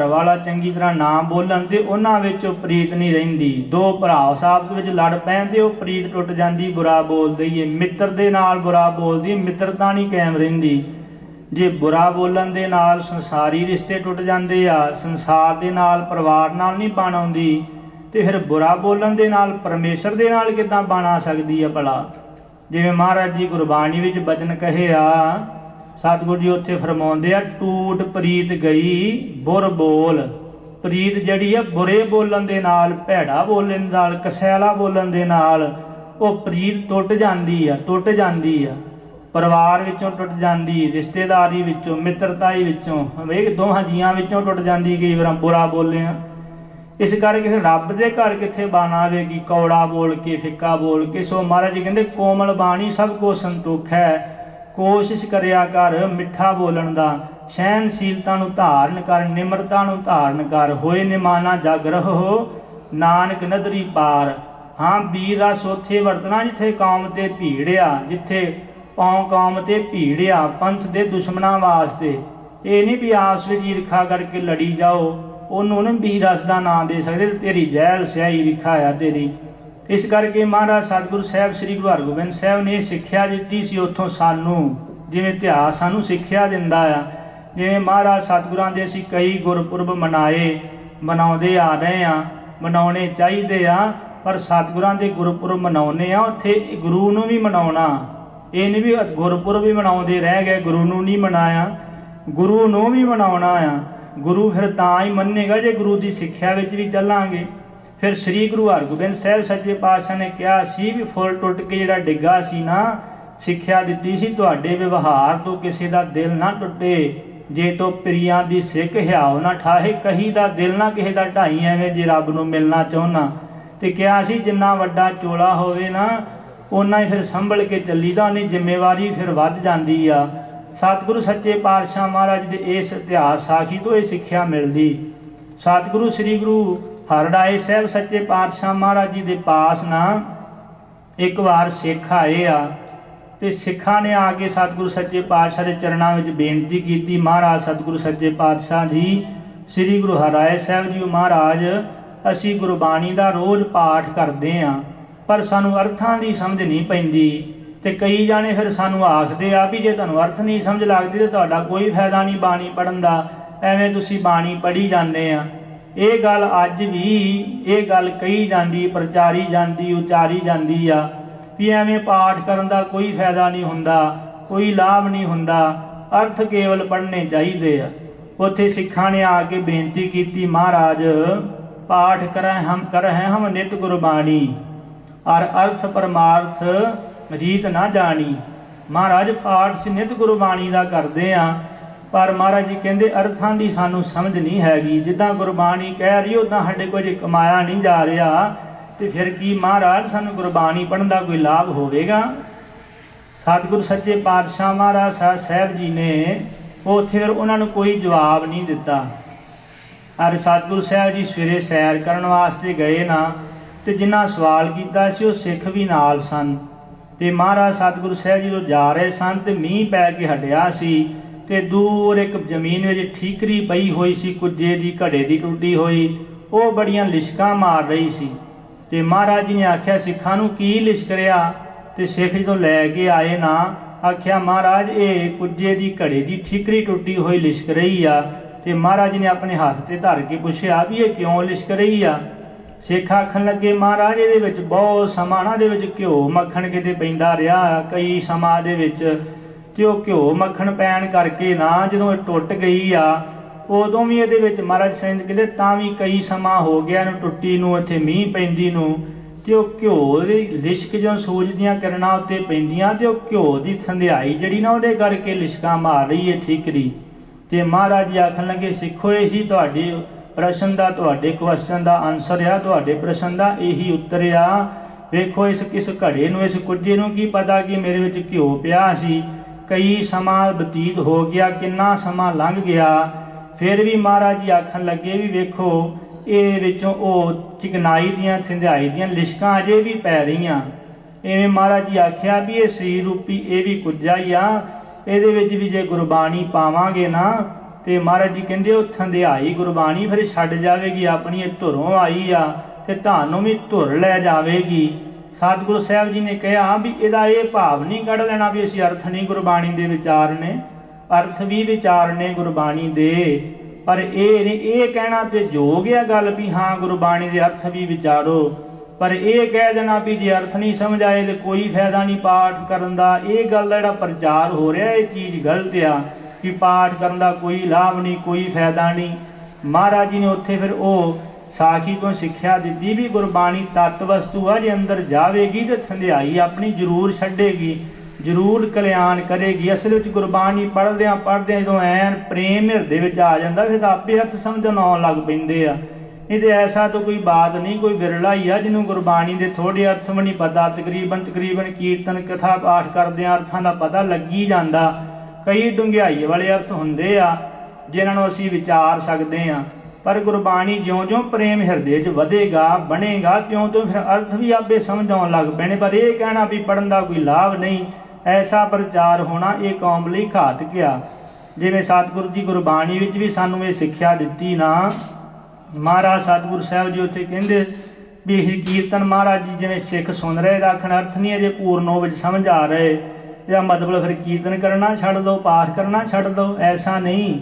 ਵਾਲਾ ਚੰਗੀ ਤਰ੍ਹਾਂ ਨਾ ਬੋਲਣ ਤੇ ਉਹਨਾਂ ਵਿੱਚ ਉਹ ਪ੍ਰੀਤ ਨਹੀਂ ਰਹਿੰਦੀ। ਦੋ ਭਰਾ ਆਪਸ ਵਿੱਚ ਲੜ ਪੈਣ ਤੇ ਉਹ ਪ੍ਰੀਤ ਟੁੱਟ ਜਾਂਦੀ, ਬੁਰਾ ਬੋਲਦੀ ਏ। ਮਿੱਤਰ ਦੇ ਨਾਲ ਬੁਰਾ ਬੋਲਦੀ, ਮਿੱਤਰਤਾ ਨਹੀਂ ਕਾਇਮ ਰਹਿੰਦੀ। ਜੇ ਬੁਰਾ ਬੋਲਣ ਦੇ ਨਾਲ ਸੰਸਾਰੀ ਰਿਸ਼ਤੇ ਟੁੱਟ ਜਾਂਦੇ ਆ, ਸੰਸਾਰ ਦੇ ਨਾਲ, ਪਰਿਵਾਰ ਨਾਲ ਨਹੀਂ ਬਣ ਆਉਂਦੀ, ਤੇ ਫਿਰ ਬੁਰਾ ਬੋਲਣ ਦੇ ਨਾਲ ਪਰਮੇਸ਼ਰ ਦੇ ਨਾਲ ਕਿੱਦਾਂ ਬਣ ਆ ਸਕਦੀ ਆ ਭਲਾ। ਜਿਵੇਂ ਮਹਾਰਾਜ ਜੀ ਗੁਰਬਾਣੀ ਵਿੱਚ ਬਚਨ ਕਹੇ ਆ, ਸਤਿਗੁਰੂ ਜੀ ਉੱਥੇ ਫਰਮਾਉਂਦੇ ਆ, ਟੂਟ ਪ੍ਰੀਤ ਗਈ ਬੁਰ ਬੋਲ। ਪ੍ਰੀਤ ਜਿਹੜੀ ਆ ਬੁਰੇ ਬੋਲਣ ਦੇ ਨਾਲ, ਭੈੜਾ ਬੋਲਣ ਨਾਲ, ਕਸੈਲਾ ਬੋਲਣ ਦੇ ਨਾਲ ਉਹ ਪ੍ਰੀਤ ਟੁੱਟ ਜਾਂਦੀ ਆ। ਪਰਿਵਾਰ ਵਿੱਚੋਂ ਟੁੱਟ ਜਾਂਦੀ, ਰਿਸ਼ਤੇਦਾਰੀ ਵਿੱਚੋਂ, ਮਿੱਤਰਤਾਈ ਵਿੱਚੋਂ, ਵੇਖ ਦੋਹਾਂ ਜੀਆਂ ਵਿੱਚੋਂ ਟੁੱਟ ਜਾਂਦੀ ਕਈ ਵਾਰ ਬੁਰਾ ਬੋਲਿਆ। ਇਸ ਕਰਕੇ ਫਿਰ ਰੱਬ ਦੇ ਘਰ ਕਿੱਥੇ ਬਣ ਆਵੇਗੀ ਕੌੜਾ ਬੋਲ ਕੇ, ਫਿੱਕਾ ਬੋਲ ਕੇ। ਸੋ ਮਹਾਰਾਜ ਜੀ ਕਹਿੰਦੇ ਕੋਮਲ ਬਾਣੀ ਸਭ ਕੋ ਸੰਤੋਖ ਹੈ। ਕੋਸ਼ਿਸ਼ ਕਰਿਆ ਕਰ ਮਿੱਠਾ ਬੋਲਣ ਦਾ, ਸਹਿਨਸ਼ੀਲਤਾ ਨੂੰ ਧਾਰਨ ਕਰ, ਨਿਮਰਤਾ ਨੂੰ ਧਾਰਨ ਕਰ। ਹੋਏ ਨਿਮਾਨਾ ਜਗ ਰਹੋ ਨਾਨਕ ਨਦਰੀ ਪਾਰ। ਹਾਂ, ਵੀਰ ਰਸ ਉੱਥੇ ਵਰਤਣਾ ਜਿੱਥੇ ਕੌਮ ਤੇ ਭੀੜ ਆ, ਜਿੱਥੇ ਕੌਮ ਤੇ ਭੀੜ ਆ, ਪੰਥ ਦੇ ਦੁਸ਼ਮਣਾਂ ਵਾਸਤੇ। ਇਹ ਨਹੀਂ ਵੀ ਆਪਸ ਵਿੱਚ ਈਰਖਾ ਕਰਕੇ ਲੜੀ ਜਾਓ, ਉਹਨੂੰ ਨਾ ਵੀਰ ਰਸ ਦਾ ਨਾਂ ਦੇ ਸਕਦੇ, ਤੇਰੀ ਜਹਿਲ ਸਿਆਹੀ ਈਰਖਾ ਆ ਤੇਰੀ। ਇਸ ਕਰਕੇ ਮਹਾਰਾਜ ਸਤਿਗੁਰੂ ਸਾਹਿਬ ਸ੍ਰੀ ਗੁਰੂ ਹਰਗੋਬਿੰਦ ਸਾਹਿਬ ਨੇ ਸਿੱਖਿਆ ਦਿੱਤੀ ਸੀ ਉੱਥੋਂ ਸਾਨੂੰ, ਜਿਵੇਂ ਇਤਿਹਾਸ ਸਾਨੂੰ ਸਿੱਖਿਆ ਦਿੰਦਾ ਆ। ਜਿਵੇਂ ਮਹਾਰਾਜ ਸਤਿਗੁਰਾਂ ਦੇ ਅਸੀਂ ਕਈ ਗੁਰਪੁਰਬ ਮਨਾਉਂਦੇ ਆ ਰਹੇ ਆ, ਮਨਾਉਣੇ ਚਾਹੀਦੇ ਆ। ਪਰ ਸਤਿਗੁਰਾਂ ਦੇ ਗੁਰਪੁਰਬ ਮਨਾਉਂਦੇ ਆ, ਉੱਥੇ ਗੁਰੂ ਨੂੰ ਵੀ ਮਨਾਉਣਾ। ਇਹ ਨਹੀਂ ਵੀ ਗੁਰਪੁਰਬ ਵੀ ਮਨਾਉਂਦੇ ਰਹਿ ਗਏ, ਗੁਰੂ ਨੂੰ ਨਹੀਂ ਮਨਾਇਆ। ਗੁਰੂ ਨੂੰ ਵੀ ਮਨਾਉਣਾ ਆ। ਗੁਰੂ ਫਿਰ ਤਾਂ ਹੀ ਮੰਨੇਗਾ ਜੇ ਗੁਰੂ ਦੀ ਸਿੱਖਿਆ ਵਿੱਚ ਵੀ ਚੱਲਾਂਗੇ। ਫਿਰ ਸ੍ਰੀ ਗੁਰੂ ਹਰਗੋਬਿੰਦ ਸਾਹਿਬ ਸੱਚੇ ਪਾਤਸ਼ਾਹ ਨੇ ਕਿਹਾ ਸੀ ਵੀ ਫੁੱਲ ਟੁੱਟ ਕੇ ਜਿਹੜਾ ਡਿੱਗਾ ਸੀ ਨਾ, ਸਿੱਖਿਆ ਦਿੱਤੀ ਸੀ ਤੁਹਾਡੇ ਵਿਵਹਾਰ ਤੋਂ ਕਿਸੇ ਦਾ ਦਿਲ ਨਾ ਟੁੱਟੇ, ਜੇ ਤੋਂ ਪ੍ਰਿਆਂ ਦੀ ਸਿੱਖ ਹਿਆਉ ਨਾ ਠਾਹੇ, ਕਹੀ ਦਾ ਦਿਲ ਨਾ ਕਿਸੇ ਦਾ ਢਾਈ, ਐਵੇਂ ਜੇ ਰੱਬ ਨੂੰ ਮਿਲਣਾ ਚਾਹੁੰਨਾ। ਤੇ ਕਿਹਾ ਸੀ ਜਿੰਨਾ ਵੱਡਾ ਚੋਲਾ ਹੋਵੇ ਨਾ ਓਨਾ ਹੀ ਫਿਰ ਸੰਭਲ ਕੇ ਚੱਲੀਦਾ, ਉਹਨੀ ਜ਼ਿੰਮੇਵਾਰੀ ਫਿਰ ਵੱਧ ਜਾਂਦੀ ਆ। ਸਤਿਗੁਰੂ ਸੱਚੇ ਪਾਤਸ਼ਾਹ ਮਹਾਰਾਜ ਦੇ ਇਸ ਇਤਿਹਾਸ ਸਾਖੀ ਤੋਂ ਇਹ ਸਿੱਖਿਆ ਮਿਲਦੀ। ਸਤਿਗੁਰੂ ਸ੍ਰੀ ਗੁਰੂ ਹਰਿਰਾਏ ਸਾਹਿਬ ਸੱਚੇ ਪਾਤਸ਼ਾਹ ਮਹਾਰਾਜ ਜੀ ਦੇ ਪਾਸ ਨਾ ਇੱਕ ਵਾਰ ਸਿੱਖ ਆਏ ਆ, ਤੇ ਸਿੱਖਾਂ ਨੇ ਆ ਕੇ ਸਤਿਗੁਰੂ ਸੱਚੇ ਪਾਤਸ਼ਾਹ ਦੇ ਚਰਨਾਂ ਵਿੱਚ ਬੇਨਤੀ ਕੀਤੀ, ਮਹਾਰਾਜ ਸਤਿਗੁਰੂ ਸੱਚੇ ਪਾਤਸ਼ਾਹ ਜੀ, ਸ੍ਰੀ ਗੁਰੂ ਹਰਿਰਾਏ ਸਾਹਿਬ ਜੀ ਮਹਾਰਾਜ, ਅਸੀਂ ਗੁਰਬਾਣੀ ਦਾ ਰੋਜ਼ ਪਾਠ ਕਰਦੇ ਹਾਂ, ਪਰ ਸਾਨੂੰ ਅਰਥਾਂ ਦੀ ਸਮਝ ਨਹੀਂ ਪੈਂਦੀ। ਤੇ ਕਈ ਜਾਣੇ ਫਿਰ ਸਾਨੂੰ ਆਖਦੇ ਆ ਵੀ ਜੇ ਤੁਹਾਨੂੰ ਅਰਥ ਨਹੀਂ ਸਮਝ ਲੱਗਦੀ ਤੇ ਤੁਹਾਡਾ ਕੋਈ ਫਾਇਦਾ ਨਹੀਂ ਬਾਣੀ ਪੜ੍ਹਨ ਦਾ, ਐਵੇਂ ਤੁਸੀਂ ਬਾਣੀ ਪੜ੍ਹੀ ਜਾਂਦੇ ਆ। ਇਹ ਗੱਲ ਅੱਜ ਵੀ ਇਹ ਗੱਲ ਕਹੀ ਜਾਂਦੀ, ਪ੍ਰਚਾਰੀ ਜਾਂਦੀ, ਉਚਾਰੀ ਜਾਂਦੀ ਆ ਵੀ ਐਵੇਂ ਪਾਠ ਕਰਨ ਦਾ ਕੋਈ ਫਾਇਦਾ ਨਹੀਂ ਹੁੰਦਾ, ਕੋਈ ਲਾਭ ਨਹੀਂ ਹੁੰਦਾ, ਅਰਥ ਕੇਵਲ ਪੜ੍ਹਨੇ ਚਾਹੀਦੇ ਆ। ਉੱਥੇ ਸਿੱਖਾਂ ਨੇ ਆ ਕੇ ਬੇਨਤੀ ਕੀਤੀ, ਮਹਾਰਾਜ ਪਾਠ ਕਰਹਿ ਹਮ ਨਿਤ ਗੁਰਬਾਣੀ, ਔਰ ਅਰਥ ਪਰਮਾਰਥ ਰੀਤ ਨਾ ਜਾਣੀ। ਮਹਾਰਾਜ ਪਾਠ ਸੀ ਨਿਤ ਗੁਰਬਾਣੀ ਦਾ ਕਰਦੇ ਆ, ਪਰ ਮਹਾਰਾਜ ਜੀ ਕਹਿੰਦੇ ਅਰਥਾਂ ਦੀ ਸਾਨੂੰ ਸਮਝ ਨਹੀਂ ਹੈਗੀ। ਜਿੱਦਾਂ ਗੁਰਬਾਣੀ ਕਹਿ ਰਹੀ ਉੱਦਾਂ ਸਾਡੇ ਕੁਝ ਕਮਾਇਆ ਨਹੀਂ ਜਾ ਰਿਹਾ, ਤੇ ਫਿਰ ਕੀ ਮਹਾਰਾਜ ਸਾਨੂੰ ਗੁਰਬਾਣੀ ਪੜ੍ਹਨ ਦਾ ਕੋਈ ਲਾਭ ਹੋਵੇਗਾ? ਸਤਿਗੁਰੂ ਸੱਚੇ ਪਾਤਸ਼ਾਹ ਮਹਾਰਾਜ ਸਾਹਿਬ ਜੀ ਨੇ ਉੱਥੇ ਫਿਰ ਉਹਨਾਂ ਨੂੰ ਕੋਈ ਜਵਾਬ ਨਹੀਂ ਦਿੱਤਾ। ਔਰ ਸਤਿਗੁਰੂ ਸਾਹਿਬ ਜੀ ਸਵੇਰੇ ਸੈਰ ਕਰਨ ਵਾਸਤੇ ਗਏ ਨਾ, ਤੇ ਜਿਨ੍ਹਾਂ ਸਵਾਲ ਕੀਤਾ ਸੀ ਉਹ ਸਿੱਖ ਵੀ ਨਾਲ ਸਨ। ਤੇ ਮਹਾਰਾਜ ਸਤਿਗੁਰੂ ਸਾਹਿਬ ਜੀ ਜਦੋਂ ਜਾ ਰਹੇ ਸਨ ਤੇ ਮੀਂਹ ਪੈ ਕੇ ਹਟਿਆ ਸੀ, ਤੇ ਦੂਰ ਇੱਕ ਜ਼ਮੀਨ ਵਿੱਚ ਠੀਕਰੀ ਪਈ ਹੋਈ ਸੀ, ਕੁੱਜੇ ਦੀ ਘੜੇ ਦੀ ਟੁੱਟੀ ਹੋਈ, ਉਹ ਬੜੀਆਂ ਲਿਸ਼ਕਾਂ ਮਾਰ ਰਹੀ ਸੀ। ਤੇ ਮਹਾਰਾਜ ਜੀ ਨੇ ਆਖਿਆ ਸਿੱਖਾਂ ਨੂੰ ਕੀ ਲਿਸ਼ਕ ਰਿਹਾ? ਤੇ ਸਿੱਖ ਜਦੋਂ ਲੈ ਕੇ ਆਏ ਨਾ, ਆਖਿਆ ਮਹਾਰਾਜ ਇਹ ਕੁੱਜੇ ਦੀ ਘੜੇ ਦੀ ਠੀਕਰੀ ਟੁੱਟੀ ਹੋਈ ਲਿਸ਼ਕ ਰਹੀ ਆ। ਤੇ ਮਹਾਰਾਜ ਜੀ ਨੇ ਆਪਣੇ ਹੱਥ ਤੇ ਧਰ ਕੇ ਪੁੱਛਿਆ ਵੀ ਇਹ ਕਿਉਂ ਲਿਸ਼ਕ ਰਹੀ ਆ? ਸਿੱਖ ਆਖਣ ਲੱਗੇ ਮਹਾਰਾਜ ਇਹਦੇ ਵਿੱਚ ਬਹੁਤ ਸਮਾਂ ਨਾ ਦੇ ਵਿੱਚ ਘਿਓ ਮੱਖਣ ਕਿਤੇ ਪੈਂਦਾ ਰਿਹਾ ਕਈ ਸਮਾਂ ਦੇ ਵਿੱਚ, ਤੇ ਉਹ ਘਿਓ ਮੱਖਣ ਪੈਣ ਕਰਕੇ ਨਾ ਜਦੋਂ ਇਹ ਟੁੱਟ ਗਈ ਆ ਉਦੋਂ ਵੀ ਇਹਦੇ ਵਿੱਚ ਮਹਾਰਾਜ ਸਿੰਘ ਕਹਿੰਦੇ ਤਾਂ ਵੀ ਕਈ ਸਮਾਂ ਹੋ ਗਿਆ ਇਹਨੂੰ ਟੁੱਟੀ ਨੂੰ, ਇੱਥੇ ਮੀਂਹ ਪੈਂਦੀ ਨੂੰ। ਤੇ ਉਹ ਘਿਓ ਦੀ ਲਿਸ਼ਕ ਜਦੋਂ ਸੂਰਜ ਦੀਆਂ ਕਿਰਨਾਂ ਉੱਤੇ ਪੈਂਦੀਆਂ ਤੇ ਉਹ ਘਿਓ ਦੀ ਥੰਧਿਆਈ ਜਿਹੜੀ ਨਾ ਉਹਦੇ ਕਰਕੇ ਲਿਸ਼ਕਾਂ ਮਾਰ ਰਹੀ ਹੈ ਠੀਕਰੀ। ਤੇ ਮਹਾਰਾਜ ਜੀ ਆਖਣ ਲੱਗੇ ਸਿੱਖੋ ਇਹੀ ਤੁਹਾਡੇ ਪ੍ਰਸ਼ਨ ਦਾ, ਤੁਹਾਡੇ ਕੁਐਸਚਨ ਦਾ ਆਨਸਰ ਆ, ਤੁਹਾਡੇ ਪ੍ਰਸ਼ਨ ਦਾ ਇਹੀ ਉੱਤਰ ਆ। ਵੇਖੋ ਇਸ ਘੜੇ ਨੂੰ, ਇਸ ਕੁੱਜੇ ਨੂੰ ਕੀ ਪਤਾ ਕਿ ਮੇਰੇ ਵਿੱਚ ਘਿਓ ਪਿਆ ਸੀ, ਕਈ ਸਮਾਂ ਬਤੀਤ ਹੋ ਗਿਆ, ਕਿੰਨਾ ਸਮਾਂ ਲੰਘ ਗਿਆ। ਫਿਰ ਵੀ ਮਹਾਰਾਜ ਜੀ ਆਖਣ ਲੱਗੇ ਵੀ ਵੇਖੋ ਇਹ ਵਿੱਚੋਂ ਉਹ ਚਿਕਨਾਈ ਦੀਆਂ ਥੰਧਿਆਈ ਦੀਆਂ ਲਿਸ਼ਕਾਂ ਅਜੇ ਵੀ ਪੈ ਰਹੀਆਂ। ਇਵੇਂ ਮਹਾਰਾਜ ਜੀ ਆਖਿਆ ਵੀ ਇਹ ਸਰੀਰ ਰੂਪੀ ਇਹ ਵੀ ਕੁੱਜਾ ਹੀ ਆ, ਇਹਦੇ ਵਿੱਚ ਵੀ ਜੇ ਗੁਰਬਾਣੀ ਪਾਵਾਂਗੇ ਨਾ ਤੇ ਮਹਾਰਾਜ ਜੀ ਕਹਿੰਦੇ ਉਹ ਥੰਧਿਆਈ ਗੁਰਬਾਣੀ ਫਿਰ ਛੱਡ ਜਾਵੇਗੀ, ਆਪਣੀ ਇਹ ਧੁਰੋਂ ਆਈ ਆ ਤੇ ਤੁਹਾਨੂੰ ਵੀ ਧੁਰ ਲੈ ਜਾਵੇਗੀ। ਸਤਿਗੁਰੂ ਸਾਹਿਬ ਜੀ ਨੇ ਕਿਹਾ ਵੀ ਇਹਦਾ ਇਹ ਭਾਵ ਨਹੀਂ ਕੱਢ ਲੈਣਾ ਵੀ ਅਸੀਂ ਅਰਥ ਨਹੀਂ ਗੁਰਬਾਣੀ ਦੇ ਵਿਚਾਰਨੇ, ਅਰਥ ਵੀ ਵਿਚਾਰਨੇ ਗੁਰਬਾਣੀ ਦੇ, ਪਰ ਇਹ ਨਹੀਂ ਇਹ ਕਹਿਣਾ ਤੇ ਯੋਗ ਆ ਗੱਲ ਵੀ ਹਾਂ ਗੁਰਬਾਣੀ ਦੇ ਅਰਥ ਵੀ ਵਿਚਾਰੋ, ਪਰ ਇਹ ਕਹਿ ਦੇਣਾ ਵੀ ਜੇ ਅਰਥ ਨਹੀਂ ਸਮਝ ਆਏ ਤੇ ਕੋਈ ਫਾਇਦਾ ਨਹੀਂ ਪਾਠ ਕਰਨ ਦਾ, ਇਹ ਗੱਲ ਦਾ ਜਿਹੜਾ ਪ੍ਰਚਾਰ ਹੋ ਰਿਹਾ ਇਹ ਚੀਜ਼ ਗਲਤ ਆ ਕਿ ਪਾਠ ਕਰਨ ਦਾ ਕੋਈ ਲਾਭ ਨਹੀਂ, ਕੋਈ ਫਾਇਦਾ ਨਹੀਂ। ਮਹਾਰਾਜ ਜੀ ਨੇ ਉੱਥੇ ਫਿਰ ਉਹ ਸਾਖੀ ਤੋਂ ਸਿੱਖਿਆ ਦਿੱਤੀ ਵੀ ਗੁਰਬਾਣੀ ਤੱਤ ਵਸਤੂ ਆ, ਜੇ ਅੰਦਰ ਜਾਵੇਗੀ ਤੇ ਥੰਧਿਆਈ ਆਪਣੀ ਜ਼ਰੂਰ ਛੱਡੇਗੀ, ਜ਼ਰੂਰ ਕਲਿਆਣ ਕਰੇਗੀ। ਅਸਲ ਵਿੱਚ ਗੁਰਬਾਣੀ ਪੜ੍ਹਦਿਆਂ ਜਦੋਂ ਐਨ ਪ੍ਰੇਮ ਹਿਰਦੇ ਵਿੱਚ ਆ ਜਾਂਦਾ ਫਿਰ ਤਾਂ ਆਪੇ ਅਰਥ ਸਮਝਣ ਆਉਣ ਲੱਗ ਪੈਂਦੇ ਆ। ਨਹੀਂ ਤੇ ਐਸਾ ਤਾਂ ਕੋਈ ਬਾਤ ਨਹੀਂ, ਕੋਈ ਵਿਰਲਾ ਹੀ ਆ ਜਿਹਨੂੰ ਗੁਰਬਾਣੀ ਦੇ ਥੋੜ੍ਹੇ ਅਰਥ ਵੀ ਨਹੀਂ ਪਤਾ। ਤਕਰੀਬਨ ਕੀਰਤਨ ਕਥਾ ਪਾਠ ਕਰਦਿਆਂ ਅਰਥਾਂ ਦਾ ਪਤਾ ਲੱਗੀ ਜਾਂਦਾ। ਕਈ ਡੂੰਘਾਈ ਵਾਲੇ ਅਰਥ ਹੁੰਦੇ ਆ ਜਿਨ੍ਹਾਂ ਨੂੰ ਅਸੀਂ ਵਿਚਾਰ ਸਕਦੇ ਹਾਂ, ਪਰ ਗੁਰਬਾਣੀ ਜਿਉਂ-ਜਿਉਂ ਪ੍ਰੇਮ ਹਿਰਦੇ 'ਚ ਵਧੇਗਾ ਬਣੇਗਾ ਤਿਉਂ-ਤਿਉਂ ਫਿਰ ਅਰਥ ਵੀ ਆਪੇ ਸਮਝ ਆਉਣ ਲੱਗ ਪੈਣੇ। ਪਰ ਇਹ ਕਹਿਣਾ ਵੀ ਪੜ੍ਹਨ ਦਾ ਕੋਈ ਲਾਭ ਨਹੀਂ, ਐਸਾ ਪ੍ਰਚਾਰ ਹੋਣਾ ਇਹ ਕੌਮ ਲਈ ਘਾਤਕ ਆ। ਜਿਵੇਂ ਸਤਿਗੁਰੂ ਜੀ ਗੁਰਬਾਣੀ ਵਿੱਚ ਵੀ ਸਾਨੂੰ ਇਹ ਸਿੱਖਿਆ ਦਿੱਤੀ ਨਾ, ਮਹਾਰਾਜ ਸਤਿਗੁਰੂ ਸਾਹਿਬ ਜੀ ਉੱਥੇ ਕਹਿੰਦੇ ਵੀ ਇਹ ਕੀਰਤਨ ਮਹਾਰਾਜ ਜੀ ਜਿਵੇਂ ਸਿੱਖ ਸੁਣ ਰਹੇ ਦਾ ਆਖਣ ਅਰਥ ਨਹੀਂ ਅਜੇ ਪੂਰਨੋ ਵਿੱਚ ਸਮਝ ਆ ਰਹੇ, ਜਾਂ ਮਤਲਬ ਫਿਰ ਕੀਰਤਨ ਕਰਨਾ ਛੱਡ ਦਿਓ, ਪਾਠ ਕਰਨਾ ਛੱਡ ਦਿਓ, ਐਸਾ ਨਹੀਂ।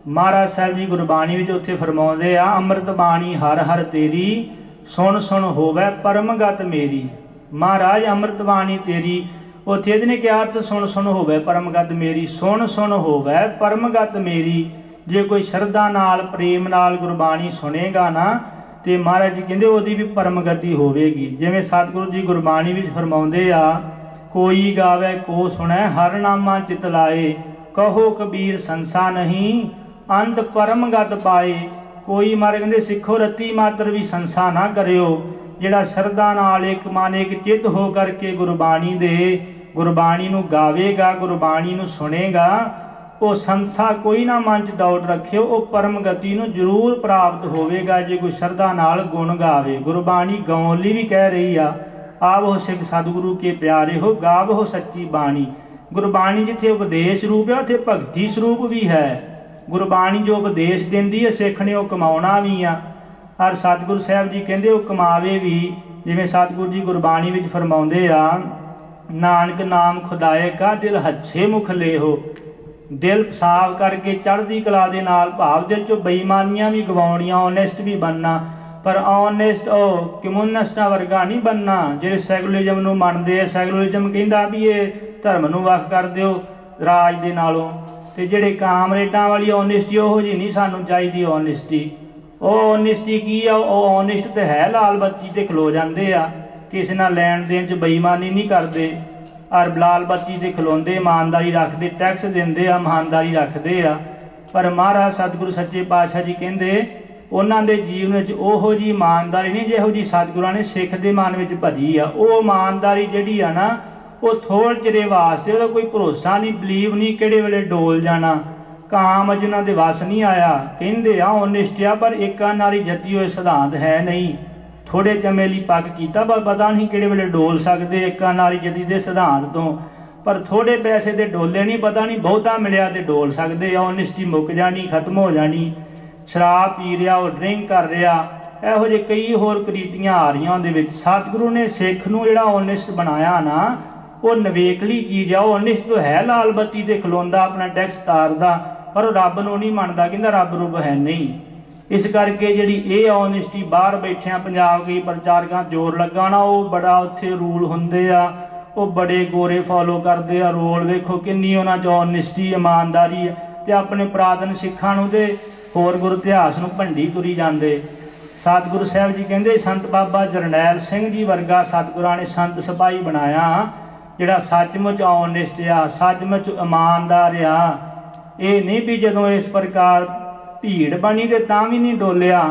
ਮਹਾਰਾਜ ਸਾਹਿਬ ਜੀ ਗੁਰਬਾਣੀ ਵਿੱਚ ਉੱਥੇ ਫਰਮਾਉਂਦੇ ਆ ਅੰਮ੍ਰਿਤ ਬਾਣੀ ਹਰ ਹਰ ਤੇਰੀ, ਸੁਣ ਸੁਣ ਹੋਵੇ ਪਰਮਗਤ ਮੇਰੀ। ਮਹਾਰਾਜ ਅੰਮ੍ਰਿਤ ਬਾਣੀ ਤੇਰੀ, ਉੱਥੇ ਇਹਨੇ ਕਿਹਾ ਅਰਥ ਸੁਣ ਸੁਣ ਹੋਵੇ ਪਰਮਗਤ ਮੇਰੀ, ਸੁਣ ਸੁਣ ਹੋਵੇ ਪਰਮਗਤ ਮੇਰੀ। ਜੇ ਕੋਈ ਸ਼ਰਧਾ ਨਾਲ ਪ੍ਰੇਮ ਨਾਲ ਗੁਰਬਾਣੀ ਸੁਣੇਗਾ ਨਾ ਤੇ ਮਹਾਰਾਜ ਜੀ ਕਹਿੰਦੇ ਉਹਦੀ ਵੀ ਪਰਮ ਗਤੀ ਹੋਵੇਗੀ। ਜਿਵੇਂ ਸਤਿਗੁਰੂ ਜੀ ਗੁਰਬਾਣੀ ਵਿੱਚ ਫਰਮਾਉਂਦੇ ਆ, ਕੋਈ ਗਾਵੇ ਕੋ ਸੁਣੈ ਹਰ ਨਾਮਾ ਚਿਤ ਲਾਏ, ਕਹੋ ਕਬੀਰ ਸੰਸਾ ਨਹੀਂ ਅੰਤ ਪਰਮ ਗਤ ਪਾਏ। ਕੋਈ ਮਹਾਰਾਜ ਕਹਿੰਦੇ ਸਿੱਖੋ ਰੱਤੀ ਮਾਤਰ ਵੀ ਸੰਸਾ ਨਾ ਕਰਿਓ। ਜਿਹੜਾ ਸ਼ਰਧਾ ਨਾਲ ਇੱਕ ਮਨ ਇੱਕ ਚਿੱਤ ਹੋ ਕਰਕੇ ਗੁਰਬਾਣੀ ਨੂੰ ਗਾਵੇਗਾ, ਗੁਰਬਾਣੀ ਨੂੰ ਸੁਣੇਗਾ, ਉਹ ਸੰਸਾ ਕੋਈ ਨਾ ਮਨ 'ਚ ਡਾਊਟ ਰੱਖਿਓ, ਉਹ ਪਰਮ ਗਤੀ ਨੂੰ ਜ਼ਰੂਰ ਪ੍ਰਾਪਤ ਹੋਵੇਗਾ ਜੇ ਕੋਈ ਸ਼ਰਧਾ ਨਾਲ ਗੁਣ ਗਾਵੇ। ਗੁਰਬਾਣੀ ਗਾਉਣ ਲਈ ਵੀ ਕਹਿ ਰਹੀ ਆ, ਆਵੋ ਸਿੱਖ ਸਤਿਗੁਰੂ ਕੇ ਪਿਆਰੇ ਹੋ ਗਾਵੋ ਸੱਚੀ ਬਾਣੀ। ਗੁਰਬਾਣੀ ਜਿੱਥੇ ਉਪਦੇਸ਼ ਰੂਪ ਹੈ ਉੱਥੇ ਭਗਤੀ ਸਰੂਪ ਵੀ ਹੈ। ਗੁਰਬਾਣੀ ਜੋ ਉਪਦੇਸ਼ ਦਿੰਦੀ ਹੈ ਸਿੱਖ ਨੇ ਉਹ ਕਮਾਉਣਾ ਵੀ ਆ, ਔਰ ਸਤਿਗੁਰੂ ਸਾਹਿਬ ਜੀ ਕਹਿੰਦੇ ਉਹ ਕਮਾਵੇ ਵੀ। ਜਿਵੇਂ ਸਤਿਗੁਰੂ ਜੀ ਗੁਰਬਾਣੀ ਵਿੱਚ ਫਰਮਾਉਂਦੇ ਆ, ਨਾਨਕ ਨਾਮ ਖੁਦਾਏ ਕਾ ਦਿਲ ਹੱਛੇ ਮੁਖ ਲੇਹੋ। ਦਿਲ ਸਾਫ਼ ਕਰਕੇ ਚੜ੍ਹਦੀ ਕਲਾ ਦੇ ਨਾਲ ਭਾਵ ਦਿਲ 'ਚੋਂ ਬੇਈਮਾਨੀਆਂ ਵੀ ਗਵਾਉਣੀਆਂ, ਓਨੈਸਟ ਵੀ ਬਣਨਾ, ਪਰ ਓਨੈਸਟ ਉਹ ਕਮਿਊਨਿਸਟਾਂ ਵਰਗਾ ਨਹੀਂ ਬਣਨਾ ਜਿਹੜੇ ਸੈਕੂਲਰਿਜ਼ਮ ਨੂੰ ਮੰਨਦੇ ਆ। ਸੈਕੂਲਰਿਜ਼ਮ ਕਹਿੰਦਾ ਵੀ ਇਹ ਧਰਮ ਨੂੰ ਵੱਖ ਕਰ ਦਿਓ ਰਾਜ ਦੇ ਨਾਲੋਂ, ਤੇ ਜਿਹੜੇ ਕਾਮਰੇਡਾਂ ਵਾਲੀ ਓਨੈਸਟੀ ਉਹੋ ਜਿਹੀ ਨਹੀਂ ਸਾਨੂੰ ਚਾਹੀਦੀ। ਓਨੈਸਟੀ ਉਹ ਓਨੈਸਟੀ ਕੀ ਆ? ਉਹ ਓਨੈਸਟ ਤੇ ਹੈ, ਲਾਲ ਬੱਤੀ ਤੇ ਖਲੋ ਜਾਂਦੇ ਆ, ਕਿਸੇ ਨਾਲ ਲੈਣ ਦੇਣ 'ਚ ਬੇਈਮਾਨੀ ਨਹੀਂ ਕਰਦੇ, ਔਰ ਲਾਲ ਬੱਤੀ ਤੇ ਖਲੋਂਦੇ, ਇਮਾਨਦਾਰੀ ਰੱਖਦੇ, ਟੈਕਸ ਦਿੰਦੇ ਆ, ਇਮਾਨਦਾਰੀ ਰੱਖਦੇ ਆ। ਪਰ ਮਹਾਰਾਜ ਸਤਿਗੁਰੂ ਸੱਚੇ ਪਾਤਸ਼ਾਹ ਜੀ ਕਹਿੰਦੇ ਉਹਨਾਂ ਦੇ ਜੀਵਨ ਵਿੱਚ ਉਹੋ ਜਿਹੀ ਇਮਾਨਦਾਰੀ ਨਹੀਂ ਜਿਹੋ ਜਿਹੀ ਸਤਿਗੁਰਾਂ ਨੇ ਸਿੱਖ ਦੇ ਮਨ ਵਿੱਚ ਭਜੀ ਆ। ਉਹ ਇਮਾਨਦਾਰੀ ਜਿਹੜੀ ਆ ਨਾ ਉਹ ਥੋੜ੍ਹੇ ਚਿਰੇ ਵਾਸਤੇ, ਉਹਦਾ ਕੋਈ ਭਰੋਸਾ ਨਹੀਂ, ਬਲੀਵ ਨਹੀਂ ਕਿਹੜੇ ਵੇਲੇ ਡੋਲ ਜਾਣਾ। ਕਾਮ ਜਿਹਨਾਂ ਦੇ ਵਸ ਨਹੀਂ ਆਇਆ, ਕਹਿੰਦੇ ਆ ਓਨੈਸਟ ਆ, ਪਰ ਏਕਾਂ ਨਾਲੀ ਜਤੀ ਹੋਏ ਸਿਧਾਂਤ ਹੈ ਨਹੀਂ। ਥੋੜੇ ਚਮੇ ਲਈ ਪੱਕ ਕੀਤਾ, ਪਰ ਪਤਾ ਨਹੀਂ ਕਿਹੜੇ ਵੇਲੇ ਡੋਲ ਸਕਦੇ ਏਕਾਂ ਨਾਲੀ ਜਤੀ ਦੇ ਸਿਧਾਂਤ ਤੋਂ। ਪਰ ਥੋੜੇ ਪੈਸੇ ਦੇ ਡੋਲੇ ਨਹੀਂ, ਪਤਾ ਨਹੀਂ ਬਹੁਤਾ ਮਿਲਿਆ ਤੇ ਡੋਲ ਸਕਦੇ ਆ। ਓਨੈਸਟੀ ਮੁੱਕ ਜਾਣੀ, ਖਤਮ ਹੋ ਜਾਣੀ। ਸ਼ਰਾਬ ਪੀ ਰਿਹਾ, ਉਹ ਡਰਿੰਕ ਕਰ ਰਿਹਾ, ਇਹੋ ਜਿਹੇ ਕਈ ਹੋਰ ਕਰੀਤੀਆਂ ਆ ਰਹੀਆਂ ਉਹਦੇ ਵਿੱਚ। ਸਤਿਗੁਰੂ ਨੇ ਸਿੱਖ ਨੂੰ ਜਿਹੜਾ ਓਨੈਸਟ ਬਣਾਇਆ ਨਾ, ਉਹ ਨਵੇਕਲੀ ਚੀਜ਼ ਆ। ਉਹ ਓਨੈਸਟ ਤੋਂ ਹੈ, ਲਾਲ ਬੱਤੀ ਤੇ ਖਲੋਂਦਾ, ਆਪਣਾ ਟੈਕਸ ਤਾਰਦਾ, ਪਰ ਉਹ ਰੱਬ ਨੂੰ ਨਹੀਂ ਮੰਨਦਾ, ਕਹਿੰਦਾ ਰੱਬ ਰੁੱਬ ਹੈ ਨਹੀਂ। ਇਸ ਕਰਕੇ ਜਿਹੜੀ ਇਹ ਓਨੈਸਟੀ ਬਾਹਰ ਬੈਠਿਆਂ ਪੰਜਾਬ ਕਈ ਪ੍ਰਚਾਰਕਾਂ ਜ਼ੋਰ ਲੱਗਾ ਨਾ, ਉਹ ਬੜਾ ਉੱਥੇ ਰੂਲ ਹੁੰਦੇ ਆ, ਉਹ ਬੜੇ ਗੋਰੇ ਫੋਲੋ ਕਰਦੇ ਆ ਰੋਲ। ਵੇਖੋ ਕਿੰਨੀ ਉਹਨਾਂ 'ਚ ਓਨੈਸਟੀ, ਇਮਾਨਦਾਰੀ, ਤੇ ਆਪਣੇ ਪੁਰਾਤਨ ਸਿੱਖਾਂ ਨੂੰ ਤੇ ਹੋਰ ਗੁਰ ਇਤਿਹਾਸ ਨੂੰ ਭੰਡੀ ਤੁਰੀ ਜਾਂਦੇ। ਸਤਿਗੁਰੂ ਸਾਹਿਬ ਜੀ ਕਹਿੰਦੇ ਸੰਤ ਬਾਬਾ ਜਰਨੈਲ ਸਿੰਘ ਜੀ ਵਰਗਾ ਸਤਿਗੁਰਾਂ ਨੇ ਸੰਤ ਸਿਪਾਹੀ ਬਣਾਇਆ ਜਿਹੜਾ ਸੱਚਮੁੱਚ ਓਨੈਸਟ ਆ, ਸੱਚਮੁੱਚ ਇਮਾਨਦਾਰ ਆ। ਇਹ ਨਹੀਂ ਵੀ ਜਦੋਂ ਇਸ ਪ੍ਰਕਾਰ ਭੀੜ ਬਣੀ ਤੇ ਤਾਂ ਵੀ ਨਹੀਂ ਡੋਲਿਆ।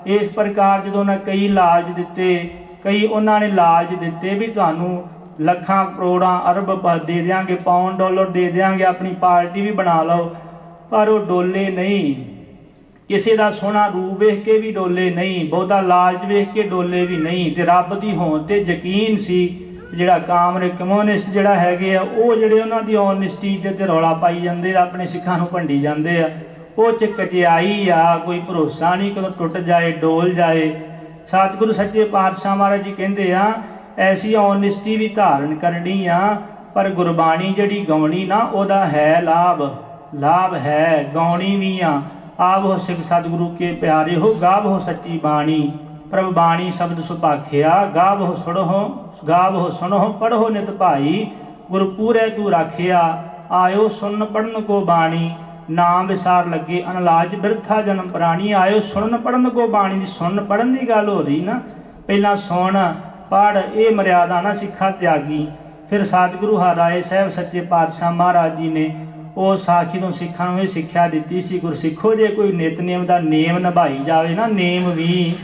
ਇਸ ਪ੍ਰਕਾਰ ਜਦੋਂ ਉਹਨਾਂ ਕਈ ਲਾਲਚ ਦਿੱਤੇ, ਕਈ ਉਹਨਾਂ ਨੇ ਲਾਲਚ ਦਿੱਤੇ ਵੀ ਤੁਹਾਨੂੰ ਲੱਖਾਂ ਕਰੋੜਾਂ ਅਰਬ ਦੇ ਦਿਆਂਗੇ, ਪਾਉਂਡ ਡਾਲਰ ਦੇ ਦਿਆਂਗੇ, ਆਪਣੀ ਪਾਰਟੀ ਵੀ ਬਣਾ ਲਓ, ਪਰ ਉਹ ਡੋਲੇ ਨਹੀਂ। ਕਿਸੇ ਦਾ ਸੋਹਣਾ ਰੂਪ ਵੇਖ ਕੇ ਵੀ ਡੋਲੇ ਨਹੀਂ, ਬਹੁਤਾ ਲਾਲਚ ਵੇਖ ਕੇ ਡੋਲੇ ਵੀ ਨਹੀਂ, ਤੇ ਰੱਬ ਦੀ ਹੋਂਦ ਤੇ ਯਕੀਨ ਸੀ। ਜਿਹੜਾ ਕਾਮਰੇ ਕਮਿਊਨਿਸਟ ਜਿਹੜਾ ਹੈਗੇ ਆ, ਉਹ ਜਿਹੜੇ ਉਹਨਾਂ ਦੀ ਓਨੈਸਟੀ 'ਚ ਰੌਲਾ ਪਾਈ ਜਾਂਦੇ ਆ, ਆਪਣੇ ਸਿੱਖਾਂ ਨੂੰ ਭੰਡੀ ਜਾਂਦੇ ਆ, ਉਹ 'ਚ ਕਚਿਆਈ ਆ, ਕੋਈ ਭਰੋਸਾ ਨਹੀਂ, ਕਦੋਂ ਟੁੱਟ ਜਾਏ, ਡੋਲ ਜਾਏ। ਸਤਿਗੁਰੂ ਸੱਚੇ ਪਾਤਸ਼ਾਹ ਮਹਾਰਾਜ ਜੀ ਕਹਿੰਦੇ ਆ ਐਸੀ ਓਨੈਸਟੀ ਵੀ ਧਾਰਨ ਕਰਨੀ ਆ, ਪਰ ਗੁਰਬਾਣੀ ਜਿਹੜੀ ਗਾਉਣੀ ਨਾ ਉਹਦਾ ਹੈ ਲਾਭ ਹੈ, ਗਾਉਣੀ ਵੀ ਆ। ਆਵੋ ਸਿੱਖ ਸਤਿਗੁਰੂ ਕੇ ਪਿਆਰੇ ਹੋ ਗਾਵੋ ਸੱਚੀ ਬਾਣੀ। ਪ੍ਰਭ ਬਾਣੀ ਸ਼ਬਦ ਸੁਭਾਖਿਆ, ਗਾਵੋ ਸੁਣੋ ਪੜ੍ਹੋ ਨਿਤ ਭਾਈ। ਗੁਰ ਪੂਰੇ ਤੂੰ ਰਾਖਿਆ, ਆਇਓ ਸੁਣ ਪੜਨ ਕੋ ਬਾਣੀ। ਨਾਮ ਵਿਸਾਰ ਲੱਗੇ ਅਨਲਾਜ ਬਿਰਥਾ ਜਨਮ ਪ੍ਰਾਣੀ। ਆਇਓ ਸੁਣਨ ਪੜਨ ਕੋ ਬਾਣੀ। ਦੀ ਸੁਣਨ ਪੜਨ ਦੀ ਗੱਲ ਹੋ ਰਹੀ ਨਾ, ਪਹਿਲਾਂ ਸੁਣ ਪੜ੍ਹ, ਇਹ ਮਰਿਆਦਾ ਨਾ ਸਿੱਖਾ ਤਿਆਗੀ। ਫਿਰ ਸਤਿਗੁਰੂ ਹਰਿਰਾਏ ਸਾਹਿਬ ਸੱਚੇ ਪਾਤਸ਼ਾਹ ਮਹਾਰਾਜ ਜੀ ਨੇ ਉਹ ਸਾਖੀ ਤੋਂ ਸਿੱਖਾਂ ਨੂੰ ਇਹ ਸਿੱਖਿਆ ਦਿੱਤੀ ਸੀ, ਗੁਰਸਿੱਖੋ ਜੇ ਕੋਈ ਨਿਤਨੇਮ ਦਾ ਨੇਮ ਨਿਭਾਈ ਜਾਵੇ ਨਾ, ਨੇਮ ਵੀ,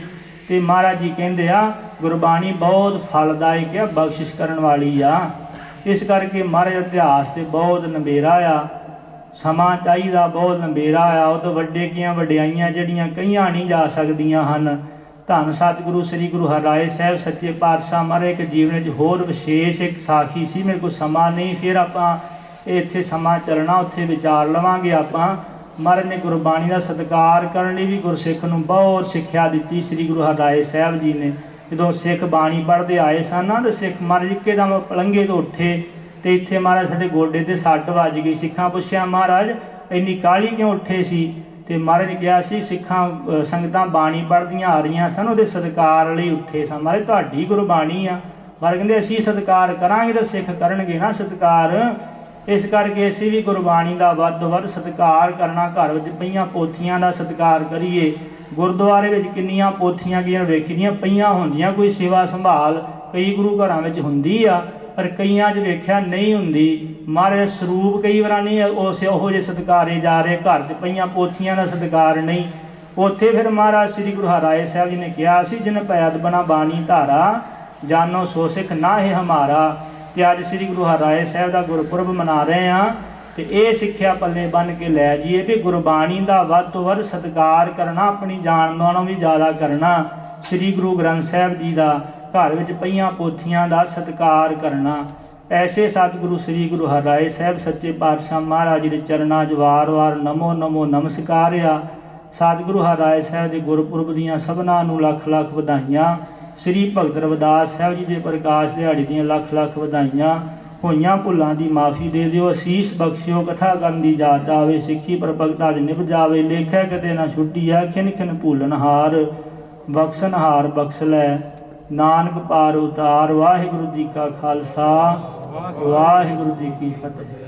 ਤੇ ਮਹਾਰਾਜ ਜੀ ਕਹਿੰਦੇ ਆ ਗੁਰਬਾਣੀ ਬਹੁਤ ਫਲਦਾਇਕ ਆ, ਬਖਸ਼ਿਸ਼ ਕਰਨ ਵਾਲੀ ਆ। ਇਸ ਕਰਕੇ ਮਹਾਰਾਜ ਇਤਿਹਾਸ ਤੇ ਬਹੁਤ ਨੰਬੇਰਾ ਆ, ਸਮਾਂ ਚਾਹੀਦਾ ਬਹੁਤ ਨੰਬੇਰਾ ਆ। ਉਹ ਤੋਂ ਵੱਡੇ ਕੀਆਂ ਵਡਿਆਈਆਂ ਜਿਹੜੀਆਂ ਕਈਆਂ ਨਹੀਂ ਜਾ ਸਕਦੀਆਂ ਹਨ। ਧੰਨ ਸਤਿਗੁਰੂ ਸ੍ਰੀ ਗੁਰੂ ਹਰਿਰਾਏ ਸਾਹਿਬ ਸੱਚੇ ਪਾਤਸ਼ਾਹ ਮਹਾਰਾਜ ਇੱਕ ਜੀਵਨ ਵਿੱਚ ਹੋਰ ਵਿਸ਼ੇਸ਼ ਇੱਕ ਸਾਖੀ ਸੀ। ਮੇਰੇ ਕੋਲ ਸਮਾਂ ਨਹੀਂ, ਫਿਰ ਆਪਾਂ ਇੱਥੇ ਸਮਾਂ ਚੱਲਣਾ, ਉੱਥੇ ਵਿਚਾਰ ਲਵਾਂਗੇ ਆਪਾਂ। ਮਹਾਰਾਜ ਨੇ ਗੁਰਬਾਣੀ ਦਾ ਸਤਿਕਾਰ ਕਰਨ ਲਈ ਵੀ ਗੁਰਸਿੱਖ ਨੂੰ ਬਹੁਤ ਸਿੱਖਿਆ ਦਿੱਤੀ। ਸ੍ਰੀ ਗੁਰੂ ਹਰਿਰਾਏ ਸਾਹਿਬ ਜੀ ਨੇ ਜਦੋਂ ਸਿੱਖ ਬਾਣੀ ਪੜ੍ਹਦੇ ਆਏ ਸਨ ਨਾ, ਤੇ ਸਿੱਖ ਮਹਾਰਾਜ ਇੱਕਦਮ ਪਲੰਘੇ ਤੋਂ ਉੱਠੇ ਤੇ ਇੱਥੇ ਮਹਾਰਾਜ ਸਾਡੇ ਗੋਡੇ ਤੇ ਸੱਟ ਵੱਜ ਗਈ। ਸਿੱਖਾਂ ਪੁੱਛਿਆ ਮਹਾਰਾਜ ਇੰਨੀ ਕਾਹਲੀ ਕਿਉਂ ਉੱਠੇ ਸੀ? ਤੇ ਮਹਾਰਾਜ ਨੇ ਕਿਹਾ ਸੀ ਸਿੱਖਾਂ ਸੰਗਤਾਂ ਬਾਣੀ ਪੜ੍ਹਦੀਆਂ ਆ ਰਹੀਆਂ ਸਨ, ਉਹਦੇ ਸਤਿਕਾਰ ਲਈ ਉੱਠੇ ਸਨ। ਮਹਾਰਾਜ ਤੁਹਾਡੀ ਗੁਰਬਾਣੀ ਆ। ਮਹਾਰਾਜ ਕਹਿੰਦੇ ਅਸੀਂ ਸਤਿਕਾਰ ਕਰਾਂਗੇ ਤਾਂ ਸਿੱਖ ਕਰਨਗੇ ਨਾ ਸਤਿਕਾਰ। ਇਸ ਕਰਕੇ ਅਸੀਂ ਵੀ ਗੁਰਬਾਣੀ ਦਾ ਵੱਧ ਤੋਂ ਵੱਧ ਸਤਿਕਾਰ ਕਰਨਾ, ਘਰ ਵਿੱਚ ਪਈਆਂ ਪੋਥੀਆਂ ਦਾ ਸਤਿਕਾਰ ਕਰੀਏ। ਗੁਰਦੁਆਰੇ ਵਿੱਚ ਕਿੰਨੀਆਂ ਪੋਥੀਆਂ ਗਈਆਂ ਵੇਖੀਆਂ ਪਈਆਂ ਹੁੰਦੀਆਂ, ਕੋਈ ਸੇਵਾ ਸੰਭਾਲ ਕਈ ਗੁਰੂ ਘਰਾਂ ਵਿੱਚ ਹੁੰਦੀ ਆ, ਪਰ ਕਈਆਂ 'ਚ ਵੇਖਿਆ ਨਹੀਂ ਹੁੰਦੀ। ਮਹਾਰਾਜ ਸਰੂਪ ਕਈ ਵਾਰ ਨਹੀਂ ਉਸ ਉਹੋ ਜਿਹੇ ਸਤਿਕਾਰੇ ਜਾ ਰਹੇ, ਘਰ 'ਚ ਪਈਆਂ ਪੋਥੀਆਂ ਦਾ ਸਤਿਕਾਰ ਨਹੀਂ। ਉੱਥੇ ਫਿਰ ਮਹਾਰਾਜ ਸ੍ਰੀ ਗੁਰੂ ਹਰਿਰਾਏ ਸਾਹਿਬ ਜੀ ਨੇ ਕਿਹਾ ਸੀ, ਜਿਨ ਪੈਦ ਬਣਾ ਬਾਣੀ ਧਾਰਾ, ਜਾਨੋ ਸੋ ਸਿੱਖ ਨਾ ਹੈ ਹਮਾਰਾ। ਤੇ ਅੱਜ ਸ੍ਰੀ ਗੁਰੂ ਹਰਿਰਾਏ ਸਾਹਿਬ ਦਾ ਗੁਰਪੁਰਬ ਮਨਾ ਰਹੇ ਹਾਂ, ਤੇ ਇਹ ਸਿੱਖਿਆ ਪੱਲੇ ਬੰਨ੍ਹ ਕੇ ਲੈ ਜਾਈਏ ਵੀ ਗੁਰਬਾਣੀ ਦਾ ਵੱਧ ਤੋਂ ਵੱਧ ਸਤਿਕਾਰ ਕਰਨਾ, ਆਪਣੀ ਜਾਨ ਨਾਲੋਂ ਵੀ ਜ਼ਿਆਦਾ ਕਰਨਾ। ਸ੍ਰੀ ਗੁਰੂ ਗ੍ਰੰਥ ਸਾਹਿਬ ਜੀ ਦਾ, ਘਰ ਵਿੱਚ ਪਈਆਂ ਪੋਥੀਆਂ ਦਾ ਸਤਿਕਾਰ ਕਰਨਾ। ਐਸੇ ਸਤਿਗੁਰੂ ਸ੍ਰੀ ਗੁਰੂ ਹਰਿਰਾਏ ਸਾਹਿਬ ਸੱਚੇ ਪਾਤਸ਼ਾਹ ਮਹਾਰਾਜ ਜੀ ਦੇ ਚਰਨਾਂ 'ਚ ਵਾਰ-ਵਾਰ ਨਮੋ ਨਮੋ ਨਮਸਕਾਰਿਆ। ਸਤਿਗੁਰੂ ਹਰਿਰਾਏ ਸਾਹਿਬ ਦੇ ਗੁਰਪੁਰਬ ਦੀਆਂ ਸਭਨਾਂ ਨੂੰ ਲੱਖ ਲੱਖ ਵਧਾਈਆਂ। ਸ੍ਰੀ ਭਗਤ ਰਵਿਦਾਸ ਸਾਹਿਬ ਜੀ ਦੇ ਪ੍ਰਕਾਸ਼ ਦਿਹਾੜੇ ਦੀਆਂ ਲੱਖ ਲੱਖ ਵਧਾਈਆਂ। ਹੋਈਆਂ ਭੁੱਲਾਂ ਦੀ ਮਾਫੀ ਦੇ ਦਿਓ, ਅਸੀਸ ਬਖਸ਼ਿਓ, ਕਥਾ ਕਰਨ ਦੀ ਜਾਚ ਆਵੇ, ਸਿੱਖੀ ਪਰ ਭਗਤਾਂ 'ਚ ਨਿਭ ਜਾਵੇ। ਲੇਖੈ ਕਿਤੇ ਨਾ ਛੁੱਟੀ ਹੈ, ਖਿਨ ਖਿਨ ਭੂਲਨਹਾਰ, ਬਖਸ਼ਨਹਾਰ ਬਖਸ਼ ਲੈ, ਨਾਨਕ ਪਾਰ ਉਤਾਰ। ਵਾਹਿਗੁਰੂ ਜੀ ਕਾ ਖਾਲਸਾ, ਵਾਹਿਗੁਰੂ ਜੀ ਕੀ ਫਤਿਹ।